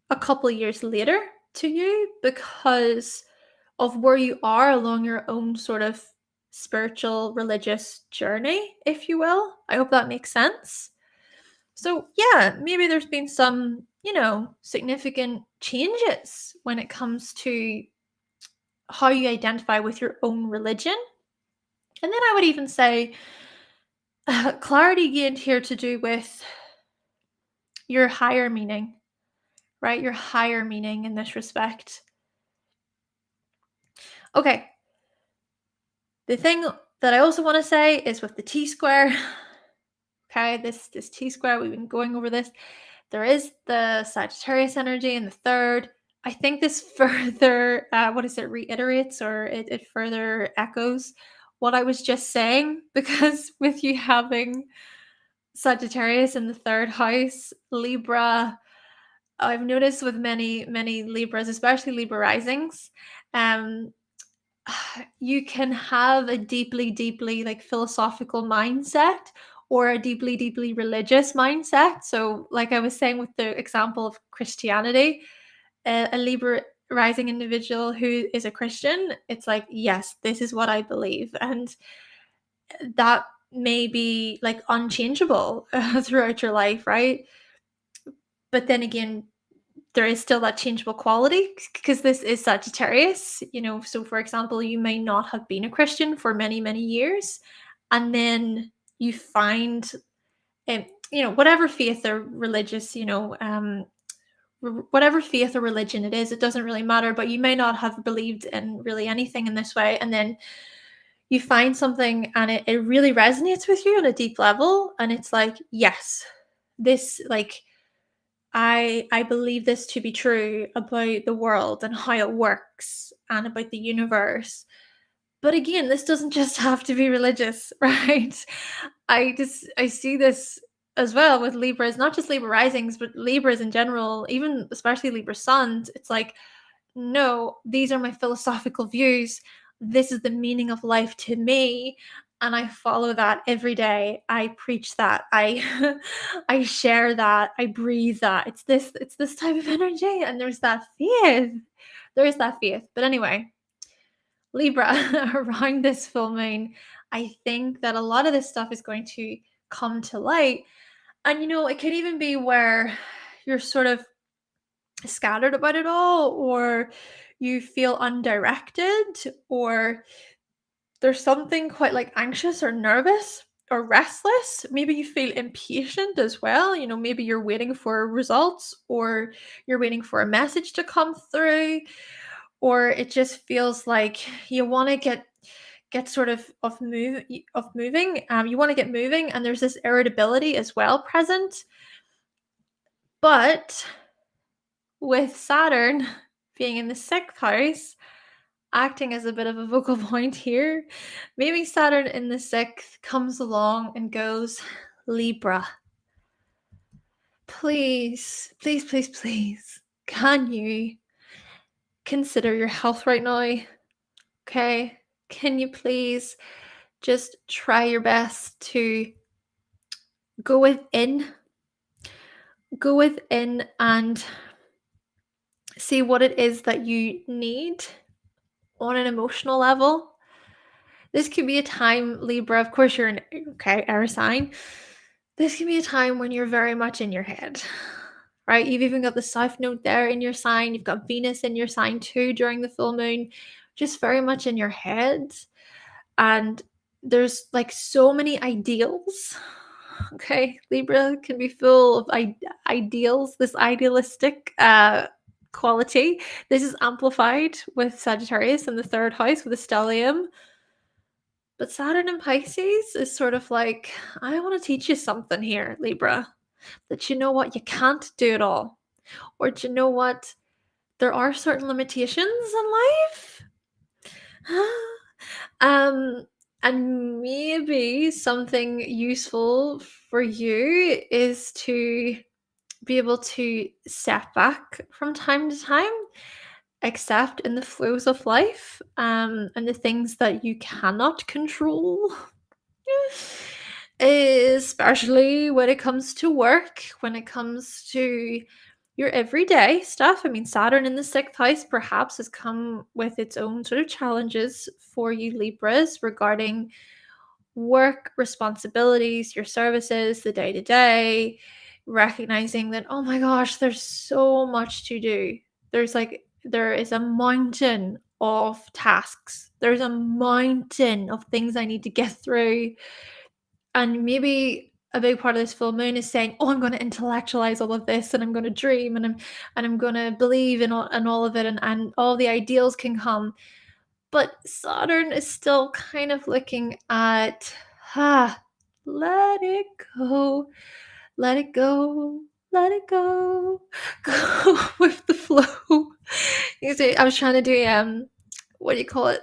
a couple years later to you because of where you are along your own sort of spiritual religious journey, if you will. I hope that makes sense. So yeah, maybe there's been some significant changes when it comes to how you identify with your own religion. And then I would even say clarity gained here to do with your higher meaning, right? Your higher meaning in this respect. Okay. The thing that I also want to say is with the T-square. Okay, this T-square, we've been going over this. There is the Sagittarius energy in the third. I think this further, reiterates, or it further echoes what I was just saying, because with you having Sagittarius in the third house, Libra, I've noticed with many Libras, especially Libra risings, um, you can have a deeply like philosophical mindset or a deeply religious mindset. So, like I was saying with the example of Christianity, a Libra rising individual who is a Christian, it's like, yes, this is what I believe, and that may be like unchangeable throughout your life, right? But then again, there is still that changeable quality because this is Sagittarius, so for example, you may not have been a Christian for many years, and then you find whatever faith or religious, whatever faith or religion it is, it doesn't really matter, but you may not have believed in really anything in this way, and then you find something and it really resonates with you on a deep level, and it's like, yes, this, like, I believe this to be true about the world and how it works and about the universe. But again, this doesn't just have to be religious, right? I see this as well with Libras, not just Libra risings, but Libras in general, even especially Libra suns. It's like, no, these are my philosophical views. This is the meaning of life to me. And I follow that every day. I preach that. I I share that. I breathe that. It's this type of energy. And there's that faith. There is that faith. But anyway, Libra, around this full moon, I think that a lot of this stuff is going to come to light. And it could even be where you're sort of scattered about it all, or you feel undirected, or there's something quite like anxious or nervous or restless. Maybe you feel impatient as well. Maybe you're waiting for results, or you're waiting for a message to come through, or it just feels like you want to get sort of moving. You want to get moving, and there's this irritability as well present. But with Saturn being in the sixth house, acting as a bit of a vocal point here, maybe Saturn in the sixth comes along and goes, Libra, please, can you consider your health right now? Okay? Can you please just try your best to go within and see what it is that you need on an emotional level. This could be a time, Libra, of course you're an air sign. This can be a time when you're very much in your head, right? You've even got the South Node there in your sign. You've got Venus in your sign too during the full moon, just very much in your head. And there's like so many ideals. Okay, Libra can be full of ideals, this idealistic quality. This is amplified with Sagittarius in the third house with the stellium. But Saturn in Pisces is sort of like, I want to teach you something here, Libra, that you know what, you can't do it all. Or do you know what? There are certain limitations in life. um, and maybe something useful for you is to be able to step back from time to time, accept in the flows of life, and the things that you cannot control. Especially when it comes to work, when it comes to your everyday stuff. I mean, Saturn in the sixth house perhaps has come with its own sort of challenges for you Libras regarding work responsibilities, your services, the day to day, recognizing that, oh my gosh, there's so much to do. There is a mountain of tasks, there's a mountain of things I need to get through. And maybe a big part of this full moon is saying, oh, I'm going to intellectualize all of this, and I'm going to dream, and I'm going to believe in all of it, and all the ideals can come. But Saturn is still kind of looking at, let it go, let it go, let it go, go with the flow. You see, I was trying to do what do you call it?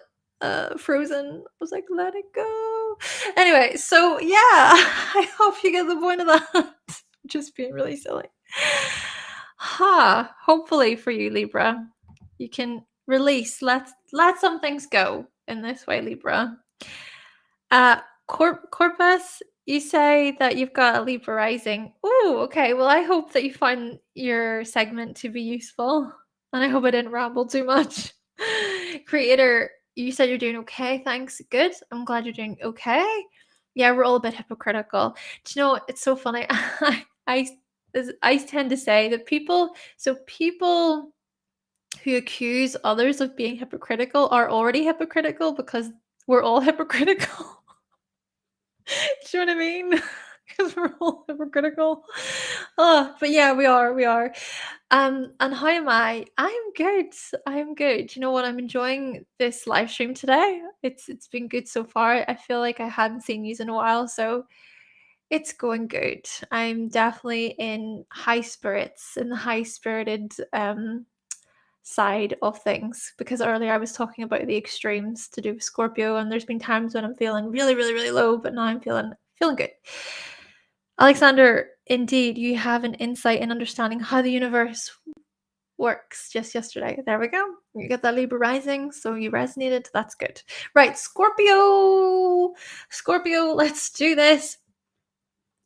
Frozen. I was like, let it go. Anyway, so yeah, I hope you get the point of that. Just being really silly. Hopefully for you, Libra, you can release, let some things go in this way, Libra. Corpus, you say that you've got a Libra rising. Oh, okay. Well, I hope that you find your segment to be useful, and I hope I didn't ramble too much. Creator, you said you're doing okay. Thanks. Good. I'm glad you're doing okay. Yeah, we're all a bit hypocritical. Do you know, it's so funny. I I tend to say that people who accuse others of being hypocritical are already hypocritical because we're all hypocritical. Do you know what I mean? Because we're all hypocritical. But yeah, we are. And how am I? I'm good. I'm good. You know what? I'm enjoying this live stream today. It's been good so far. I feel like I hadn't seen you in a while, so it's going good. I'm definitely in high spirits, in the high spirited side of things, because earlier I was talking about the extremes to do with Scorpio, and there's been times when I'm feeling really, really, really low, but now I'm feeling good. Alexander, indeed, you have an insight in understanding how the universe works just yesterday. There we go. You get that Libra rising, so you resonated. That's good. Right, Scorpio. Scorpio, let's do this.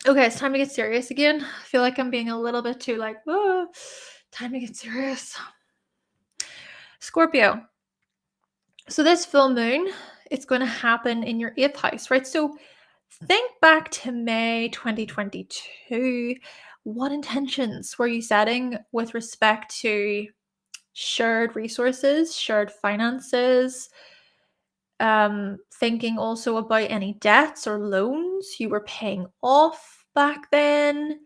Okay, it's time to get serious again. I feel like I'm being a little bit too like, time to get serious. Scorpio. So this full moon, it's going to happen in your 8th house, right? So think back to May 2022. What intentions were you setting with respect to shared resources, shared finances? Thinking also about any debts or loans you were paying off back then.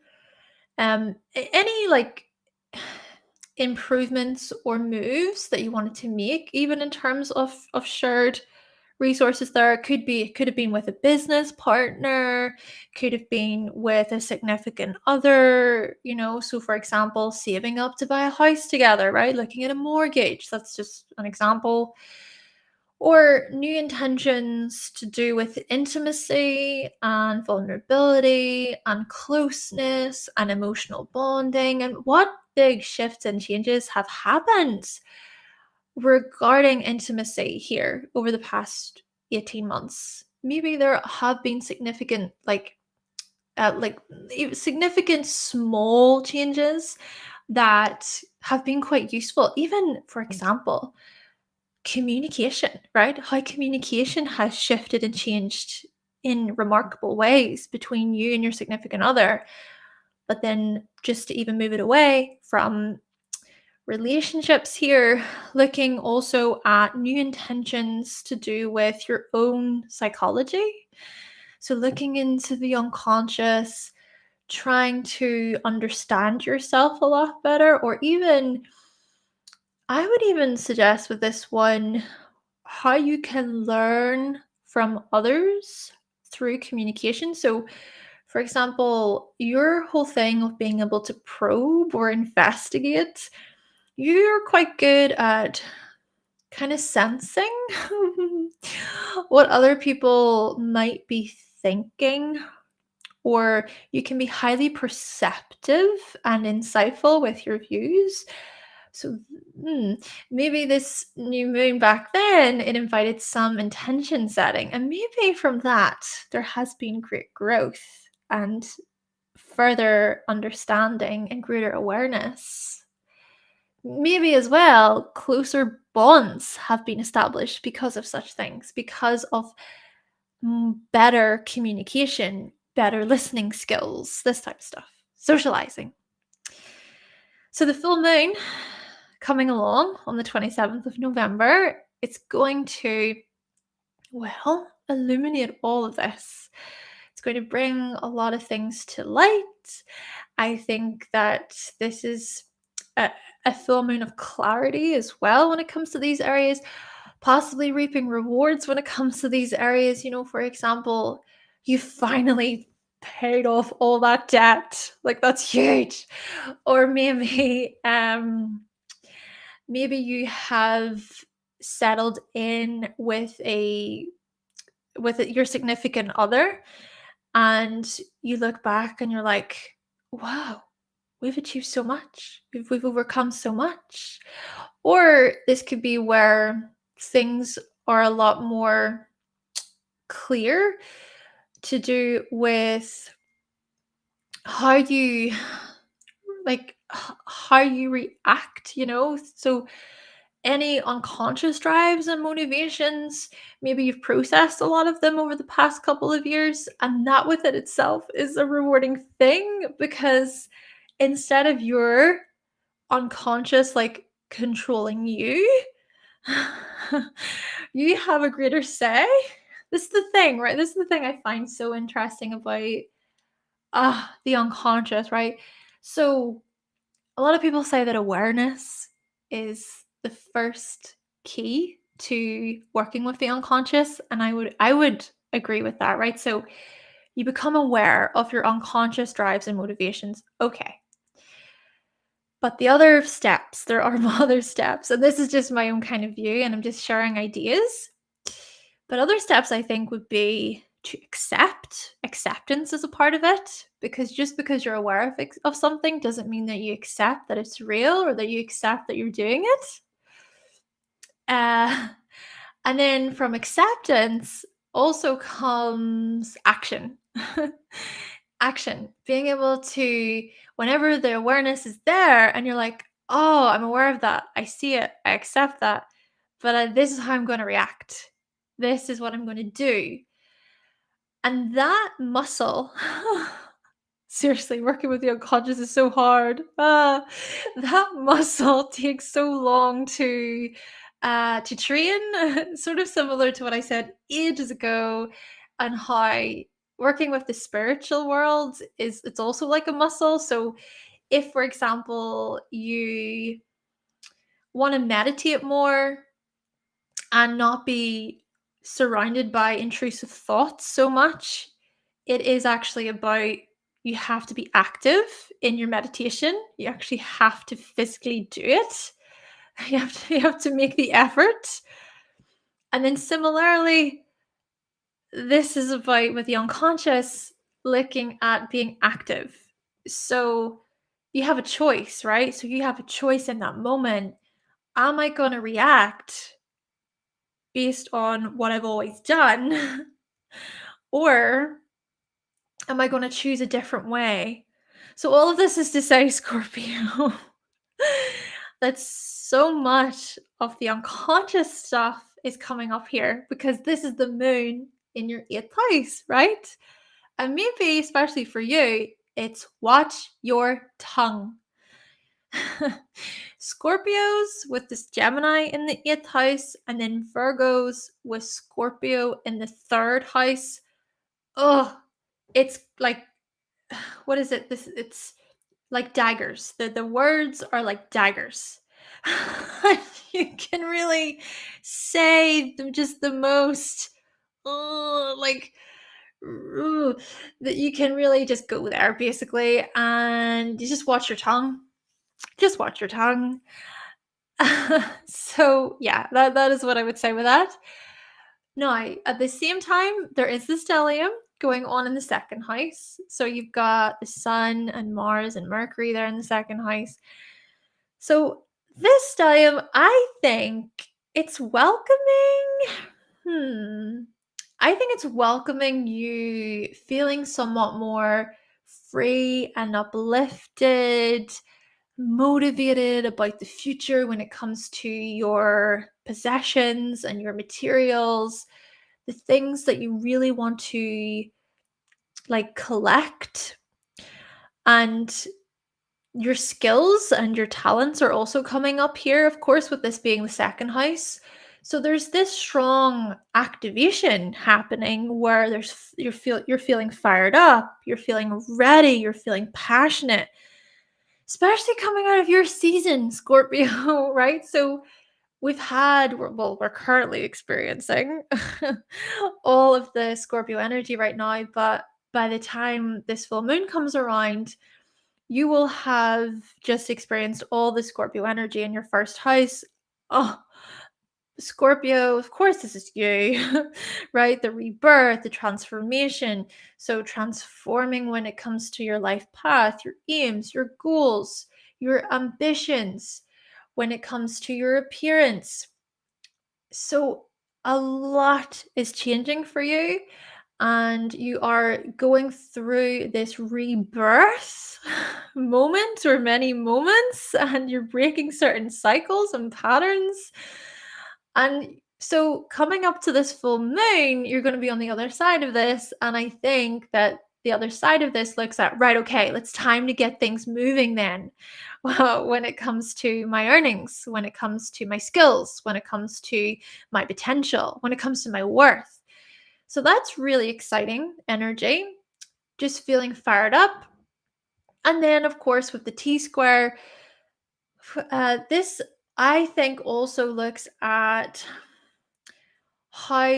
Any like improvements or moves that you wanted to make, even in terms of shared resources. There could have been with a business partner, could have been with a significant other, so for example, saving up to buy a house together, right? Looking at a mortgage, that's just an example. Or new intentions to do with intimacy and vulnerability and closeness and emotional bonding. And what big shifts and changes have happened regarding intimacy here over the past 18 months? Maybe there have been significant significant small changes that have been quite useful. Even, for example, communication, right? How communication has shifted and changed in remarkable ways between you and your significant other. But then just to even move it away from relationships here, looking also at new intentions to do with your own psychology. So looking into the unconscious, trying to understand yourself a lot better, or even, I would even suggest with this one, how you can learn from others through communication. So, for example, your whole thing of being able to probe or investigate, you're quite good at kind of sensing what other people might be thinking, or you can be highly perceptive and insightful with your views. So maybe this new moon back then, it invited some intention setting. And maybe from that, there has been great growth and further understanding and greater awareness. Maybe as well, closer bonds have been established because of such things, because of better communication, better listening skills, this type of stuff, socializing. So the full moon coming along on the 27th of November, it's going to, well, illuminate all of this. It's going to bring a lot of things to light. I think that this is a full moon of clarity as well when it comes to these areas, possibly reaping rewards when it comes to these areas. You know, for example, you finally paid off all that debt. Like, that's huge. Or maybe you have settled in with your significant other, and you look back and you're like, wow, we've achieved so much. We've overcome so much. Or this could be where things are a lot more clear to do with how you how you react, you know? So any unconscious drives and motivations, maybe you've processed a lot of them over the past couple of years, and that within itself is a rewarding thing, because instead of your unconscious like controlling you, you have a greater say. This is the thing, right? This is the thing I find so interesting about the unconscious, right? So a lot of people say that awareness is the first key to working with the unconscious, and I would agree with that, right? So you become aware of your unconscious drives and motivations. Okay. But the other steps, there are other steps, and this is just my own kind of view, and I'm just sharing ideas. But other steps I think would be to accept. Acceptance is a part of it, because just because you're aware of something doesn't mean that you accept that it's real or that you accept that you're doing it. Uh, and then from acceptance also comes action. Action, being able to, whenever the awareness is there and you're like, oh, I'm aware of that, I see it, I accept that, but this is how I'm going to react. This is what I'm going to do. And that muscle, seriously, working with the unconscious is so hard. That muscle takes so long to train, sort of similar to what I said ages ago, and how working with the spiritual world it's also like a muscle. So if, for example, you want to meditate more and not be surrounded by intrusive thoughts so much, it is actually about, you have to be active in your meditation. You actually have to physically do it. You have to make the effort. And then similarly, this is about, with the unconscious, looking at being active. So you have a choice, right? So you have a choice in that moment. Am I going to react based on what I've always done? Or am I going to choose a different way? So all of this is to say, Scorpio, that so much of the unconscious stuff is coming up here, because this is the moon in your 8th house, right? And maybe, especially for you, it's watch your tongue. Scorpios with this Gemini in the 8th house, and then Virgos with Scorpio in the 3rd house. Oh, it's like, what is it? It's like daggers. The words are like daggers. You can really say just the most like that you can really just go there basically, and you just watch your tongue. Just watch your tongue. So yeah, that is what I would say with that. Now, at the same time, there is the stellium going on in the second house. So you've got the Sun and Mars and Mercury there in the second house. So this stellium, I think it's welcoming. I think it's welcoming you feeling somewhat more free and uplifted, motivated about the future when it comes to your possessions and your materials, the things that you really want to like collect. And your skills and your talents are also coming up here, of course, with this being the second house. So there's this strong activation happening where you're feeling fired up, you're feeling ready, you're feeling passionate, especially coming out of your season, Scorpio, right? So we're currently experiencing all of the Scorpio energy right now, but by the time this full moon comes around, you will have just experienced all the Scorpio energy in your first house. Oh, Scorpio, of course, this is you, right? The rebirth, the transformation. So, transforming when it comes to your life path, your aims, your goals, your ambitions, when it comes to your appearance. So, a lot is changing for you, and you are going through this rebirth moment or many moments, and you're breaking certain cycles and patterns. And so, coming up to this full moon, you're going to be on the other side of this. And I think that the other side of this looks at, right, okay, it's time to get things moving then. Well, when it comes to my earnings, when it comes to my skills, when it comes to my potential, when it comes to my worth. So that's really exciting energy, just feeling fired up. And then, of course, with the T square, this I think also looks at how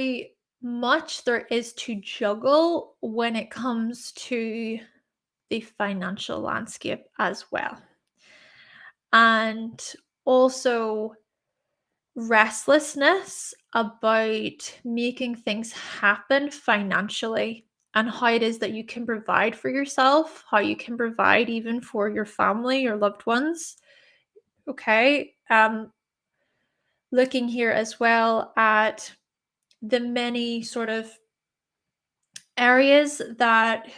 much there is to juggle when it comes to the financial landscape as well. And also restlessness about making things happen financially, and how it is that you can provide for yourself, how you can provide even for your family, your loved ones. Okay. Looking here as well at the many sort of areas that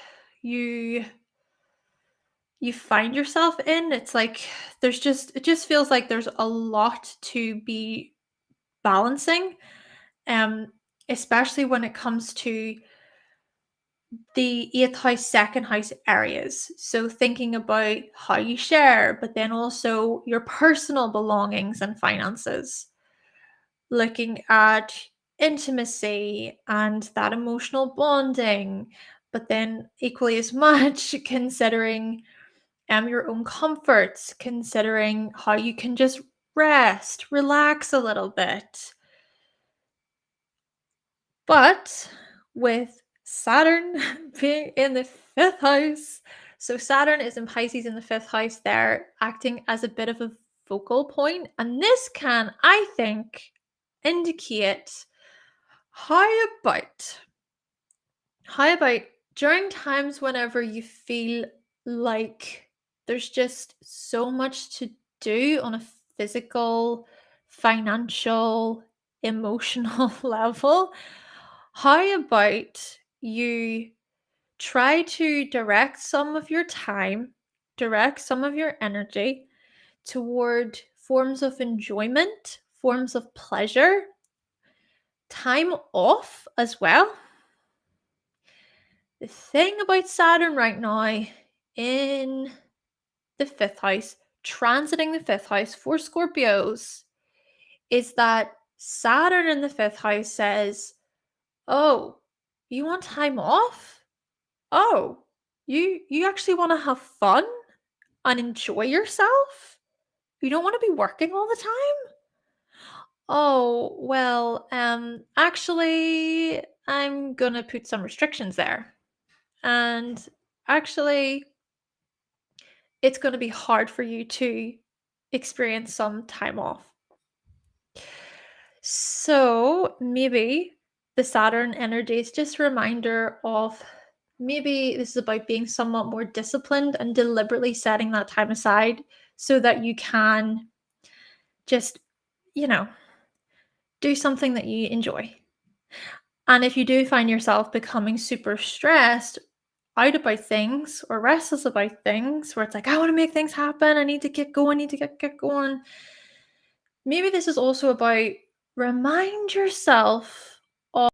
you find yourself in. It's like it just feels like there's a lot to be balancing, um especially when it comes to the eighth house, second house areas. So thinking about how you share, but then also your personal belongings and finances, looking at intimacy and that emotional bonding, but then equally as much considering your own comforts, considering how you can just rest, relax a little bit. But with Saturn being in the fifth house, so Saturn is in Pisces in the fifth house there, acting as a bit of a focal point. And this can, I think, indicate how about how about during times whenever you feel like there's just so much to do on a physical, financial, emotional level, how about you try to direct some of your time, direct some of your energy toward forms of enjoyment, forms of pleasure, time off as well? The thing about Saturn right now in the fifth house, transiting the fifth house for Scorpios, is that Saturn in the fifth house says, oh, you want time off? Oh, you actually want to have fun and enjoy yourself? You don't want to be working all the time? Oh, well, actually, I'm gonna put some restrictions there. And actually, it's gonna be hard for you to experience some time off. So maybe the Saturn energy is just a reminder of maybe this is about being somewhat more disciplined and deliberately setting that time aside so that you can just, you know, do something that you enjoy. And if you do find yourself becoming super stressed out about things or restless about things where it's like, I want to make things happen, I need to get going, get going. Maybe this is also about remind yourself of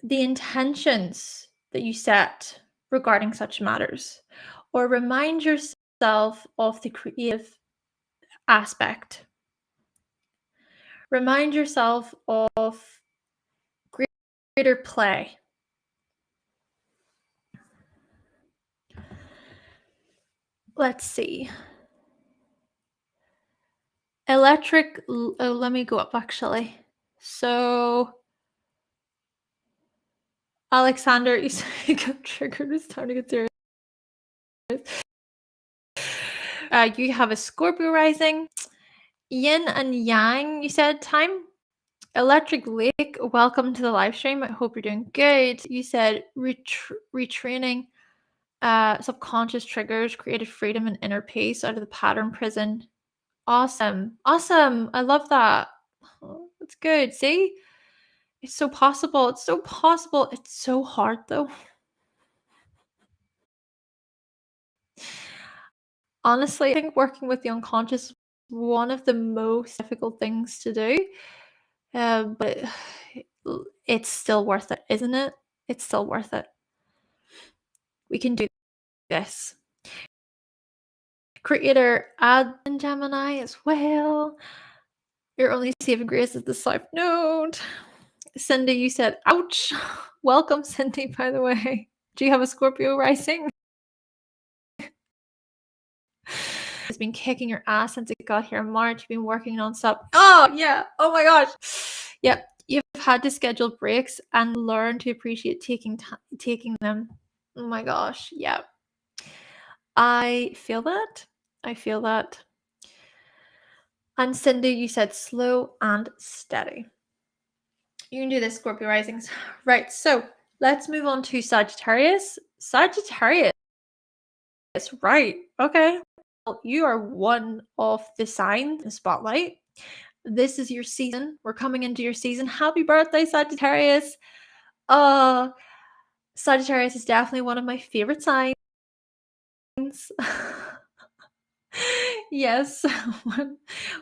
the intentions that you set regarding such matters, or remind yourself of the creative aspect. Remind yourself of greater play. Let's see. Let me go up actually. So, Alexander, you said you got triggered. It's time to get serious. You have a Scorpio rising. Yin and Yang, you said time. Electric Lake, welcome to the live stream. I hope you're doing good. You said retraining subconscious triggers, creative freedom, and inner peace out of the pattern prison. Awesome. Awesome. I love that. Oh, that's good. See? It's so possible. It's so possible. It's so hard though. Honestly, I think working with the unconscious is one of the most difficult things to do. But it's still worth it, isn't it? It's still worth it. We can do this. Creator add in Gemini as well. Your only saving grace is the South Node. Cindy, you said, ouch. Welcome, Cindy, by the way. Do you have a Scorpio rising? It's been kicking your ass since it got here in March. You've been working nonstop. Oh, yeah. Oh my gosh. Yep. You've had to schedule breaks and learn to appreciate taking them. Oh my gosh. Yeah. I feel that. I feel that. And Cindy, you said slow and steady. You can do this, Scorpio risings. Right. So let's move on to Sagittarius. Sagittarius. Right. Okay. Well, you are one of the signs in the spotlight. This is your season. We're coming into your season. Happy birthday, Sagittarius. Sagittarius is definitely one of my favorite signs. Yes.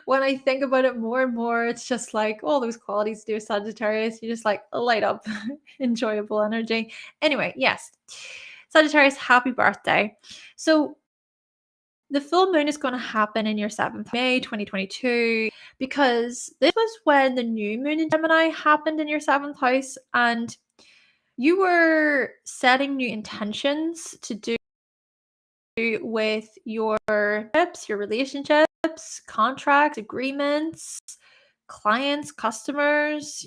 when I think about it more and more, it's just like all those qualities to do with Sagittarius. You just like light up, enjoyable energy. Anyway, yes. Sagittarius, happy birthday. So the full moon is going to happen in your 7th May 2022 because this was when the new moon in Gemini happened in your 7th house, and you were setting new intentions to do with your trips, your relationships, contracts, agreements, clients, customers.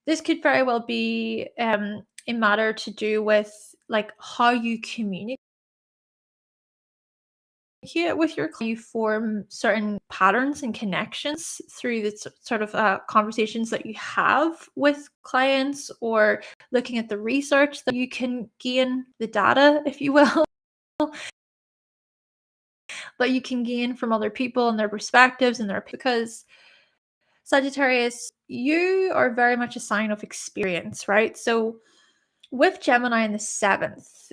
This could very well be a matter to do with like how you communicate with your client. You form certain patterns and connections through the sort of conversations that you have with clients, or looking at the research that you can gain, the data, if you will, that you can gain from other people and their perspectives and because Sagittarius, you are very much a sign of experience, right? So with Gemini in the 7th,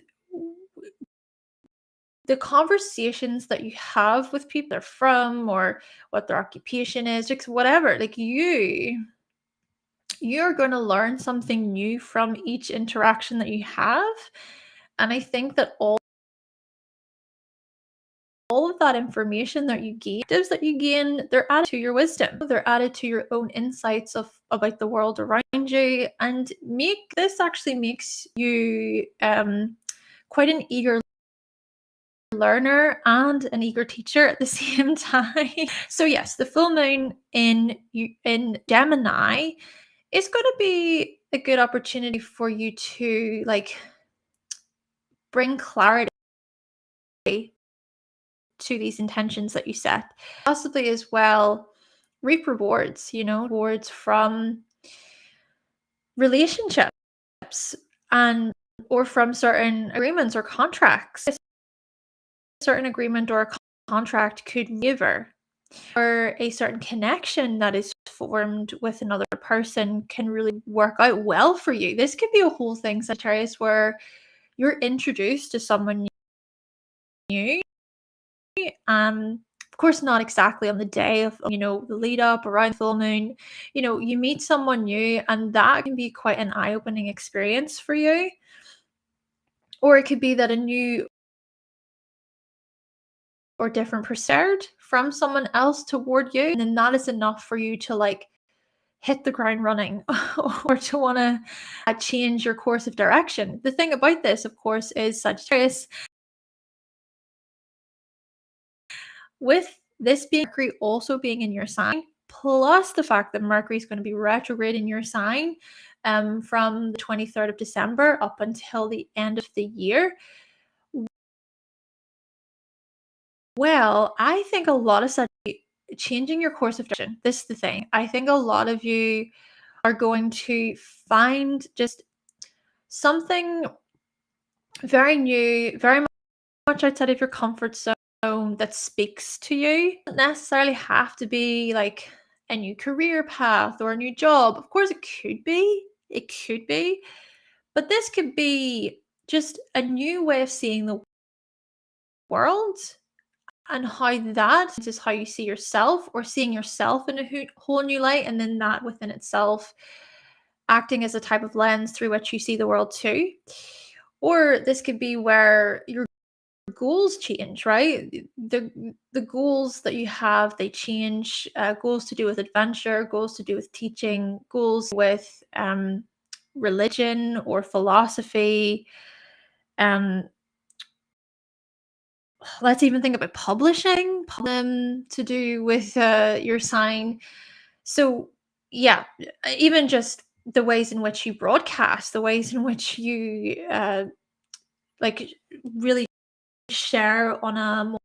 the conversations that you have with people they're from, or what their occupation is, like whatever, like you're going to learn something new from each interaction that you have. And I think that all of that information that you gain, they're added to your wisdom. They're added to your own insights about the world around you, and this actually makes you quite an eager learner and an eager teacher at the same time. So yes, the full moon in Gemini is going to be a good opportunity for you to like bring clarity to these intentions that you set. Possibly as well reap rewards, rewards from relationships and or from certain agreements or contracts. A certain agreement or a contract could waver, or a certain connection that is formed with another person can really work out well for you. This could be a whole thing, Sagittarius, where you're introduced to someone new. Of course, not exactly on the day of, the lead up around full moon. You meet someone new, and that can be quite an eye-opening experience for you. Or it could be that a new or different perceived from someone else toward you, and then that is enough for you to like hit the ground running or to want to change your course of direction. The thing about this, of course, is Sagittarius, with this being Mercury also being in your sign, plus the fact that Mercury is going to be retrograde in your sign from the 23rd of December up until the end of the year. Well, I think a lot of changing your course of direction. This is the thing. I think a lot of you are going to find just something very new, very much outside of your comfort zone that speaks to you. It doesn't necessarily have to be like a new career path or a new job. Of course, it could be. It could be. But this could be just a new way of seeing the world, and how that is how you see yourself, or seeing yourself in a whole new light, and then that within itself acting as a type of lens through which you see the world too. Or this could be where your goals change, right? The goals that you have, they change. Goals to do with adventure, goals to do with teaching, goals with religion or philosophy. Let's even think about publishing, to do with your sign. So yeah, even just the ways in which you broadcast, the ways in which you like really share on a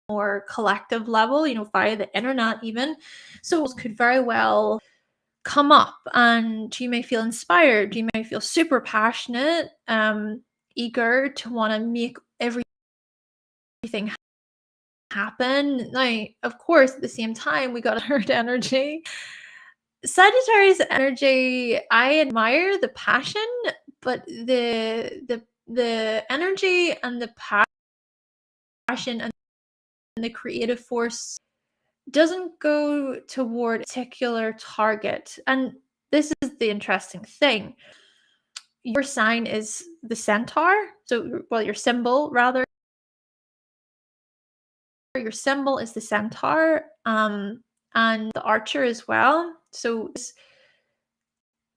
more collective level, via the internet even. So it could very well come up, and you may feel inspired, you may feel super passionate, eager to want to make everything happen. Now, of course, at the same time, we got Earth energy. Sagittarius energy, I admire the passion, but the energy and the passion and the creative force doesn't go toward a particular target. And this is the interesting thing. Your sign is the centaur. So, well, your symbol rather. Your symbol is the centaur, and the archer as well. So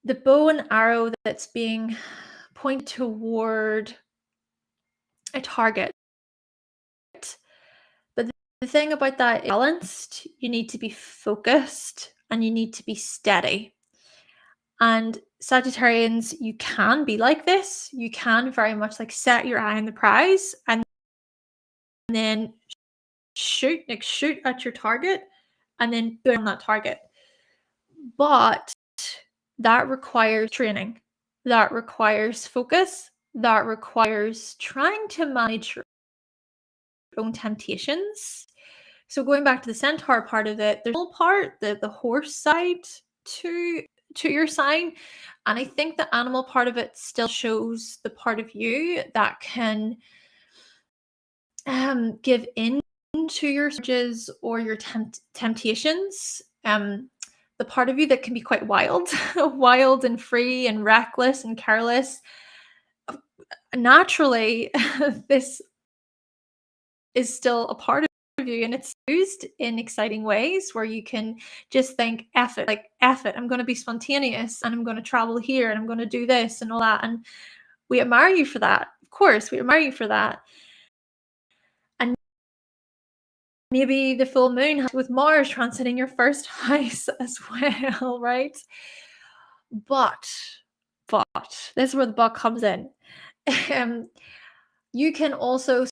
the bow and arrow that's being pointed toward a target. But the thing about that is balanced. You need to be focused and you need to be steady. And Sagittarians, you can be like this. You can very much like set your eye on the prize and then shoot at your target and then boom on that target. But that requires training. That requires focus. That requires trying to manage your own temptations. So going back to the centaur part of it, there's a whole part, the horse side to your sign. And I think the animal part of it still shows the part of you that can give in to your urges or your temptations. The part of you that can be quite wild, wild and free and reckless and careless. Naturally, this is still a part of you, and it's used in exciting ways where you can just think, F it, like, F it, I'm going to be spontaneous and I'm going to travel here and I'm going to do this and all that. And we admire you for that. Of course, we admire you for that. And maybe the full moon with Mars transiting your first house as well, right? But this is where the but comes in. You can also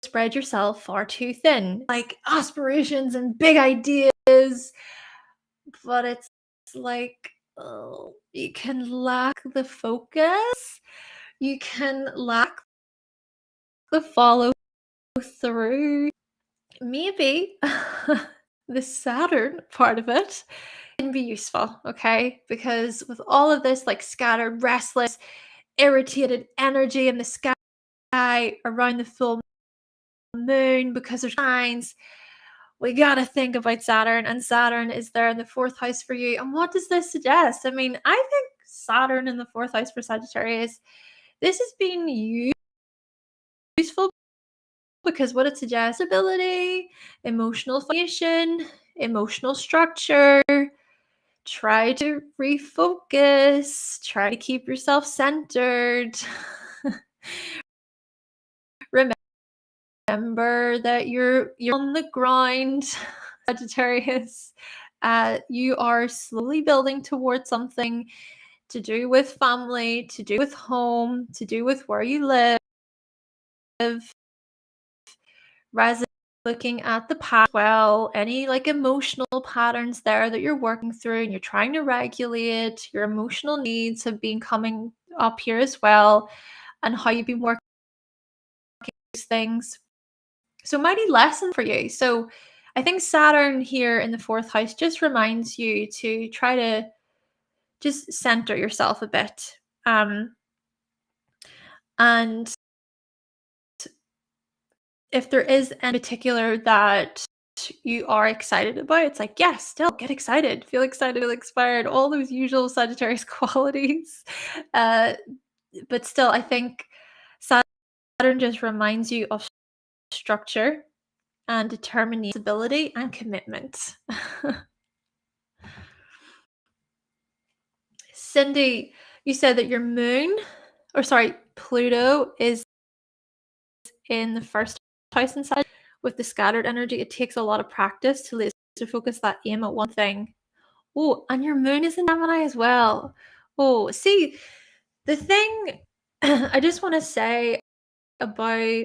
spread yourself far too thin, like aspirations and big ideas, but it's like, oh, you can lack the focus, you can lack the follow through. Maybe the Saturn part of it can be useful, okay? Because with all of this like scattered, restless, irritated energy in the sky around the full moon, because there's signs, we gotta think about Saturn, and Saturn is there in the 4th house for you. And what does this suggest? I mean, I think Saturn in the 4th house for Sagittarius, this has been useful because what it suggests: ability, emotional foundation, emotional structure. Try to refocus, try to keep yourself centered. Remember that you're on the grind, Sagittarius. You are slowly building towards something to do with family, to do with home, to do with where you live. Rather looking at the past, well, any like emotional patterns there that you're working through and you're trying to regulate, your emotional needs have been coming up here as well, and how you've been working these things. So mighty lesson for you. So I think Saturn here in the 4th house just reminds you to try to just center yourself a bit. And if there is in particular that you are excited about, it's like, yes, still get excited, feel inspired, all those usual Sagittarius qualities. But still, I think Saturn just reminds you of structure and determination, ability, and commitment. Cindy, you said that your Pluto is in the 1st house inside. With the scattered energy, it takes a lot of practice to laser focus that aim at one thing. Oh, and your moon is in Gemini as well. Oh, see, the thing I just want to say about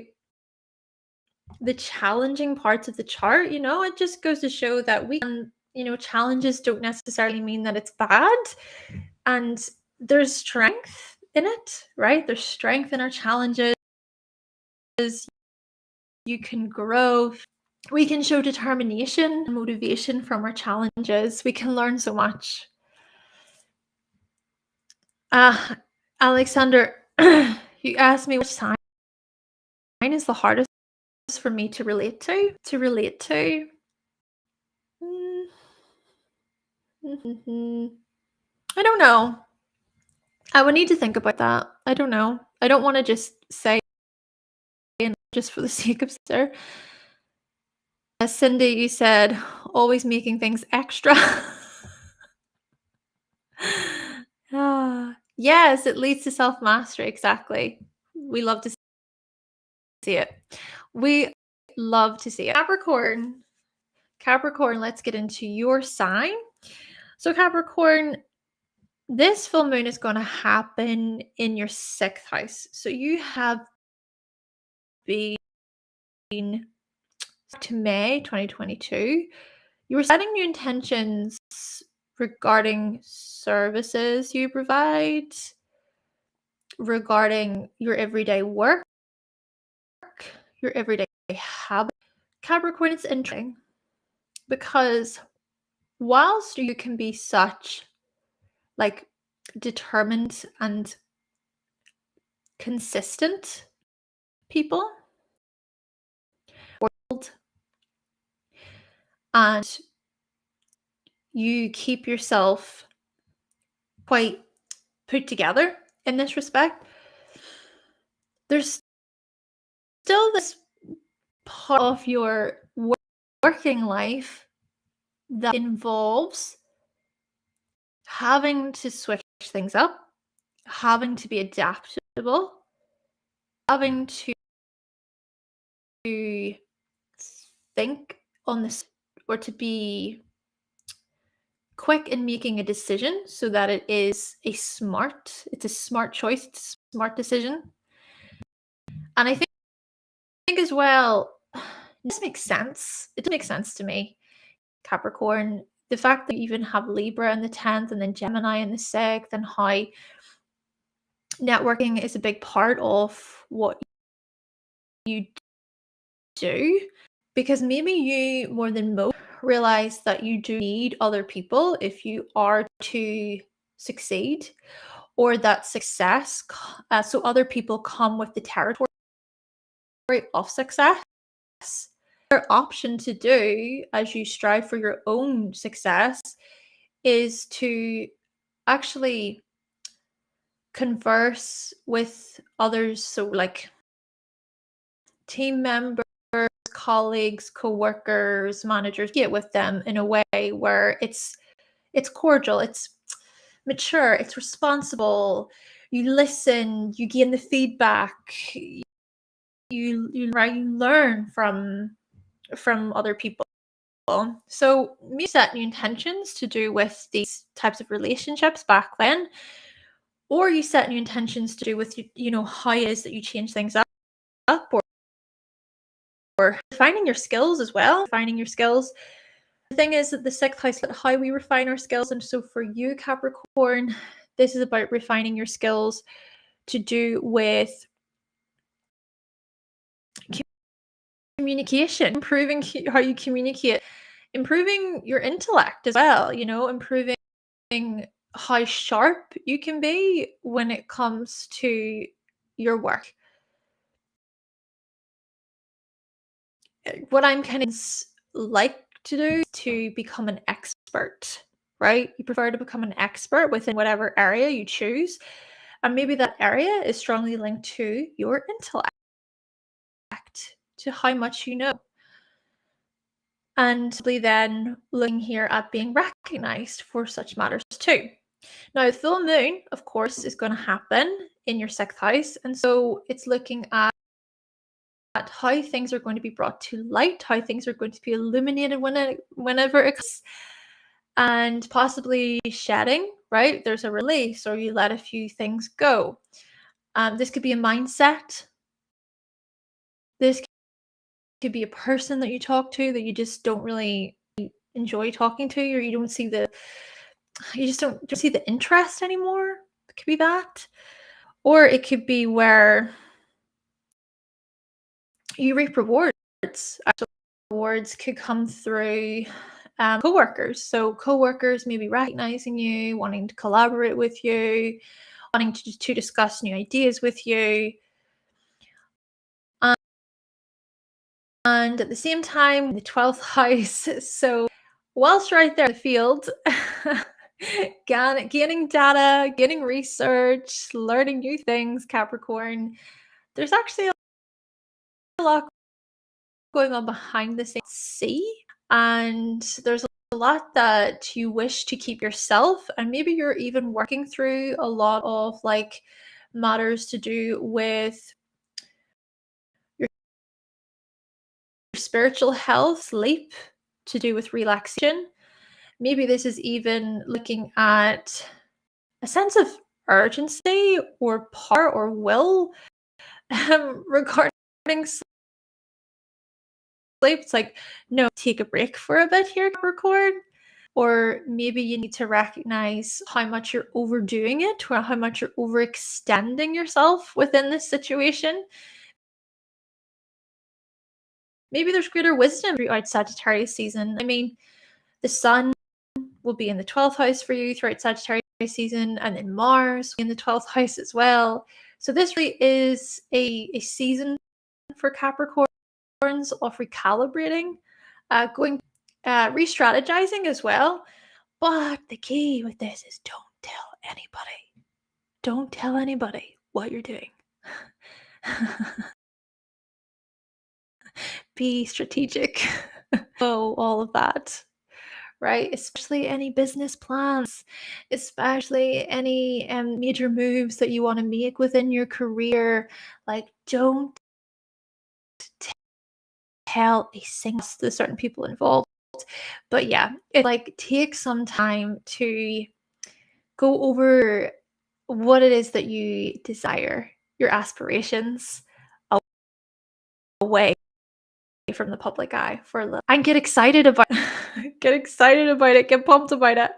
the challenging parts of the chart, it just goes to show that challenges don't necessarily mean that it's bad. And there's strength in it, right? There's strength in our challenges. You can grow. We can show determination and motivation from our challenges. We can learn so much. Alexander, you asked me which sign is the hardest for me to relate to. I don't know. I would need to think about that. I don't know. I don't want to just say just for the sake of sir. Cindy, you said always making things extra. Yes, it leads to self-mastery. Exactly. We love to see it. We love to see it. Capricorn, let's get into your sign. So Capricorn, this full moon is going to happen in your 6th house. So you have been to May 2022. You were setting new intentions regarding services you provide, regarding your everyday work, your everyday habit. Capricorn, it's interesting because whilst you can be such like determined and consistent people, and you keep yourself quite put together in this respect, there's still this part of your working life that involves having to switch things up, having to be adaptable, having to think on this, or to be quick in making a decision so that it's a smart choice, it's a smart decision. And I think as well, this makes sense. It makes sense to me, Capricorn. The fact that you even have Libra in the 10th and then Gemini in the 6th, and how networking is a big part of what you do, because maybe you more than most realize that you do need other people if you are to succeed, or that success, so other people come with the territory of success. Your option to do as you strive for your own success is to actually converse with others, so like team members, colleagues, co-workers, managers, get with them in a way where it's cordial, it's mature, it's responsible. You listen, you gain the feedback, you learn from other people. So me setting intentions to do with these types of relationships back then, or you set new intentions to do with how it is that you change things up, or refining your skills as well. Refining your skills. The thing is that the 6th house is how we refine our skills, and so for you, Capricorn, this is about refining your skills to do with communication, improving how you communicate, improving your intellect as well, improving how sharp you can be when it comes to your work. What I'm kind of like to do is to become an expert, right? You prefer to become an expert within whatever area you choose. And maybe that area is strongly linked to your intellect, to how much you know. And then looking here at being recognized for such matters too. Now, the full moon, of course, is going to happen in your 6th house. And so it's looking at how things are going to be brought to light, how things are going to be illuminated whenever it comes, and possibly shedding, right? There's a release, or you let a few things go. This could be a mindset. This could be a person that you talk to that you just don't really enjoy talking to, or you just don't see the interest anymore. It could be that. Or it could be where you reap rewards. Actual rewards could come through co-workers. So co-workers maybe recognizing you, wanting to collaborate with you, wanting to discuss new ideas with you. And at the same time, the 12th house. So whilst right there in the field, gaining data, getting research, learning new things, Capricorn, there's actually a lot going on behind the scenes, and there's a lot that you wish to keep yourself, and maybe you're even working through a lot of like matters to do with your spiritual health, sleep, to do with relaxation. Maybe this is even looking at a sense of urgency or power or will regarding sleep. It's like, no, take a break for a bit here, Capricorn. Or maybe you need to recognize how much you're overdoing it, or how much you're overextending yourself within this situation. Maybe there's greater wisdom throughout Sagittarius season. I mean, the sun will be in the 12th house for you throughout Sagittarius season, and then Mars in the 12th house as well. So this really is a season for Capricorns of recalibrating, going re-strategizing as well. But the key with this is don't tell anybody. Don't tell anybody what you're doing. Be strategic. Oh, all of that, right? Especially any business plans, especially any major moves that you want to make within your career. Like, don't tell a single to certain people involved. But yeah, it like takes some time to go over what it is that you desire, your aspirations away from the public eye for a little and get excited about get excited about it, get pumped about it.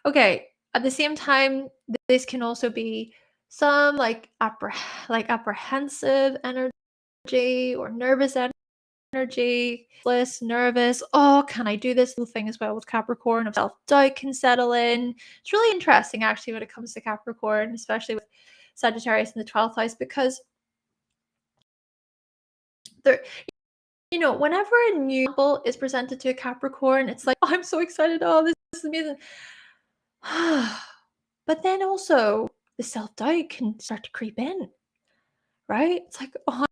Okay, at the same time, this can also be some like apprehensive energy or nervous energy, less nervous. Oh, can I do this little thing as well with Capricorn? Of self-doubt can settle in. It's really interesting actually when it comes to Capricorn, especially with Sagittarius in the 12th house, because there, whenever a new couple is presented to a Capricorn, it's like, oh, I'm so excited. Oh, this is amazing. But then also the self-doubt can start to creep in, right? It's like, oh,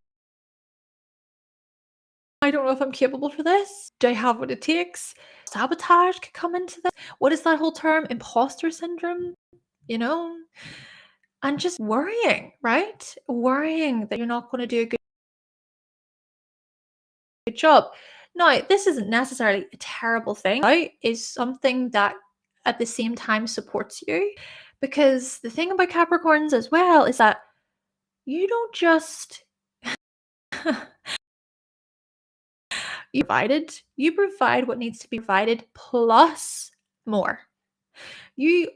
I don't know if I'm capable for this. Do I have what it takes? Sabotage could come into this. What is that whole term? Imposter syndrome, you know? And just worrying, right? Worrying that you're not going to do a good job. Now, this isn't necessarily a terrible thing, right? It's something that at the same time supports you. Because the thing about Capricorns as well is that you don't just you provide what needs to be provided plus more. You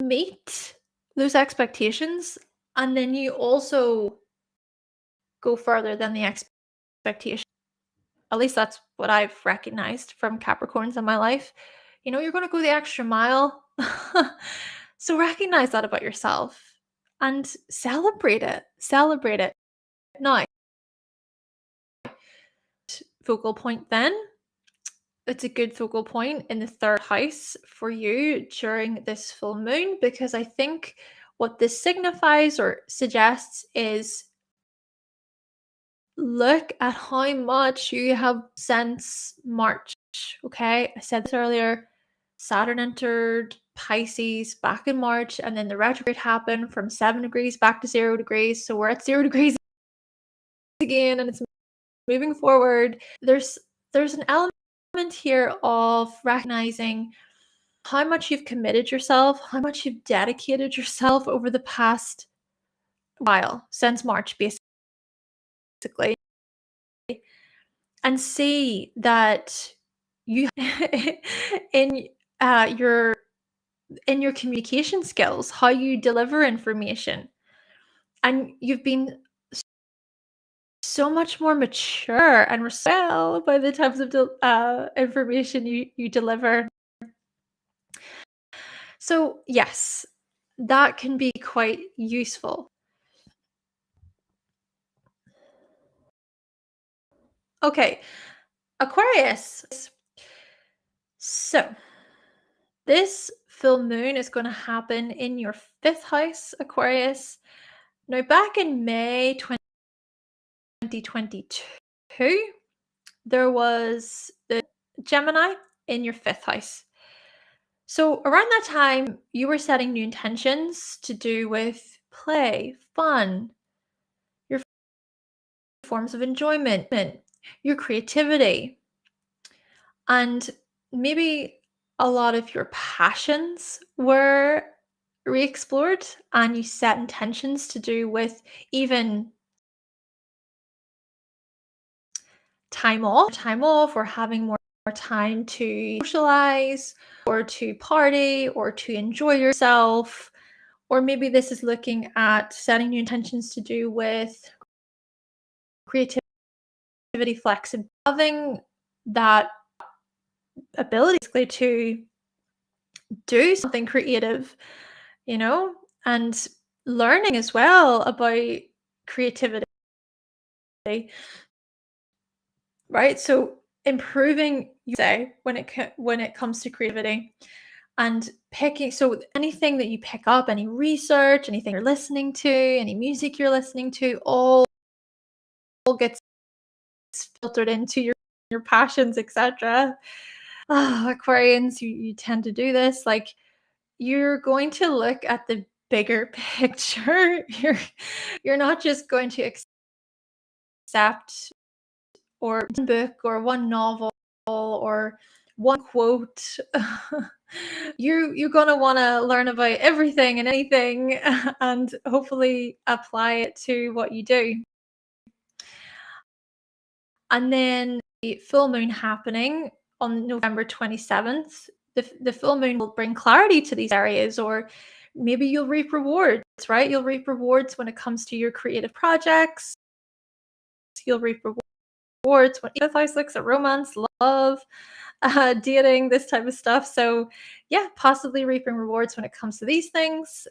meet those expectations, and then you also go further than the expectation. At least that's what I've recognized from Capricorns in my life. You're going to go the extra mile. So recognize that about yourself and celebrate it. Celebrate it. Now, focal point then. It's a good focal point in the third house for you during this full moon, because I think what this signifies or suggests is look at how much you have since March. Okay, I said this earlier. Saturn entered Pisces back in March, and then the retrograde happened from 7 degrees back to 0 degrees. So we're at 0 degrees again, and it's moving forward. There's an element here of recognizing how much you've committed yourself, how much you've dedicated yourself over the past while, since March, basically, and see that you in your communication skills, how you deliver information, and you've been so much more mature and well by the types of information you deliver. So yes, that can be quite useful. Okay, Aquarius. So this full moon is going to happen in your 5th house, Aquarius. Now, back in May 2022, there was the Gemini in your 5th house. So around that time, you were setting new intentions to do with play, fun, your forms of enjoyment, your creativity, and maybe a lot of your passions were re-explored, and you set intentions to do with even time off or having more time to socialize or to party or to enjoy yourself. Or maybe this is looking at setting new intentions to do with creativity, flexibility, having that ability basically to do something creative, and learning as well about creativity, right? So improving, you say, when it comes to creativity, and picking, so anything that you pick up, any research, anything you're listening to, any music you're listening to, all gets filtered into your passions, etc. Aquarians, you tend to do this. Like, you're going to look at the bigger picture. You're not just going to accept or one book or one novel or one quote. You're gonna want to learn about everything and anything and hopefully apply it to what you do. And then the full moon happening on November 27th, the full moon will bring clarity to these areas, or maybe you'll reap rewards, right? You'll reap rewards when it comes to your creative projects. You'll reap rewards when fifth house looks at romance, love, dating, this type of stuff. So yeah, possibly reaping rewards when it comes to these things,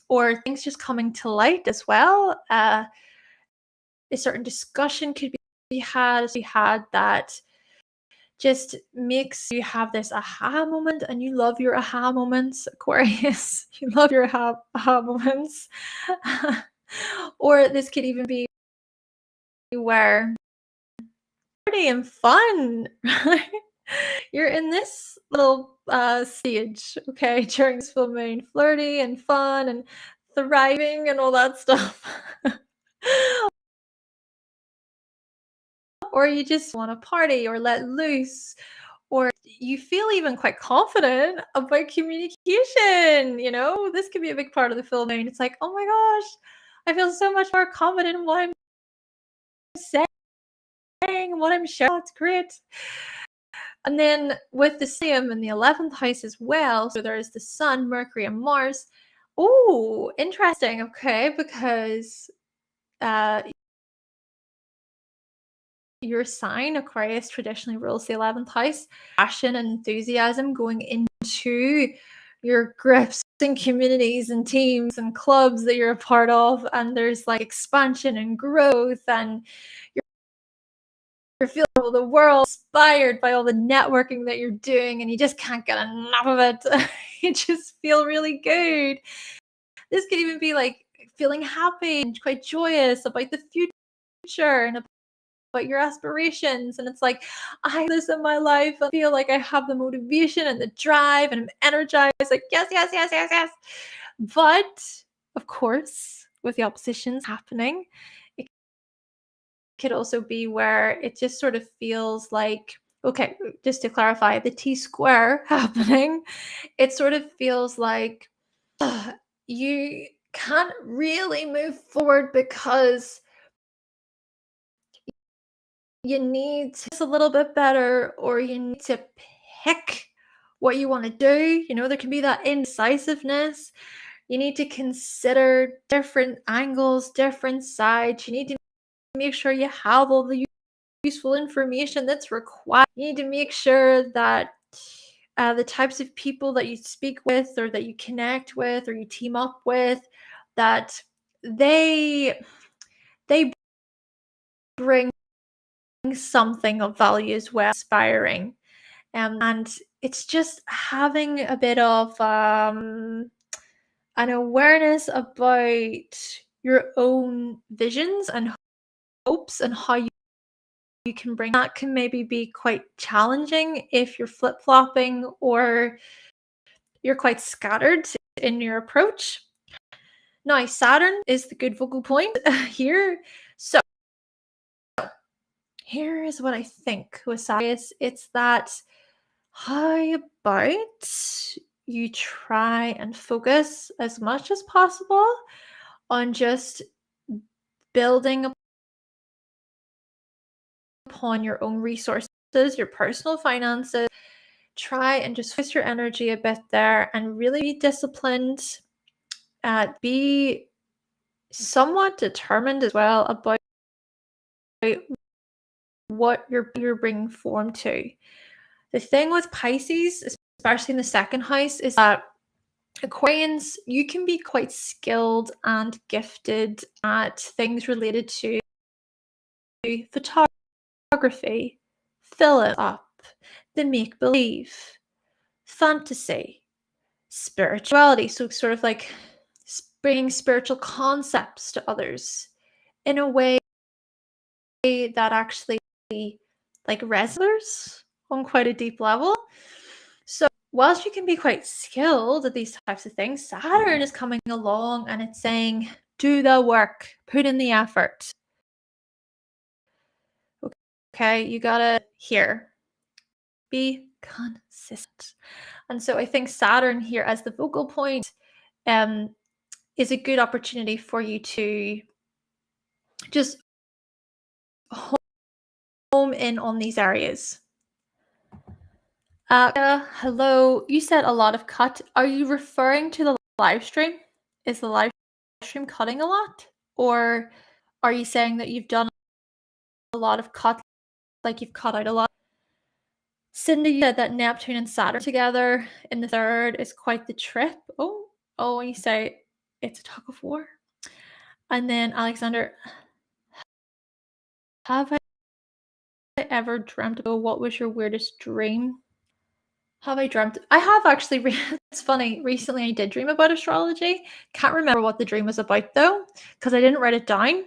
or things just coming to light as well. A certain discussion could be had that just makes you have this aha moment, and you love your aha moments, Aquarius. You love your aha moments. Or this could even be where party and fun, right? You're in this little stage, okay, during this full moon, flirty and fun and thriving and all that stuff. Or you just want to party or let loose, or you feel even quite confident about communication. This could be a big part of the full moon. It's like, oh my gosh, I feel so much more confident in what I'm saying and what I'm showing. It's great. And then with the same in the 11th house as well, so there's the Sun, Mercury, and Mars. Oh, interesting. Okay, because uh, your sign, Aquarius, traditionally rules the 11th house. Passion and enthusiasm going into your groups and communities and teams and clubs that you're a part of, and there's like expansion and growth, and you're feeling the world inspired by all the networking that you're doing, and you just can't get enough of it. You just feel really good. This could even be like feeling happy and quite joyous about the future and about your aspirations. And it's like, I have this in my life. I feel like I have the motivation and the drive, and I'm energized. Like, yes, yes, yes, yes, yes. But of course, with the oppositions happening, it could also be where it just sort of feels like, okay, just to clarify, the T square happening, it sort of feels like you can't really move forward because you need to a little bit better, or you need to pick what you want to do. There can be that indecisiveness. You need to consider different angles, different sides. You need to make sure you have all the useful information that's required. You need to make sure that the types of people that you speak with, or that you connect with, or you team up with, that they bring something of value as well, inspiring. And it's just having a bit of an awareness about your own visions and hopes, and how you can bring that can maybe be quite challenging if you're flip-flopping or you're quite scattered in your approach. Now, Saturn is the good focal point here. So here is what I think with Sagittarius. It's that, how about you try and focus as much as possible on just building upon your own resources, your personal finances. Try and just focus your energy a bit there and really be disciplined. Be somewhat determined as well about what you're bringing form to. The thing with Pisces, especially in the second house, is that Aquarians, you can be quite skilled and gifted at things related to photography, fill it up, the make-believe, fantasy, spirituality. So sort of like bringing spiritual concepts to others in a way that actually like resonates on quite a deep level. So whilst you can be quite skilled at these types of things, Saturn is coming along and it's saying, do the work, put in the effort. Okay, you gotta here be consistent. And so I think Saturn here as the focal point is a good opportunity for you to just home in on these areas. Hello. You said a lot of cut. Are you referring to the live stream? Is the live stream cutting a lot? Or are you saying that you've done a lot of cut, like you've cut out a lot? Cindy, you said that Neptune and Saturn together in the third is quite the trip. Oh, you say it's a tug of war. And then Alexander, have I ever dreamt of what was your weirdest dream? Have I dreamt? I have actually. It's funny. Recently, I did dream about astrology. Can't remember what the dream was about though, because I didn't write it down.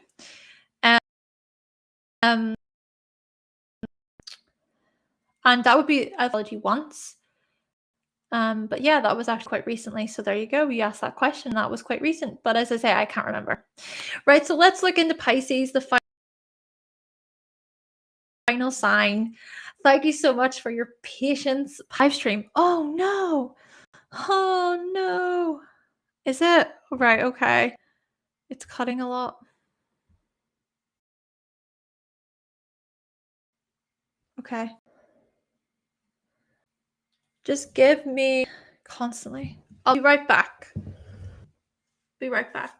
Um, and that would be astrology once. But yeah, that was actually quite recently. So there you go. You asked that question. That was quite recent. But as I say, I can't remember. Right. So let's look into Pisces, the final sign. Thank you so much for your patience. Live stream. Oh no. Oh no. Is it? Right. Okay. It's cutting a lot. Okay. Just give me constantly. I'll be right back. Be right back.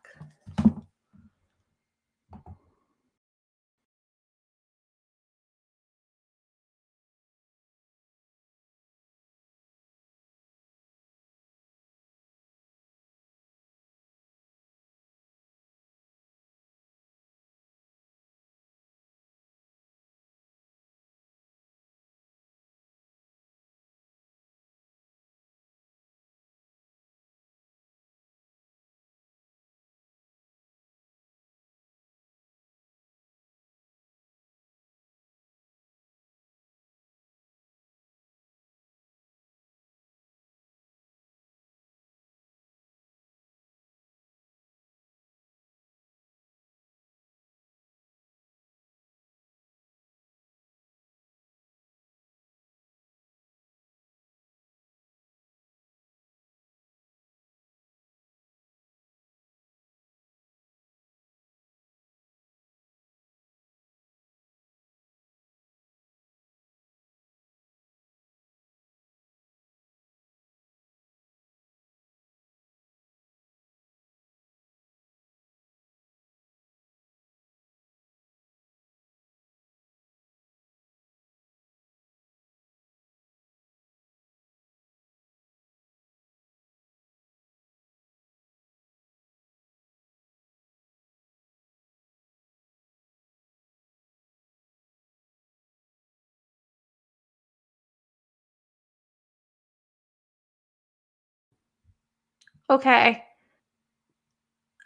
Okay.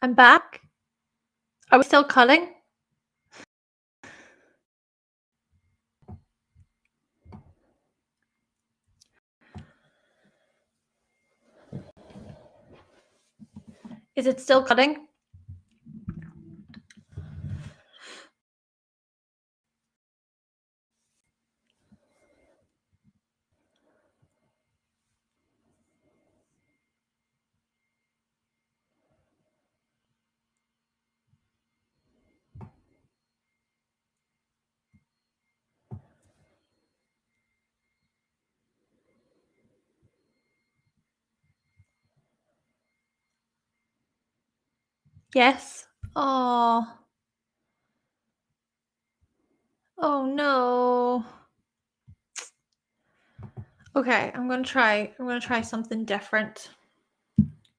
I'm back. Are we still cutting? Is it still cutting? Yes. Oh. Oh no. Okay, I'm gonna try something different.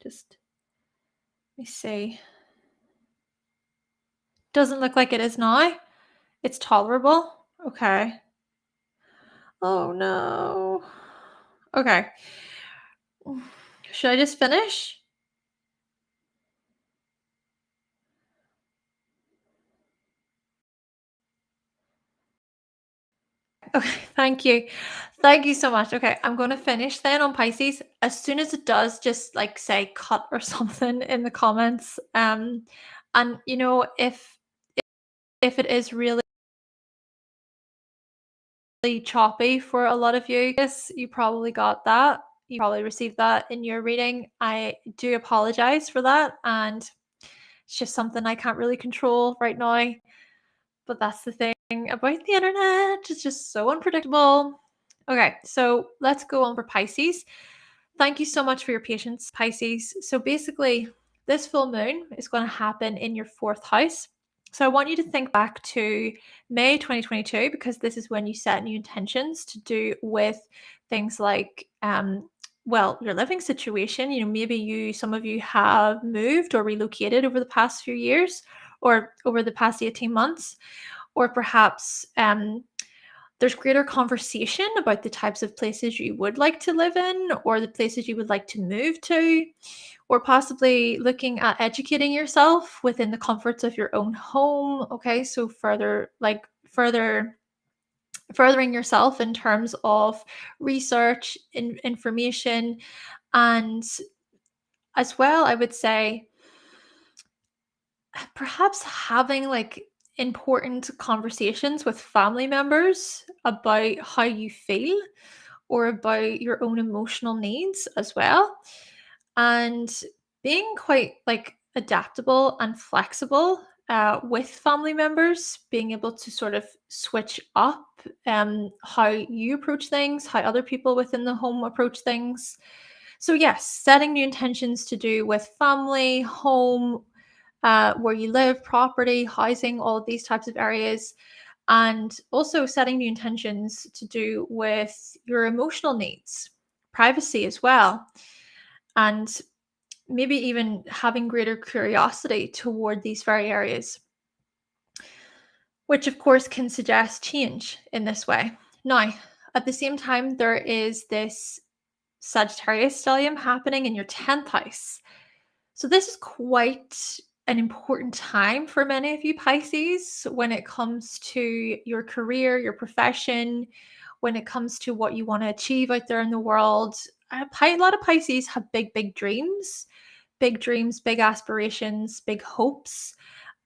Just let me see. Doesn't look like it is now. It's tolerable. Okay. Oh no. Okay. Should I just finish? Okay, thank you. Thank you so much. Okay, I'm going to finish then on Pisces. As soon as it does, just like say cut or something in the comments. And you know, if it is really choppy for a lot of you. Yes, you probably got that. You probably received that in your reading. I do apologize for that, and it's just something I can't really control right now. But that's the thing about the internet. It's just so unpredictable. Okay, so let's go on for Pisces. Thank you so much for your patience, Pisces. So basically, this full moon is going to happen in your fourth house. So I want you to think back to May 2022, because this is when you set new intentions to do with things like well, your living situation. Maybe some of you have moved or relocated over the past few years or over the past 18 months, or perhaps there's greater conversation about the types of places you would like to live in or the places you would like to move to, or possibly looking at educating yourself within the comforts of your own home. Okay, so furthering yourself in terms of research, information, and as well, I would say perhaps having like important conversations with family members about how you feel or about your own emotional needs as well. And being quite like adaptable and flexible with family members, being able to sort of switch up how you approach things, how other people within the home approach things. So, yes, setting new intentions to do with family, home, where you live, property, housing, all of these types of areas, and also setting new intentions to do with your emotional needs, privacy as well, and maybe even having greater curiosity toward these very areas, which of course can suggest change in this way. Now, at the same time, there is this Sagittarius stellium happening in your 10th house. So this is quite an important time for many of you Pisces when it comes to your career, your profession, when it comes to what you want to achieve out there in the world. A lot of Pisces have big dreams, big aspirations, big hopes.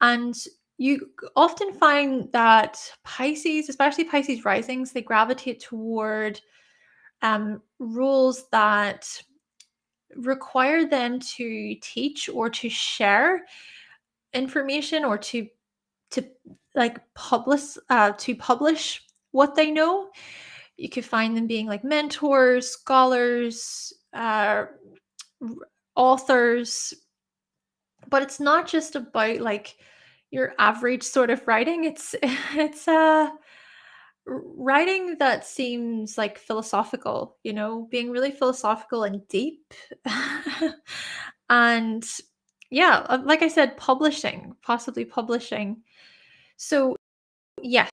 And you often find that Pisces, especially Pisces risings, they gravitate toward roles that require them to teach or to share information or to publish what they know. You could find them being like mentors, scholars, authors, but it's not just about like your average sort of writing. It's writing that seems like philosophical, being really philosophical and deep. And yeah, like I said, possibly publishing. So, yes,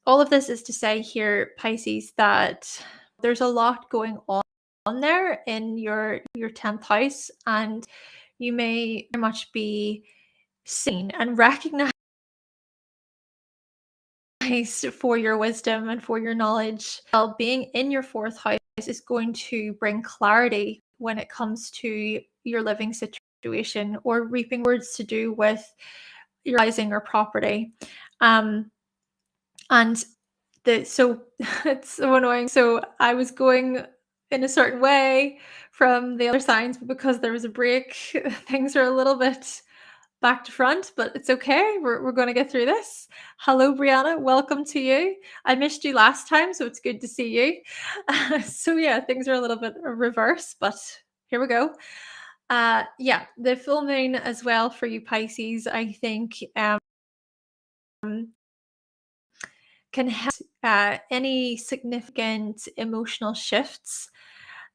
all of this is to say here, Pisces, that there's a lot going on there in your 10th house, and you may very much be seen and recognized for your wisdom and for your knowledge. Well, being in your fourth house is going to bring clarity when it comes to your living situation or reaping words to do with your housing or property. And so it's so annoying. So I was going in a certain way from the other signs, but because there was a break, things are a little bit back to front, but it's okay. We're going to get through this. Hello, Brianna. Welcome to you. I missed you last time, so it's good to see you. So yeah, things are a little bit reverse, but here we go. Yeah, the full moon as well for you Pisces, I think can help any significant emotional shifts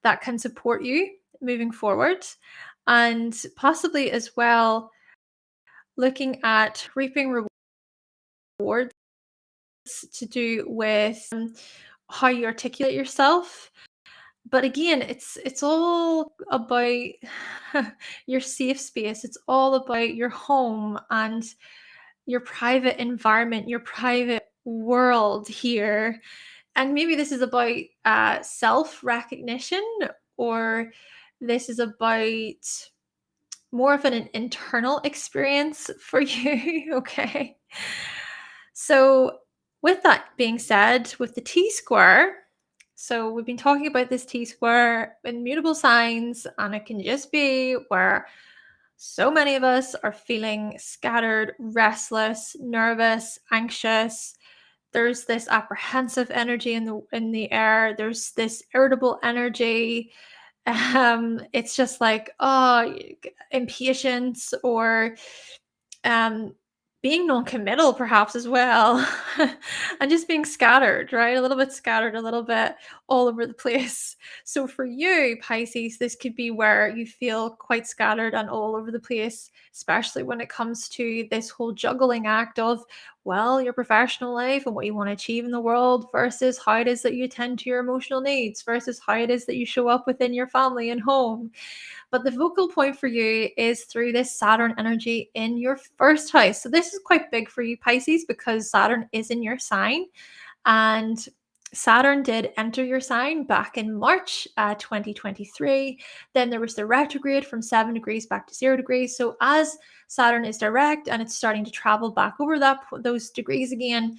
that can support you moving forward, and possibly as well looking at reaping rewards to do with how you articulate yourself. But again, it's all about your safe space. It's all about your home and your private environment, your private world here. And maybe this is about self-recognition, or this is about more of an internal experience for you. Okay. So with that being said, with the T-square, so we've been talking about this T-square in mutable signs, and it can just be where so many of us are feeling scattered, restless, nervous, anxious. There's this apprehensive energy in the air. There's this irritable energy. It's just like, impatience, or um, being non-committal perhaps as well, and just being scattered, right? A little bit scattered, a little bit all over the place. So for you, Pisces, this could be where you feel quite scattered and all over the place, especially when it comes to this whole juggling act of, well, your professional life and what you want to achieve in the world versus how it is that you attend to your emotional needs versus how it is that you show up within your family and home. But the focal point for you is through this Saturn energy in your first house. So this is quite big for you, Pisces, because Saturn is in your sign. And Saturn did enter your sign back in March 2023. Then there was the retrograde from 7 degrees back to 0 degrees. So as Saturn is direct and it's starting to travel back over those degrees again,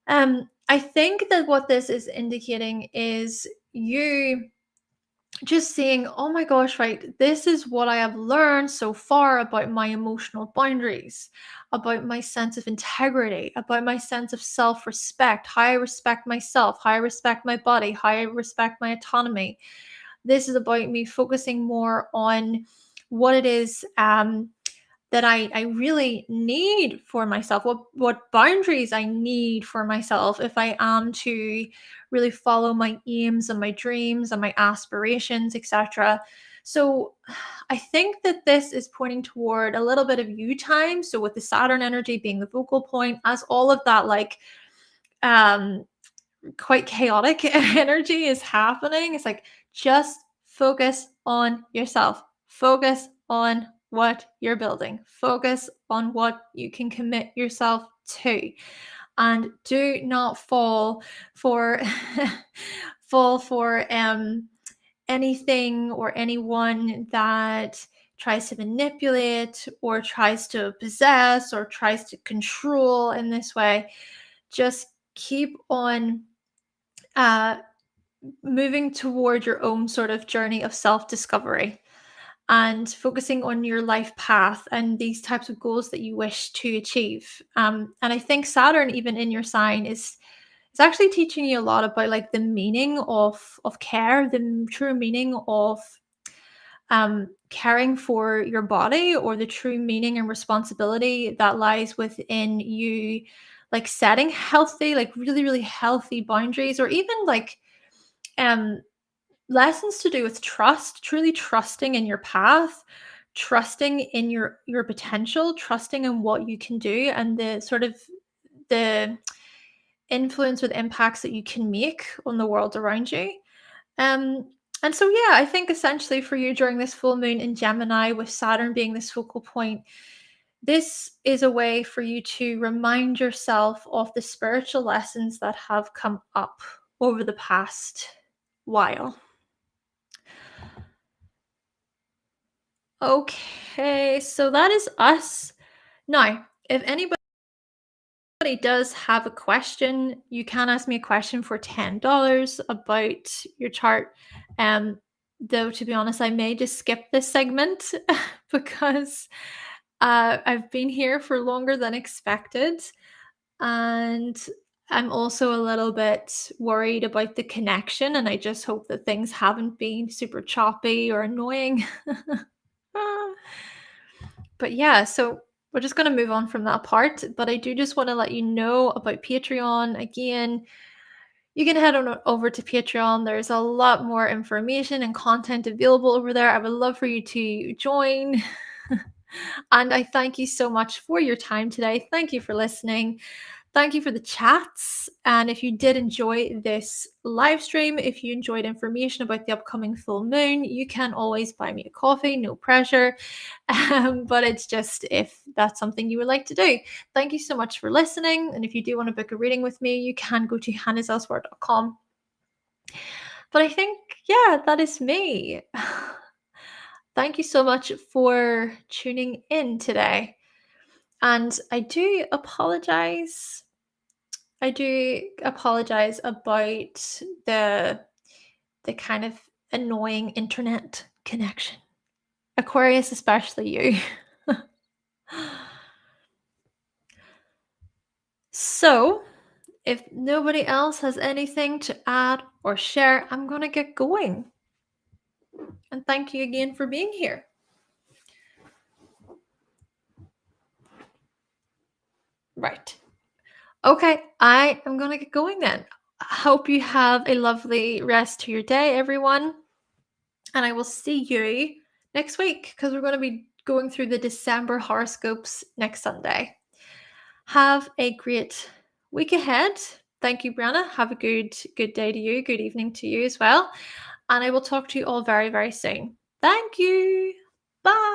I think that what this is indicating is you just saying, oh my gosh, right, this is what I have learned so far about my emotional boundaries, about my sense of integrity, about my sense of self respect, how I respect myself, how I respect my body, how I respect my autonomy. This is about me focusing more on what it is that I really need for myself, what boundaries I need for myself if I am to really follow my aims and my dreams and my aspirations, etc. So I think that this is pointing toward a little bit of you time. So with the Saturn energy being the focal point, as all of that um quite chaotic energy is happening, it's like, just focus on yourself. Focus on what you're building. Focus on what you can commit yourself to. And do not fall for fall for anything or anyone that tries to manipulate or tries to possess or tries to control in this way. Just keep on uh, moving toward your own sort of journey of self-discovery and focusing on your life path and these types of goals that you wish to achieve. And I think Saturn, even in your sign, is actually teaching you a lot about like the meaning of care, the true meaning of caring for your body, or the true meaning and responsibility that lies within you, like setting healthy, like really, really healthy boundaries, or even like um lessons to do with trust, truly trusting in your path, trusting in your potential, trusting in what you can do, and the sort of the influence with impacts that you can make on the world around you. Um, and so yeah, I think essentially for you during this full moon in Gemini, with Saturn being this focal point, this is a way for you to remind yourself of the spiritual lessons that have come up over the past while. Okay, so that is us. Now, if anybody does have a question, you can ask me a question for $10 about your chart. Though, to be honest, I may just skip this segment because I've been here for longer than expected. And I'm also a little bit worried about the connection, and I just hope that things haven't been super choppy or annoying. But yeah, so we're just going to move on from that part. But I do just want to let you know about Patreon. Again, you can head on over to Patreon. There's a lot more information and content available over there. I would love for you to join. And I thank you so much for your time today. Thank you for listening. Thank you for the chats. And if you did enjoy this live stream, if you enjoyed information about the upcoming full moon, you can always buy me a coffee, no pressure. But it's just if that's something you would like to do. Thank you so much for listening. And if you do want to book a reading with me, you can go to hannahselsewhere.com. But I think, yeah, that is me. Thank you so much for tuning in today. And I do apologize. I do apologize about the kind of annoying internet connection. Aquarius, especially you. So, if nobody else has anything to add or share, I'm going to get going. And thank you again for being here. Right. Okay, I am going to get going then. I hope you have a lovely rest to your day, everyone. And I will see you next week because we're going to be going through the December horoscopes next Sunday. Have a great week ahead. Thank you, Brianna. Have a good day to you. Good evening to you as well. And I will talk to you all very, very soon. Thank you. Bye.